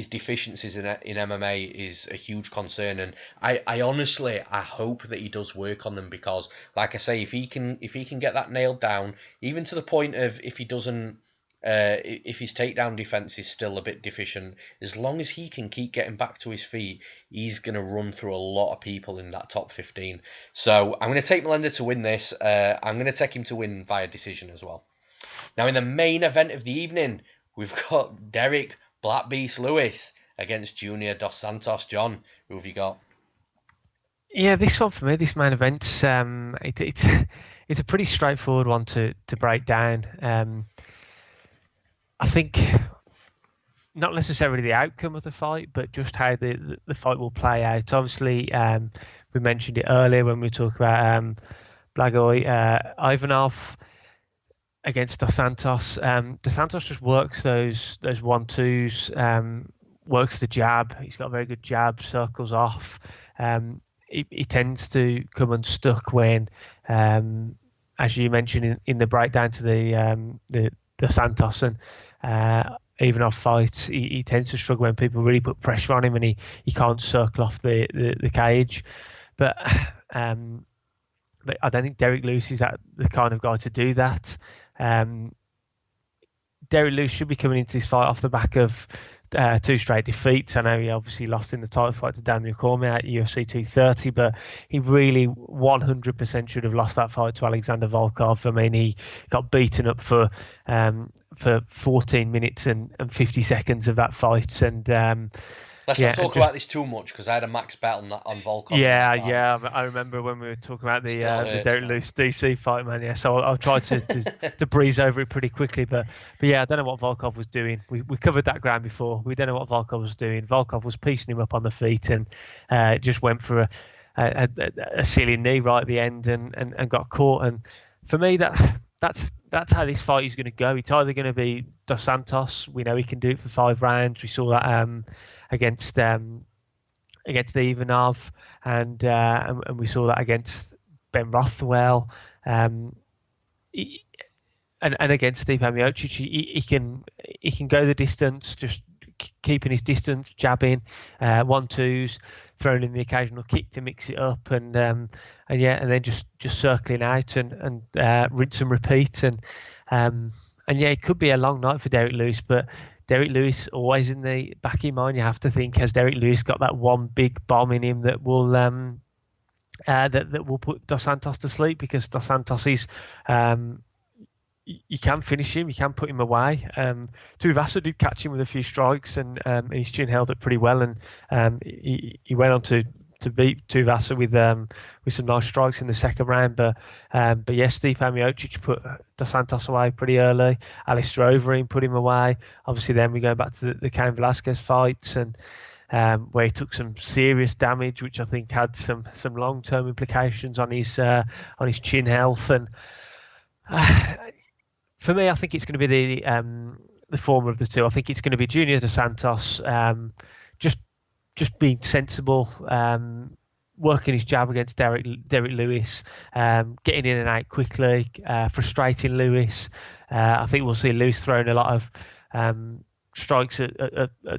deficiencies in MMA is a huge concern, and I honestly hope that he does work on them, because, like I say, if he can get that nailed down, even to the point of if his takedown defense is still a bit deficient, as long as he can keep getting back to his feet, he's going to run through a lot of people in that top 15. So I'm going to take Millender to win this. I'm going to take him to win via decision as well. Now, in the main event of the evening, we've got Derek Black Beast Lewis against Junior Dos Santos. John, who have you got? Yeah, this one for me, this main event, it's a pretty straightforward one to break down. I think not necessarily the outcome of the fight, but just how the fight will play out. Obviously, we mentioned it earlier when we talk about Blagoy, Ivanov against Dos Santos. Dos Santos just works those 1-2s, works the jab. He's got a very good jab, circles off. He tends to come unstuck when, as you mentioned in the breakdown to the Dos Santos and Ivanov fights, he tends to struggle when people really put pressure on him and he can't circle off the cage. But I don't think Derrick Lewis is the kind of guy to do that. Derrick Lewis should be coming into this fight off the back of 2 straight defeats. I know he obviously lost in the title fight to Daniel Cormier at UFC 230, but he really 100% should have lost that fight to Alexander Volkov. I mean, he got beaten up for 14 minutes and 50 seconds of that fight, and let's not talk about this too much because I had a max bet on Volkov. Yeah. I remember when we were talking about the Derrick Lewis DC fight, man. Yeah, so I'll try to breeze over it pretty quickly. But yeah, I don't know what Volkov was doing. We covered that ground before. We don't know what Volkov was doing. Volkov was piecing him up on the feet and just went for a silly knee right at the end and got caught. And for me, that's how this fight is going to go. It's either going to be Dos Santos. We know he can do it for 5 rounds. We saw that against Ivanov, and we saw that against Ben Rothwell, and against Stipe Miocic. He can go the distance, just keeping his distance, jabbing, 1-2s, throwing in the occasional kick to mix it up, and then just circling out and rinse and repeat, and yeah, it could be a long night for Derrick Lewis, but Derrick Lewis, always in the back of your mind, you have to think, has Derrick Lewis got that one big bomb in him that will that will put Dos Santos to sleep? Because Dos Santos is, you can finish him, you can put him away. Tuivasa did catch him with a few strikes, and his chin held it pretty well, and he went on to beat Tuivasa with some nice strikes in the second round. But yes, Stipe Miocic put Dos Santos away pretty early. Alistair Overeem put him away. Obviously, then we go back to the Cain Velasquez fights, and where he took some serious damage, which I think had some long-term implications on his chin health. And for me, I think it's going to be the former of the two. I think it's going to be Junior Dos Santos, just being sensible, working his jab against Derrick Lewis, getting in and out quickly, frustrating Lewis. I think we'll see Lewis throwing a lot of strikes at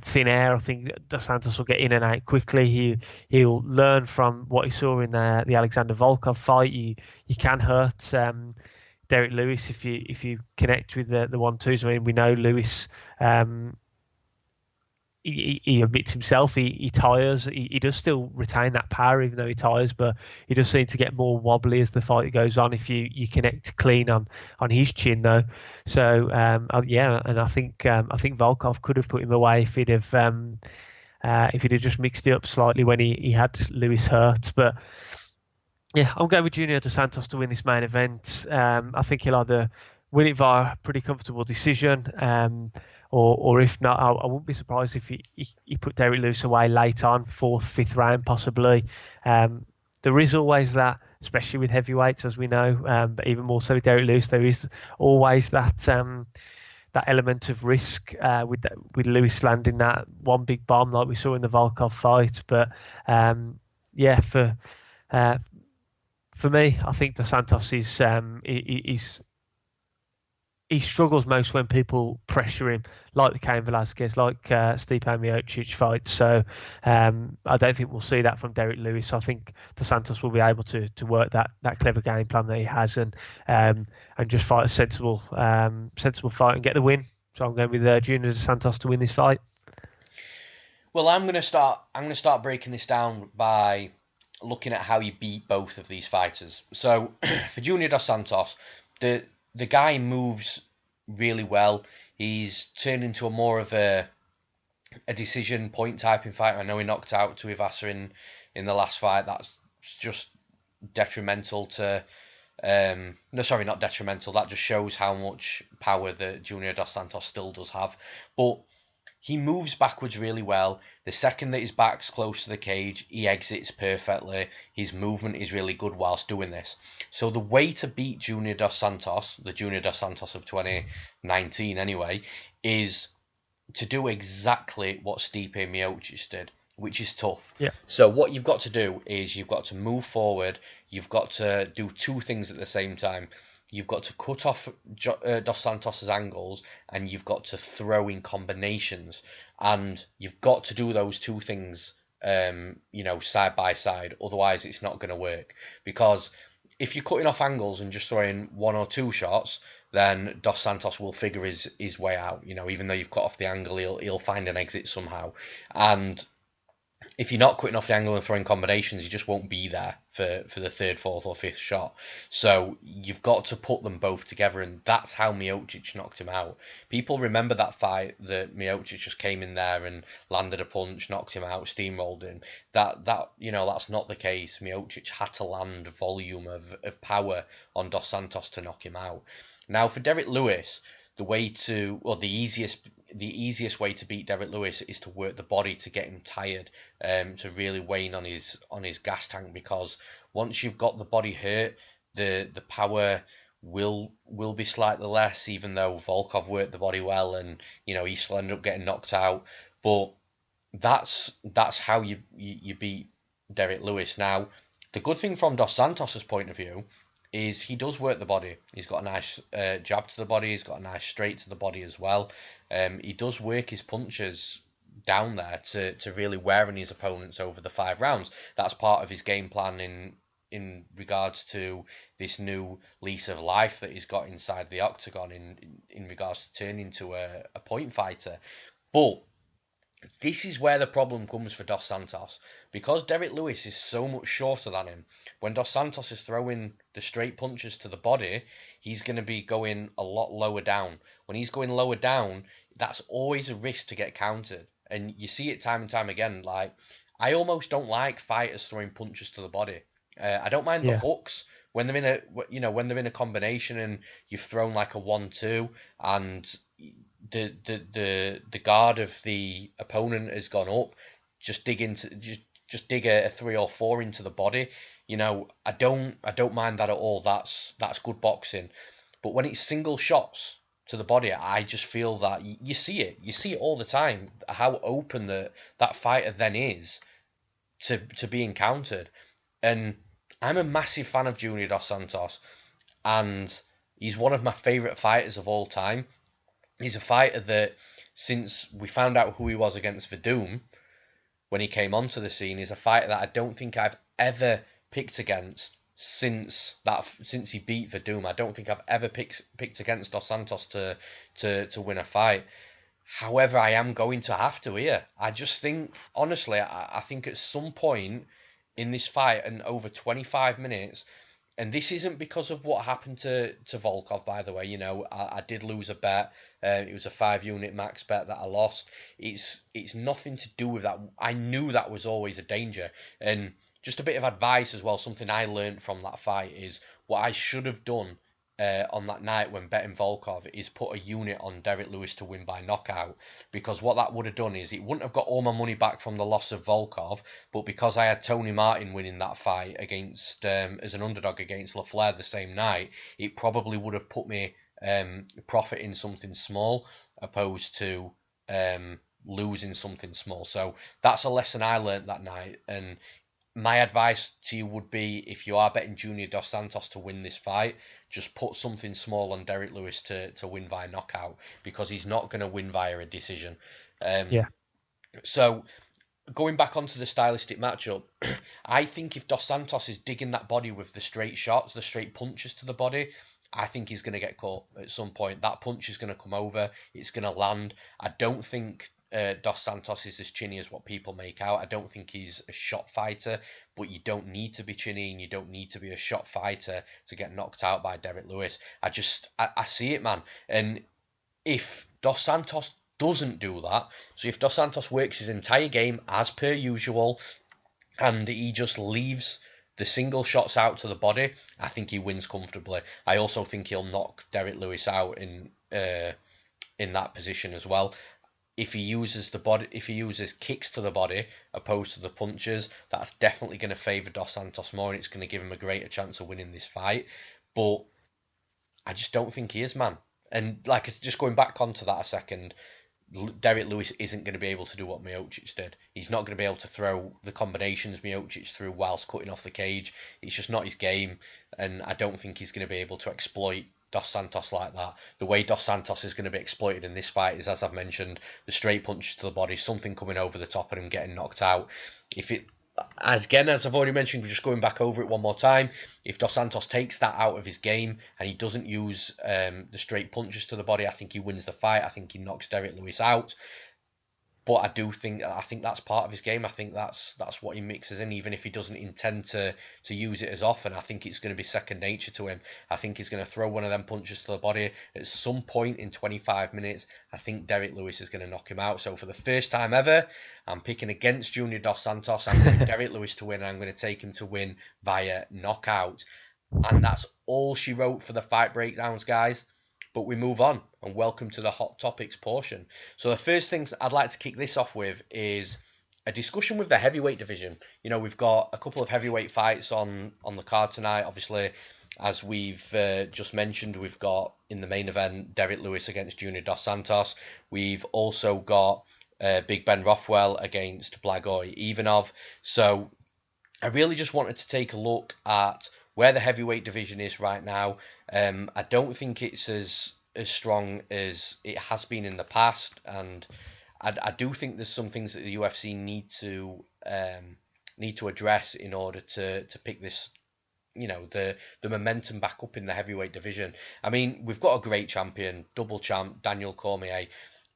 thin air. I think Dos Santos will get in and out quickly. He'll learn from what he saw in the Alexander Volkov fight. You can hurt Derrick Lewis if you connect with the 1-2s. I mean, we know Lewis. He admits himself he tires. He does still retain that power even though he tires, but he does seem to get more wobbly as the fight goes on if you connect clean on his chin though. So yeah, and I think Volkov could have put him away if he'd have just mixed it up slightly when he had Lewis hurt. But yeah, I'm going with Junior Dos Santos to win this main event. I think he'll either win it via a pretty comfortable decision, or if not, I wouldn't be surprised if he put Derrick Lewis away late on, 4th, 5th round possibly. There is always that, especially with heavyweights, as we know, but even more so with Derrick Lewis, there is always that element of risk with Lewis landing that one big bomb like we saw in the Volkov fight. But yeah, for me, I think Dos Santos he struggles most when people pressure him, like the Cain Velasquez, like Stipe Miocic fights. So I don't think we'll see that from Derrick Lewis. I think Dos Santos will be able to work that clever game plan that he has and just fight a sensible fight and get the win. So I'm going with Junior Dos Santos to win this fight. Well, I'm going to start breaking this down by looking at how you beat both of these fighters. So for Junior Dos Santos, the guy moves really well. He's turned into a more of a decision point type in fight. I know he knocked out Tuivasa in the last fight. That's just detrimental to. No, sorry, not detrimental. That just shows how much power that Junior Dos Santos still does have. But he moves backwards really well. The second that his back's close to the cage, he exits perfectly. His movement is really good whilst doing this. So the way to beat Junior Dos Santos, the Junior Dos Santos of 2019 anyway, is to do exactly what Stipe Miocic did, which is tough. Yeah. So what you've got to do is you've got to move forward. You've got to do two things at the same time. You've got to cut off Dos Santos's angles, and you've got to throw in combinations. And you've got to do those two things, side by side. Otherwise, it's not going to work. Because if you're cutting off angles and just throwing one or two shots, then Dos Santos will figure his way out. Even though you've cut off the angle, he'll find an exit somehow. And if you're not cutting off the angle and throwing combinations, you just won't be there for the third, fourth, or fifth shot. So you've got to put them both together, and that's how Miocic knocked him out. People remember that fight that Miocic just came in there and landed a punch, knocked him out, steamrolled him. That's not the case. Miocic had to land volume of power on Dos Santos to knock him out. Now for Derek Lewis, the easiest way to beat Derek Lewis is to work the body to get him tired, to really wane on his gas tank, because once you've got the body hurt, the power will be slightly less, even though Volkov worked the body well and he still ended up getting knocked out. But that's how you beat Derek Lewis. Now, the good thing from Dos Santos's point of view is he does work the body. He's got a nice jab to the body. He's got a nice straight to the body as well. He does work his punches down there to really wear on his opponents over the 5 rounds. That's part of his game plan in regards to this new lease of life that he's got inside the octagon in regards to turning into a point fighter. But this is where the problem comes for Dos Santos. Because Derek Lewis is so much shorter than him, when Dos Santos is throwing the straight punches to the body, he's going to be going a lot lower down. When he's going lower down, that's always a risk to get countered. And you see it time and time again. Like, I almost don't like fighters throwing punches to the body. I don't mind the hooks when they're in a combination and you've thrown like a 1-2 and the guard of the opponent has gone up, just dig a 3 or 4 into the body. I don't mind that at all. That's good boxing. But when it's single shots to the body, I just feel that you see it all the time, how open that fighter then is to be encountered. And I'm a massive fan of Junior Dos Santos, and he's one of my favourite fighters of all time. He's a fighter that, since we found out who he was against Verdum, when he came onto the scene, is a fighter that I don't think I've ever picked against since he beat Verdum. I don't think I've ever picked against Dos Santos to win a fight. However, I am going to have to here. I just think, honestly, I think at some point in this fight, and over 25 minutes, and this isn't because of what happened to Volkov, by the way. I did lose a bet. It was a 5-unit max bet that I lost. It's nothing to do with that. I knew that was always a danger. And just a bit of advice as well, something I learned from that fight is what I should have done on that night when betting Volkov is put a unit on Derek Lewis to win by knockout, because what that would have done is it wouldn't have got all my money back from the loss of Volkov, but because I had Tony Martin winning that fight against as an underdog against LaFleur the same night, it probably would have put me profit in something small opposed to losing something small. So that's a lesson I learned that night. And my advice to you would be, if you are betting Junior Dos Santos to win this fight, just put something small on Derek Lewis to win via knockout, because he's not going to win via a decision. So going back onto the stylistic matchup, I think if Dos Santos is digging that body with the straight shots, the straight punches to the body, I think he's going to get caught at some point. That punch is going to come over. It's going to land. I don't think Dos Santos is as chinny as what people make out. I don't think he's a shot fighter, but you don't need to be chinny and you don't need to be a shot fighter to get knocked out by Derek Lewis. I see it, man. And if Dos Santos doesn't do that, so if Dos Santos works his entire game as per usual and he just leaves the single shots out to the body, I think he wins comfortably. I also think he'll knock Derek Lewis out in that position as well. if he uses kicks to the body opposed to the punches, that's definitely going to favour Dos Santos more, and it's going to give him a greater chance of winning this fight. But I just don't think he is, man. And like, just going back onto that a second, Derek Lewis isn't going to be able to do what Miocic did. He's not going to be able to throw the combinations Miocic threw whilst cutting off the cage. It's just not his game, and I don't think he's going to be able to exploit Dos Santos like that. The way Dos Santos is going to be exploited in this fight is, as I've mentioned, the straight punches to the body, something coming over the top and him getting knocked out. As I've already mentioned, just going back over it one more time, if Dos Santos takes that out of his game and he doesn't use the straight punches to the body, I think he wins the fight. I think he knocks Derek Lewis out. But I think that's part of his game. I think that's what he mixes in, even if he doesn't intend to use it as often. I think it's going to be second nature to him. I think he's going to throw one of them punches to the body at some point in 25 minutes. I think Derek Lewis is going to knock him out. So for the first time ever, I'm picking against Junior Dos Santos. I'm going Derek Lewis to win, and I'm going to take him to win via knockout. And that's all she wrote for the fight breakdowns, guys. But we move on, and welcome to the hot topics portion. So the first things I'd like to kick this off with is a discussion with the heavyweight division. You know, we've got a couple of heavyweight fights on the card tonight. Obviously, as we've just mentioned, we've got in the main event Derek Lewis against Junior Dos Santos. We've also got Big Ben Rothwell against Blagoy Ivanov. So I really just wanted to take a look at where the heavyweight division is right now. I don't think it's as strong as it has been in the past, and I do think there's some things that the UFC need to address in order to pick this, you know, the momentum back up in the heavyweight division. I mean, we've got a great champion, double champ Daniel Cormier,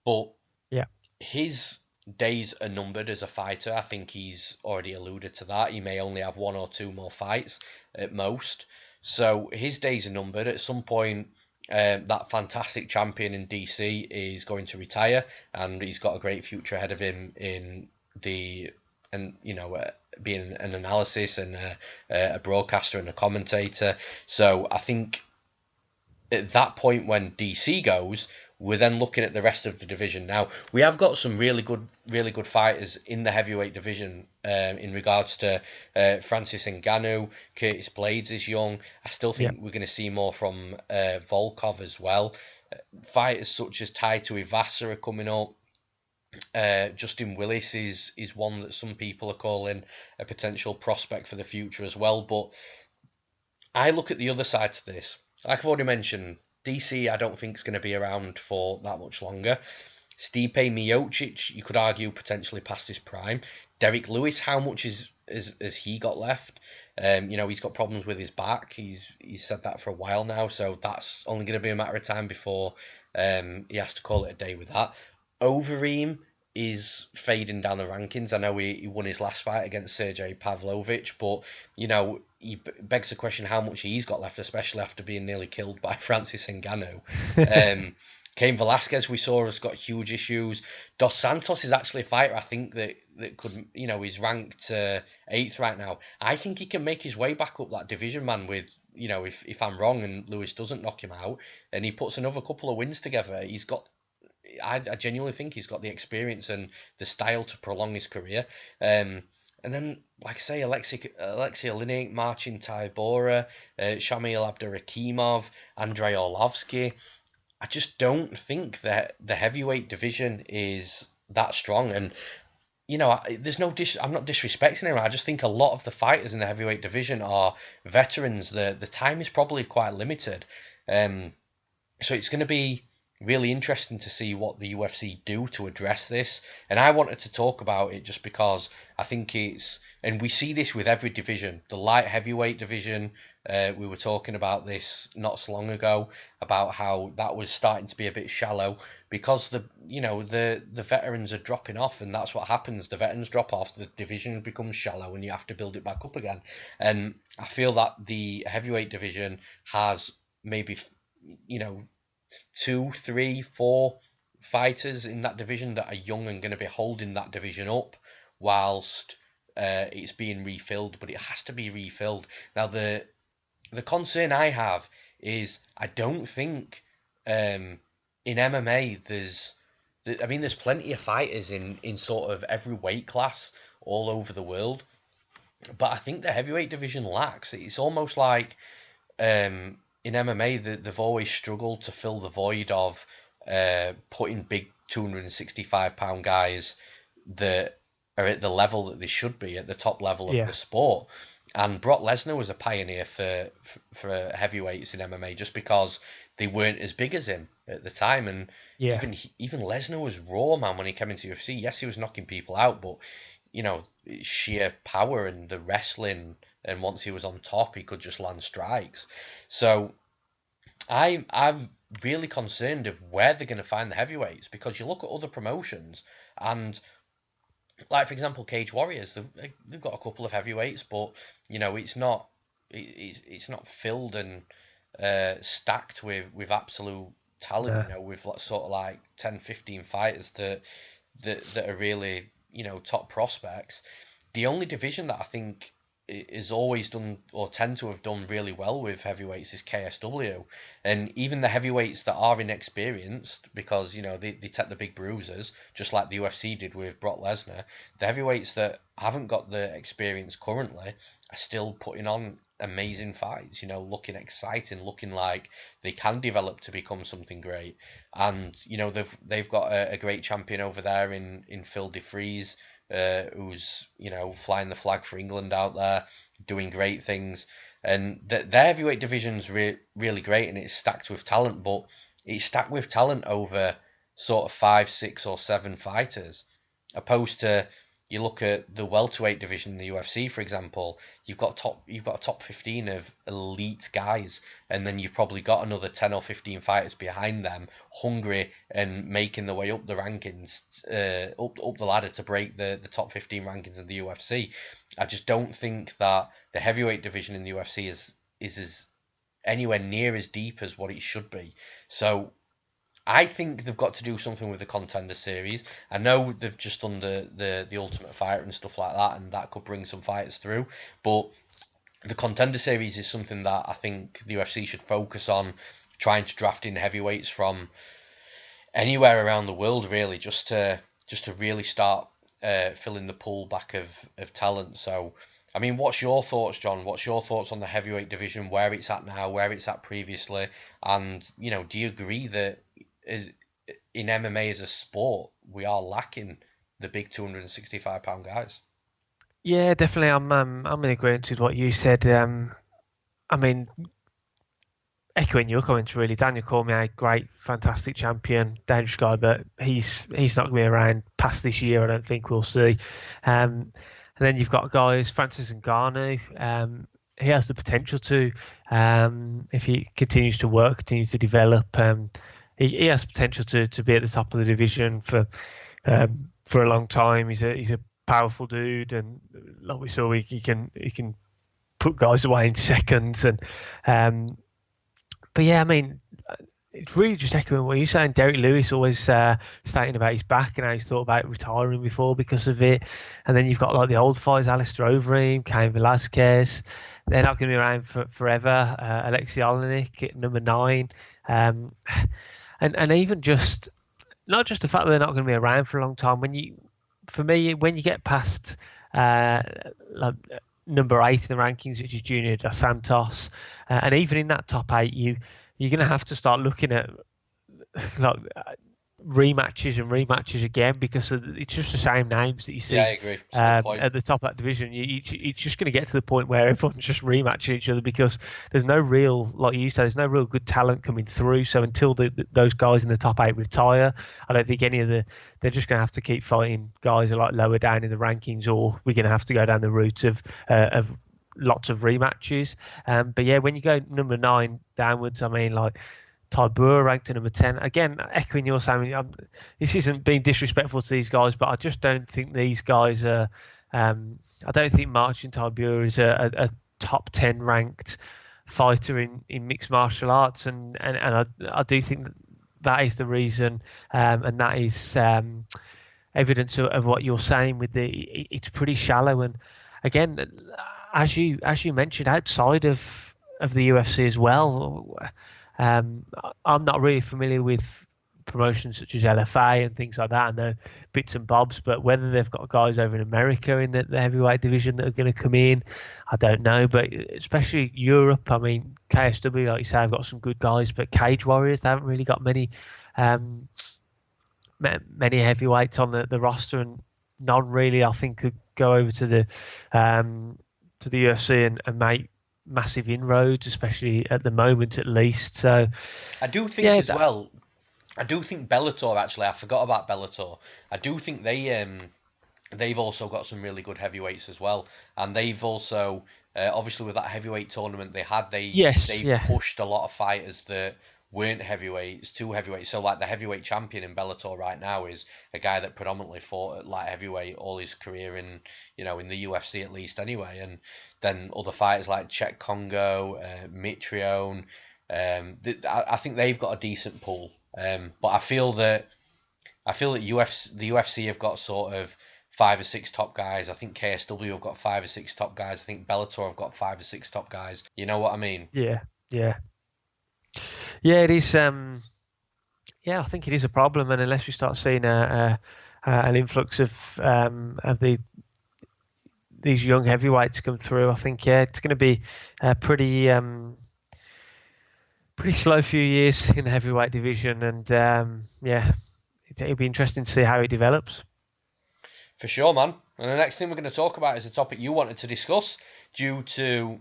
but yeah, his days are numbered as a fighter. I think he's already alluded to that. He may only have one or two more fights at most. So his days are numbered. At some point, that fantastic champion in DC is going to retire, and he's got a great future ahead of him in being an analysis and a broadcaster and a commentator. So I think at that point when DC goes, we're then looking at the rest of the division. Now, we have got some really good fighters in the heavyweight division in regards to Francis Ngannou. Curtis Blades is young. I still think we're going to see more from Volkov as well. Fighters such as Taito Ivasa are coming up. Justin Willis is one that some people are calling a potential prospect for the future as well. But I look at the other side to this. Like I've already mentioned, DC I don't think is going to be around for that much longer. Stipe Miocic, you could argue potentially past his prime. Derek Lewis, how much has he got left? He's got problems with his back. He's said that for a while now, so that's only going to be a matter of time before he has to call it a day with that. Overeem is fading down the rankings. I know he won his last fight against Sergey Pavlovich, but he begs the question how much he's got left, especially after being nearly killed by Francis Ngannou. Cain Velasquez, we saw, has got huge issues. Dos Santos is actually a fighter I think that could, he's ranked 8th right now. I think he can make his way back up that division, man, with, if I'm wrong and Lewis doesn't knock him out and he puts another couple of wins together, I genuinely think he's got the experience and the style to prolong his career. And then, like I say, Alexei Oleinik, Marcin Tybura, Shamil Abdurakhimov, Andrei Orlovsky. I just don't think that the heavyweight division is that strong. And, I'm not disrespecting anyone. I just think a lot of the fighters in the heavyweight division are veterans. The time is probably quite limited. So it's going to be really interesting to see what the UFC do to address this. And I wanted to talk about it just because I think and we see this with every division. The light heavyweight division, we were talking about this not so long ago, about how that was starting to be a bit shallow because the veterans are dropping off, and that's what happens. The veterans drop off, the division becomes shallow, and you have to build it back up again. And I feel that the heavyweight division has maybe, 2, 3, 4 fighters in that division that are young and going to be holding that division up whilst it's being refilled, but it has to be refilled. Now, the concern I have is I don't think in MMA there's I mean, there's plenty of fighters in sort of every weight class all over the world, but I think the heavyweight division lacks. It's almost like in MMA they've always struggled to fill the void of putting big 265-pound guys that are at the level that they should be, at the top level of the sport. And Brock Lesnar was a pioneer for heavyweights in MMA just because they weren't as big as him at the time. And even Lesnar was raw, man, when he came into UFC. Yes, he was knocking people out, but you know, sheer power and the wrestling, and once he was on top, he could just land strikes. So I'm really concerned of where they're going to find the heavyweights, because you look at other promotions and, like, for example, Cage Warriors, they've got a couple of heavyweights, but you know, it's not filled and stacked with absolute talent. You know, with sort of like 10, 15 fighters that are really, you know, top prospects. The only division that I think is always done, or tend to have done really well with heavyweights, is KSW. And even the heavyweights that are inexperienced, because, you know, they take the big bruisers, just like the UFC did with Brock Lesnar, the heavyweights that haven't got the experience currently are still putting on amazing fights, you know, looking exciting, looking like they can develop to become something great. And, you know, they've got a great champion over there in Phil DeFries, who's, you know, flying the flag for England out there, doing great things. And their heavyweight division's really great, and it's stacked with talent, but it's stacked with talent over sort of 5, 6 or 7 fighters, opposed to, you look at the welterweight division in the UFC, for example, you've got a top 15 of elite guys, and then you've probably got another 10 or 15 fighters behind them, hungry and making their way up the rankings, up the ladder to break the top 15 rankings in the UFC. I just don't think that the heavyweight division in the UFC is as anywhere near as deep as what it should be. So I think they've got to do something with the Contender Series. I know they've just done the Ultimate Fighter and stuff like that, and that could bring some fighters through. But the Contender Series is something that I think the UFC should focus on, trying to draft in heavyweights from anywhere around the world, really, just to really start filling the pool back of talent. So, I mean, what's your thoughts, John? What's your thoughts on the heavyweight division, where it's at now, where it's at previously? And, you know, do you agree that in MMA as a sport, we are lacking the big 265-pound guys? Yeah, definitely. I'm in agreement with what you said. I mean, echoing your comments, really. Daniel Cormier, great, fantastic champion, dangerous guy, but he's not going to be around past this year. I don't think we'll see. And then you've got guys, Francis Ngannou. He has the potential to, if he continues to work, continues to develop. He has potential to be at the top of the division for a long time. He's a powerful dude, and like we saw, he can put guys away in seconds. And but yeah, I mean, it's really just echoing what you're saying. Derek Lewis always stating about his back and how he's thought about retiring before because of it. And then you've got like the old fighters, Alistair Overeem, Cain Velasquez. They're not going to be around forever. Alexei Olenek at number 9. And even just, not just the fact that they're not going to be around for a long time. When you get past like number 8 in the rankings, which is Junior Dos Santos, and even in that top 8, you're going to have to start looking at like rematches and rematches again, because it's just the same names that you see. Yeah, I agree. At the top of that division. It's just going to get to the point where everyone's just rematching each other, because there's no real, like you said, there's no real good talent coming through. So until those guys in the top 8 retire, I don't think they're just going to have to keep fighting guys like lower down in the rankings, or we're going to have to go down the route of lots of rematches. But yeah, when you go number 9 downwards, I mean, like Tybura ranked at number 10. Again, echoing your saying, this isn't being disrespectful to these guys, but I just don't think these guys are. I don't think Marcin Tybura is a top 10 ranked fighter in mixed martial arts, and I do think that is the reason, and that is evidence of what you're saying with it's pretty shallow. And again, as you mentioned, outside of the UFC as well. I'm not really familiar with promotions such as LFA and things like that, and they're bits and bobs. But whether they've got guys over in America in the heavyweight division that are going to come in, I don't know. But especially Europe, I mean, KSW, like you say, have got some good guys, but Cage Warriors, they haven't really got many heavyweights on the roster, and none really, I think, could go over to the UFC and make massive inroads, especially at the moment, at least. So I do think as well. I do think Bellator, actually, I forgot about Bellator. I do think they've also got some really good heavyweights as well, and they've also obviously with that heavyweight tournament they had, they pushed a lot of fighters that weren't heavyweights to heavyweight. So like the heavyweight champion in Bellator right now is a guy that predominantly fought at light heavyweight all his career in the UFC at least anyway. And then other fighters like Czech Congo, Mitrione, I think they've got a decent pool. But I feel that the UFC have got sort of 5 or 6 top guys. I think KSW have got 5 or 6 top guys. I think Bellator have got 5 or 6 top guys. You know what I mean? Yeah. It is. I think it is a problem, and unless we start seeing an influx of these young heavyweights come through, I think it's going to be a pretty slow few years in the heavyweight division, and it'll be interesting to see how it develops. For sure, man. And the next thing we're going to talk about is a topic you wanted to discuss due to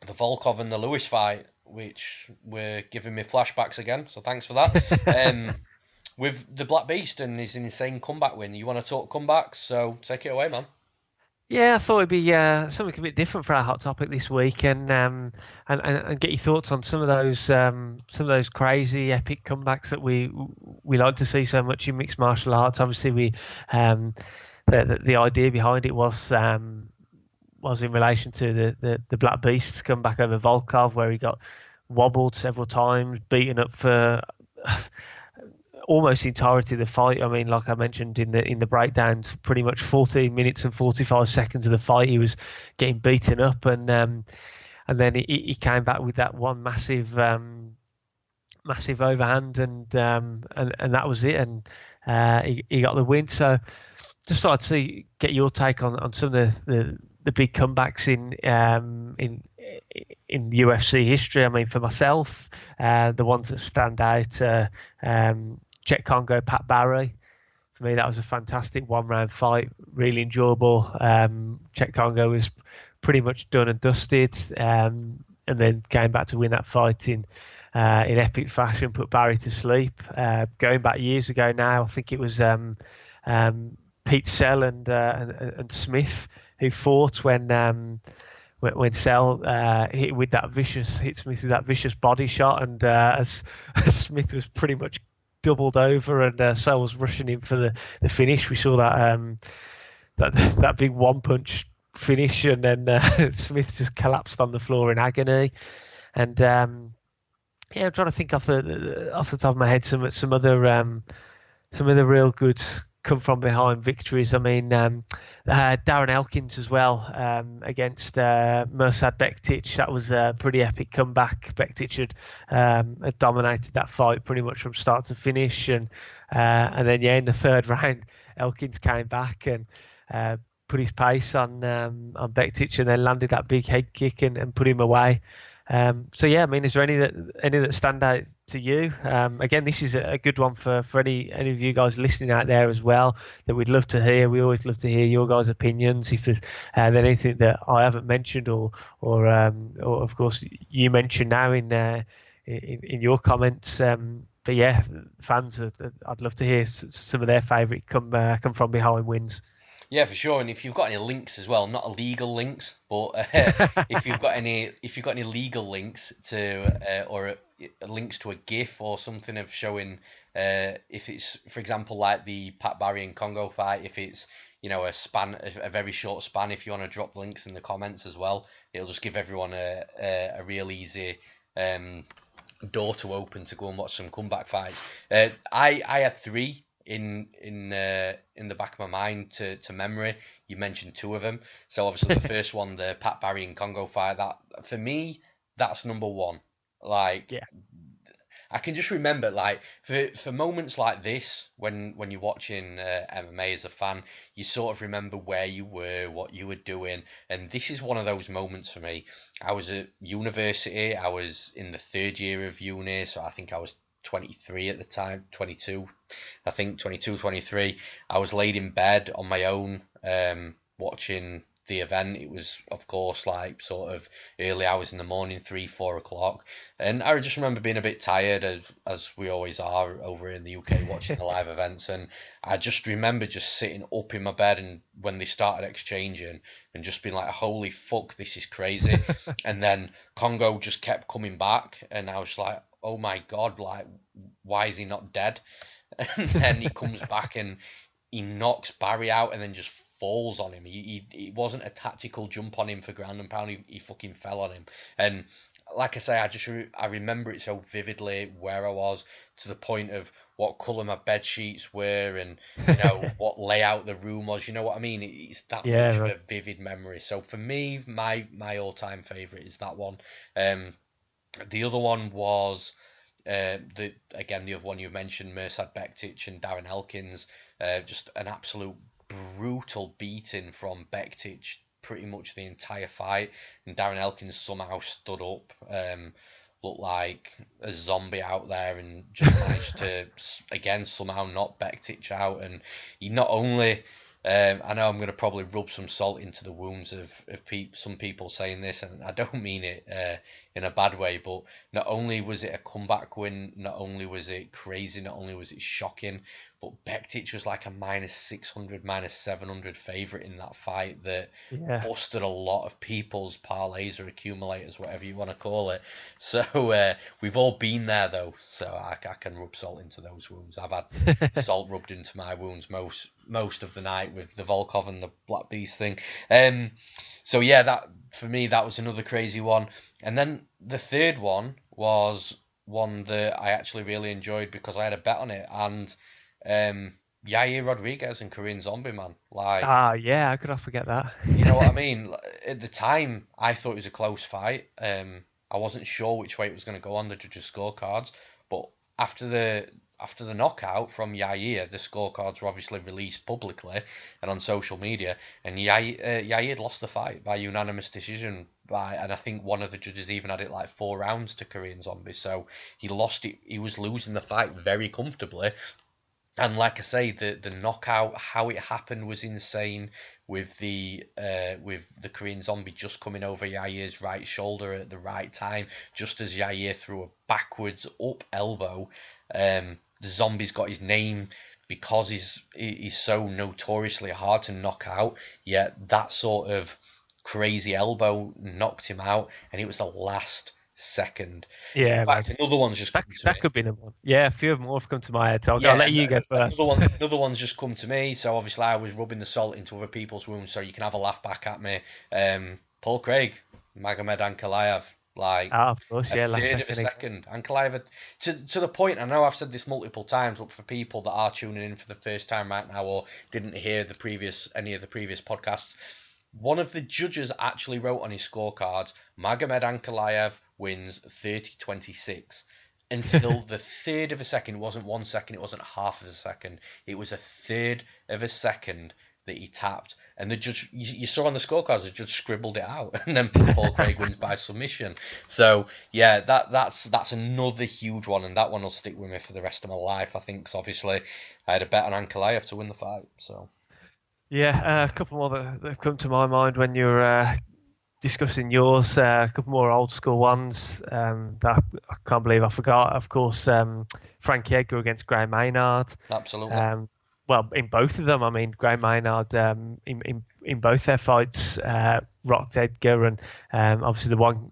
the Volkov and the Lewis fight, which were giving me flashbacks again, so thanks for that. With the Black Beast and his insane comeback win, you want to talk comebacks, so take it away, man. Yeah, I thought it'd be something a bit different for our hot topic this week, and get your thoughts on some of those crazy epic comebacks that we like to see so much in mixed martial arts. Obviously, the idea behind it was in relation to the Black Beast's comeback over Volkov, where he got wobbled several times, beaten up for almost the entirety of the fight. I mean, like I mentioned in the breakdowns, pretty much 14 minutes and 45 seconds of the fight, he was getting beaten up, and then he came back with that one massive overhand, and that was it, and he got the win. So just thought I'd get your take on some of the big comebacks in UFC history. I mean, for myself, the ones that stand out, Czech Congo, Pat Barry. For me, that was a fantastic one-round fight, really enjoyable. Czech Congo was pretty much done and dusted, and then came back to win that fight in epic fashion, put Barry to sleep. Going back years ago now, I think it was Pete Sell and Smith who fought when Sell hit Smith with that vicious body shot, and as Smith was pretty much doubled over, and Sell was rushing in for the finish. We saw that big one punch finish, and then Smith just collapsed on the floor in agony. And I'm trying to think off the top of my head some other real good come from behind victories. I mean, Darren Elkins as well, against Mirsad Bektic. That was a pretty epic comeback. Bektic had dominated that fight pretty much from start to finish, and then in the third round, Elkins came back and put his pace on Bektic, and then landed that big head kick and put him away. I mean, is there any that stand out to you? Again, this is a good one for any of you guys listening out there as well, that we'd love to hear. We always love to hear your guys' opinions. If there's anything that I haven't mentioned, or of course you mentioned now in your comments. But yeah, fans, I'd love to hear some of their favourite come from behind wins. Yeah, for sure. And if you've got any links as well, not illegal links, but if you've got any legal links to or links to a GIF or something of showing, if it's, for example, like the Pat Barry and Congo fight, if it's a very short span, if you want to drop links in the comments as well, it'll just give everyone a real easy door to open to go and watch some comeback fights. I had 3 in the back of my mind to memory. You mentioned 2 of them. So obviously the first one, the Pat Barry and Congo fight, that for me, that's number 1. Like, yeah. I can just remember, like, for moments like this, when you're watching MMA as a fan, you sort of remember where you were, what you were doing, and this is one of those moments for me. I was at university. I was in the third year of uni, so I think I was 23 at the time, 22, I think 22, 23. I was laid in bed on my own, watching the event. It was, of course, like sort of early hours in the morning, 3, 4 o'clock, and I just remember being a bit tired, as we always are over in the UK watching the live events. And I just remember just sitting up in my bed, and when they started exchanging, and just being like, holy fuck, this is crazy. And then Congo just kept coming back, and I was like, oh my god, like, why is he not dead? And then he comes back and he knocks Barry out, and then just falls on him. He wasn't a tactical jump on him for ground and pound. He fucking fell on him. And like I say, I remember it so vividly, where I was, to the point of what colour my bed sheets were, and what layout the room was. You know what I mean? It's that much of a vivid memory. So for me, my all-time favourite is that one. The other one was the other one you mentioned, Mirsad Bektic and Darren Elkins. Just an absolute brutal beating from Bektic pretty much the entire fight, and Darren Elkins somehow stood up, looked like a zombie out there, and just managed to again somehow knock Bektic out. And he not only I know I'm going to probably rub some salt into the wounds of some people saying this, and I don't mean it in a bad way, but not only was it a comeback win, not only was it crazy, not only was it shocking, but Bektic was like a -600, -700 favourite in that fight that busted a lot of people's parlays or accumulators, whatever you want to call it. So we've all been there, though, so I can rub salt into those wounds. I've had salt rubbed into my wounds most of the night with the Volkov and the Black Beast thing. So yeah, that for me, that was another crazy one. And then the third one was one that I actually really enjoyed because I had a bet on it, and Yair Rodriguez and Korean Zombie, man. Like, yeah, I could not forget that. You know what I mean? At the time, I thought it was a close fight. I wasn't sure which way it was going to go on the judges' scorecards, but after the knockout from Yair, the scorecards were obviously released publicly and on social media, and Yair lost the fight by unanimous decision, and I think one of the judges even had it like 4 rounds to Korean Zombie, so he lost it. He was losing the fight very comfortably. And like I say, the knockout, how it happened was insane, with the Korean Zombie just coming over Yair's right shoulder at the right time, just as Yair threw a backwards up elbow. The Zombie's got his name because he's so notoriously hard to knock out, yet that sort of crazy elbow knocked him out, and it was the last second. Yeah, in fact, another one's just come to me. That could be the one. Yeah, a few more have come to my head, so I'll let you go first. Another one's just come to me, so obviously I was rubbing the salt into other people's wounds, so you can have a laugh back at me. Paul Craig, Magomed Ankalaev, like of course, a third of a second. Ankalaev, to the point, I know I've said this multiple times, but for people that are tuning in for the first time right now or didn't hear any of the previous podcasts, one of the judges actually wrote on his scorecards, Magomed Ankalaev wins 30-26. Until the third of a second. It wasn't 1 second, it wasn't half of a second. It was a third of a second that he tapped. And the judge, you saw on the scorecards, the judge scribbled it out. And then Paul Craig wins by submission. So, yeah, that's another huge one. And that one will stick with me for the rest of my life, I think, because obviously I had a bet on Ankalaev to win the fight. So. Yeah, a couple more that have come to my mind when you're discussing yours. A couple more old school ones that I can't believe I forgot. Of course, Frankie Edgar against Gray Maynard. Absolutely. Well, in both of them, I mean, Gray Maynard in both their fights rocked Edgar, and obviously the one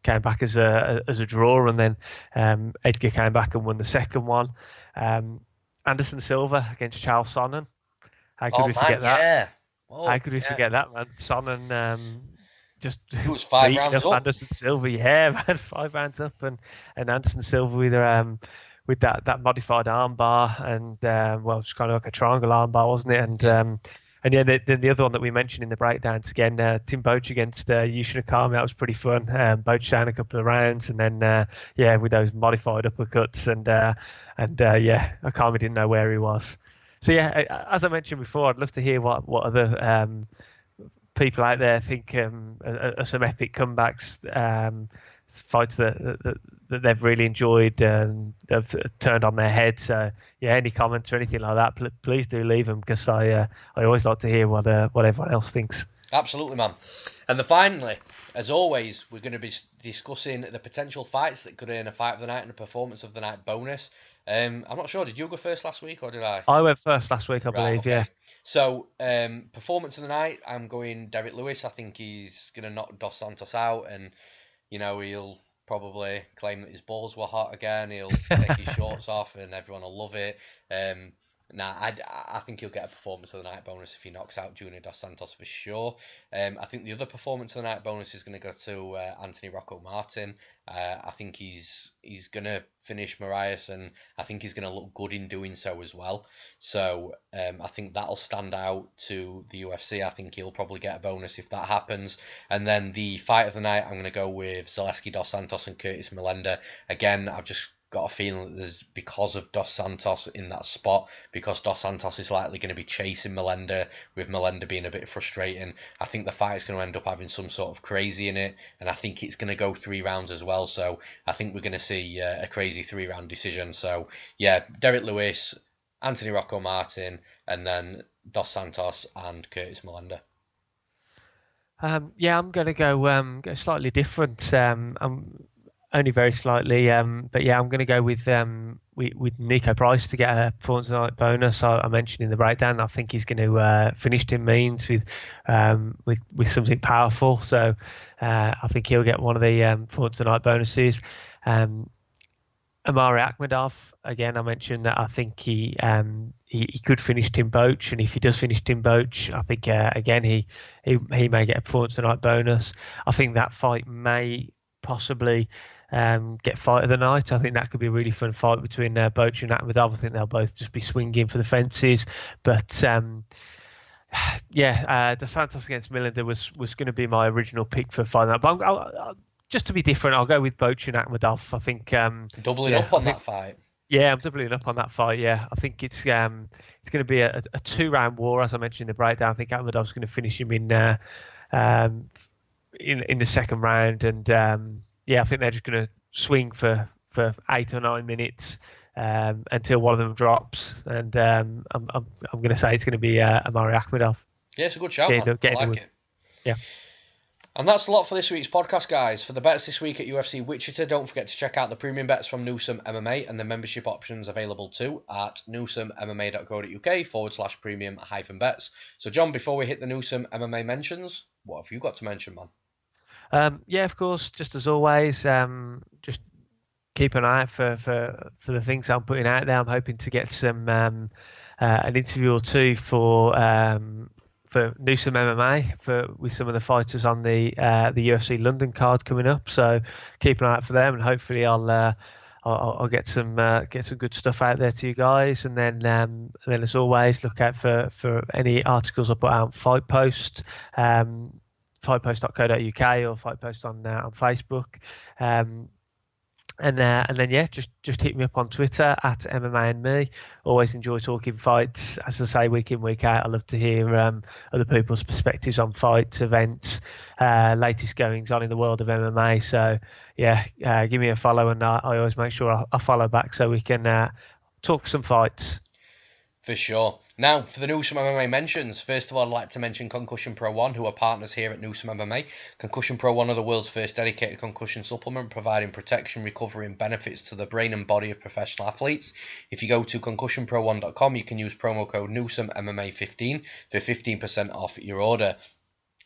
came back as a draw, and then Edgar came back and won the second one. Anderson Silva against Charles Sonnen. How could we forget that? Yeah. How could we forget that, man? Sonnen just it was 5 rounds up. Anderson Silva, yeah, man, 5 rounds up, and Anderson Silva with that modified armbar, and well, it's kind of like a triangle armbar, wasn't it? And And yeah, then the other one that we mentioned in the breakdowns again, Tim Boetsch against Yushin Akami, that was pretty fun. Boetsch down a couple of rounds, and then yeah, with those modified uppercuts, and yeah, Akami didn't know where he was. So yeah, as I mentioned before, I'd love to hear what other people out there think are some epic comebacks, fights that they've really enjoyed and they've turned on their head. So yeah, any comments or anything like that, please do leave them, because I always like to hear what everyone else thinks. Absolutely, man. And then finally, as always, we're going to be discussing the potential fights that could earn a fight of the night and a performance of the night bonus. I'm not sure, did you go first last week or did I? I went first last week, I believe, okay. yeah. So, performance of the night, I'm going Derek Lewis. I think he's going to knock Dos Santos out, and, you know, he'll probably claim that his balls were hot again. He'll take his shorts off and everyone will love it. I think he'll get a performance of the night bonus if he knocks out Junior Dos Santos for sure. I think the other performance of the night bonus is going to go to Anthony Rocco Martin. I think he's going to finish Moraes, and I think he's going to look good in doing so as well. So I think that'll stand out to the UFC. I think he'll probably get a bonus if that happens. And then the fight of the night, I'm going to go with Zaleski Dos Santos and Curtis Melender. Again, I've just got a feeling that there's, because of Dos Santos in that spot, because Dos Santos is likely going to be chasing Melender, with Melender being a bit frustrating, I think the fight is going to end up having some sort of crazy in it, and I think it's going to go 3 rounds as well. So I think we're going to see a crazy 3-round decision. So yeah, Derek Lewis, Anthony Rocco Martin, and then Dos Santos and Curtis Melender. Yeah, I'm going to go slightly different. I'm only very slightly, but yeah, I'm going to go with Niko Price to get a performance of the night bonus. I mentioned in the breakdown, I think he's going to finish Tim Means with something powerful. So I think he'll get one of the performance of the night bonuses. Omari Akhmedov, again, I mentioned that I think he could finish Tim Boetsch, and if he does finish Tim Boetsch, I think again he may get a performance of the night bonus. I think that fight may possibly get fight of the night. I think that could be a really fun fight between Boetsch and Akhmedov. I think they'll both just be swinging for the fences. But Dos Santos against Melender was going to be my original pick for fight night. But I'll, just to be different, I'll go with Boetsch and Akhmedov. I think doubling up on that fight. Yeah, I'm doubling up on that fight. Yeah, I think it's going to be a 2-round war, as I mentioned in the breakdown. I think Akhmedov's going to finish him in the second round, and yeah, I think they're just going to swing for 8 or 9 minutes until one of them drops, and I'm going to say it's going to be Omari Akhmedov. Yeah, it's a good shout, man. I like it. Yeah. And that's a lot for this week's podcast, guys. For the bets this week at UFC Wichita, don't forget to check out the premium bets from Newsome MMA and the membership options available too at newsomemma.co.uk/premium-bets. So, John, before we hit the Newsome MMA mentions, what have you got to mention, man? Yeah, of course, just as always, just keep an eye out for the things I'm putting out there. I'm hoping to get some an interview or two for Newsome MMA with some of the fighters on the UFC London card coming up. So keep an eye out for them, and hopefully I'll get some good stuff out there to you guys. And then as always, look out for any articles I put out on Fight Post. Fightpost.co.uk or Fightpost on Facebook, and then yeah, just hit me up on Twitter at MMA and me. Always enjoy talking fights. As I say, week in, week out, I love to hear other people's perspectives on fights, events, latest goings on in the world of MMA. So yeah, give me a follow, and I always make sure I follow back so we can talk some fights. For sure. Now, for the Newsome MMA mentions, first of all, I'd like to mention Concussion Pro 1, who are partners here at Newsome MMA. Concussion Pro 1 are the world's first dedicated concussion supplement, providing protection, recovery and benefits to the brain and body of professional athletes. If you go to concussionpro1.com, you can use promo code NewsomeMMA15 for 15% off your order.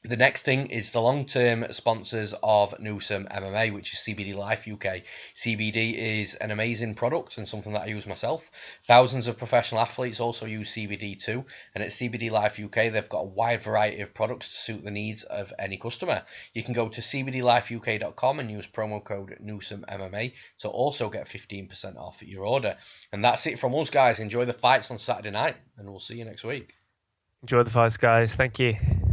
The next thing is the long-term sponsors of Newsome MMA, which is CBD Life UK. CBD is an amazing product and something that I use myself. Thousands of professional athletes also use CBD too. And at CBD Life UK, they've got a wide variety of products to suit the needs of any customer. You can go to cbdlifeuk.com and use promo code Newsome MMA to also get 15% off your order. And that's it from us, guys. Enjoy the fights on Saturday night, and we'll see you next week. Enjoy the fights, guys. Thank you.